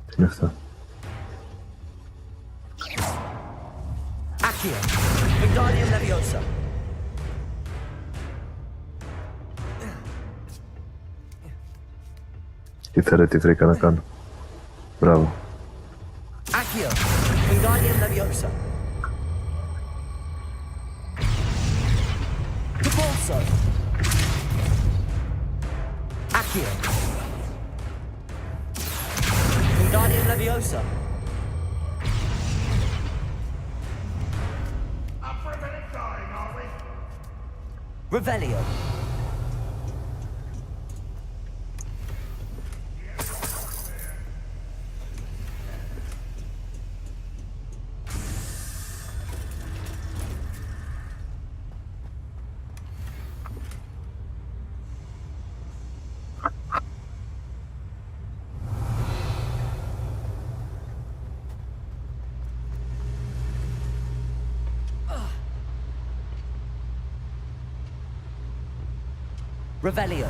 Τι είναι αυτό? Accio. Wingardium Leviosa. Ήθε τι βρήκα να κάνω. Μπράβο. Accio. Wingardium Leviosa. Repulso. Accio. Wingardium Leviosa. Up for a bit of dying, are we? Revelio. Revelio.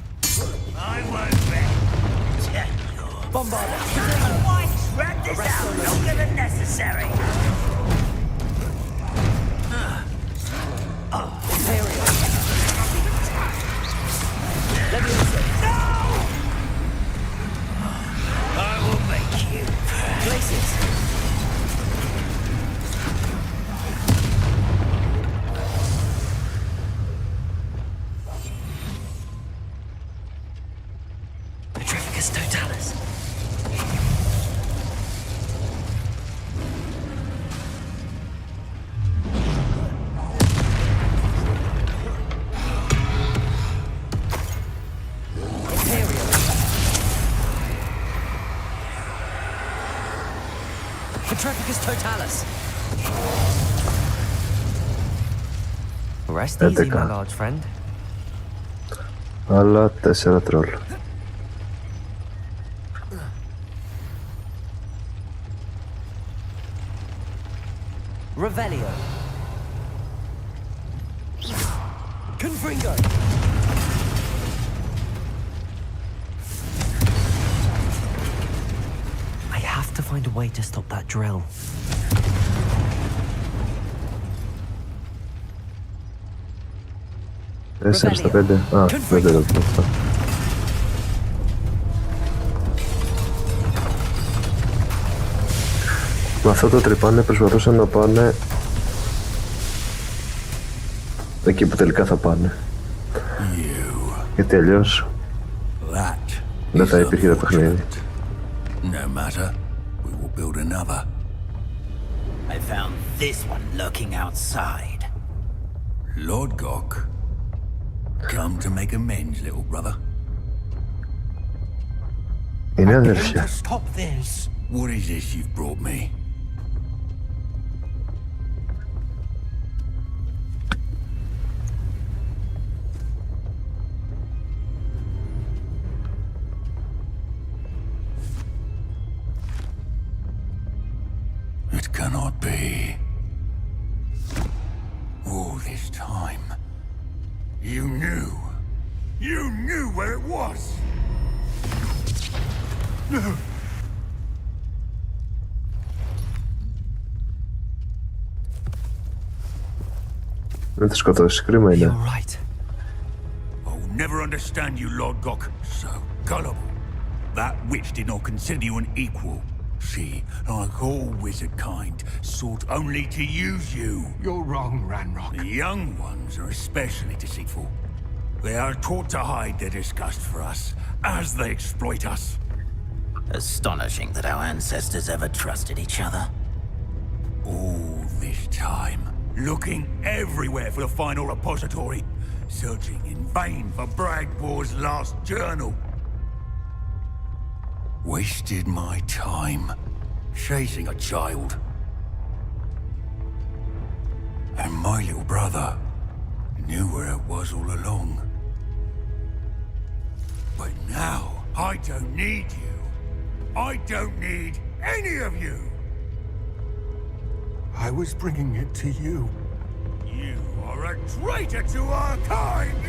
won't bet. Bombard! Why drag this out longer than necessary? Imperial! Leviosa! No! I will make you. Places! Petrificus Totalis! Petrificus Totalis! Rest easy, my large friend. Άλλα 4 τρόλ. Revelio. Confringo. I have to find a way to stop that drill. Τέσσερα στα 5. Α, δεν το αυτό. Με αυτό το τρυπάνε προσπαθούσαν να πάνε εκεί που τελικά θα πάνε. Γιατί αλλιώς δεν θα υπήρχε το παιχνίδι. No matter, we will build another. I found this one lurking outside. Lord Gok, come to make amends, little brother. Είναι αδέρφια. Stop this. What is this you've brought me? It cannot be. All this time, you knew. You knew where it was. No. Δεν θα σκοτώσεις, κρίμα είναι. I'll never understand you, Lord Gok. So gullible. That witch did not consider you an equal. She, like all wizard kind, sought only to use you. You're wrong, Ranrock. The young ones are especially deceitful. They are taught to hide their disgust for us, as they exploit us. Astonishing that our ancestors ever trusted each other. All this time, looking everywhere for the final repository, searching in vain for Bragbor's last journal. Wasted my time, chasing a child. And my little brother knew where it was all along. But now, I don't need you. I don't need any of you. I was bringing it to you. You are a traitor to our kind!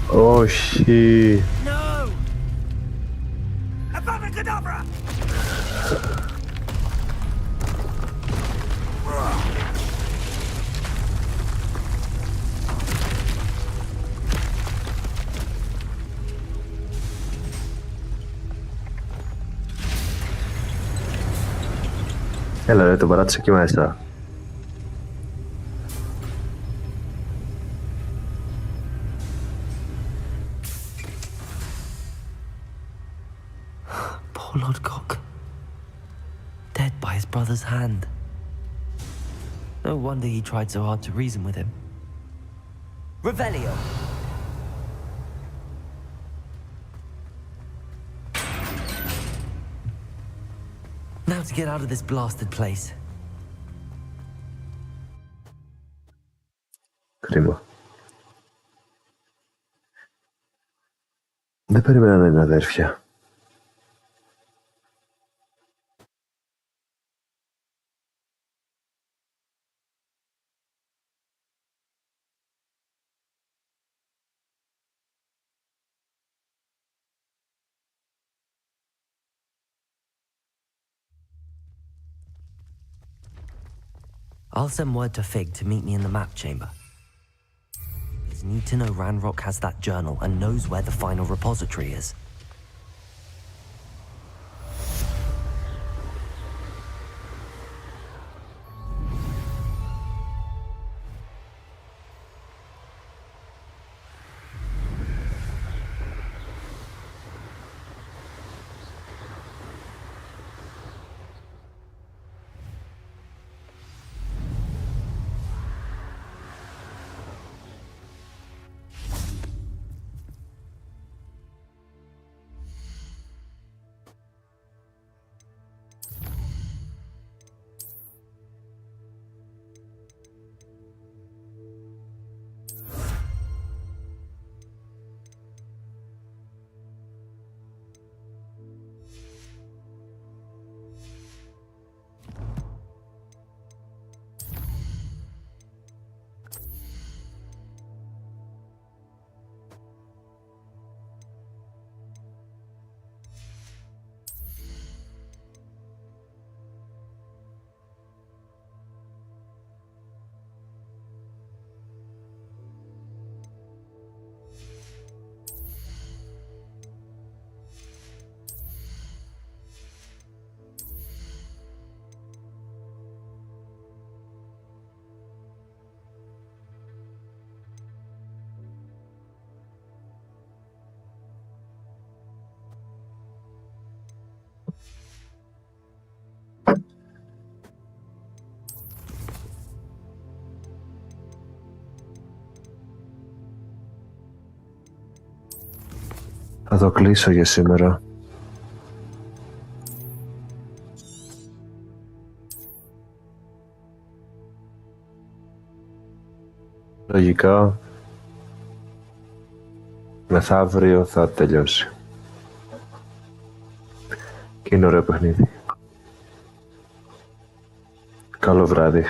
Όχι. No! Avada Kedavra! Έλα ρε, τον παράτησε εκεί μέσα. Poor Lord Gok. Dead by his brother's hand. No wonder he tried so hard to reason with him. Revelio. Now to get out of this blasted place. Κρίμα. Δεν περίμενα να είναι αδέρφια. I'll send word to Fig to meet me in the map chamber. There's need to know Ranrock has that journal and knows where the final repository is. Θα το κλείσω για σήμερα. Λογικά μεθαύριο θα τελειώσει. Και είναι ωραίο παιχνίδι. Καλό βράδυ.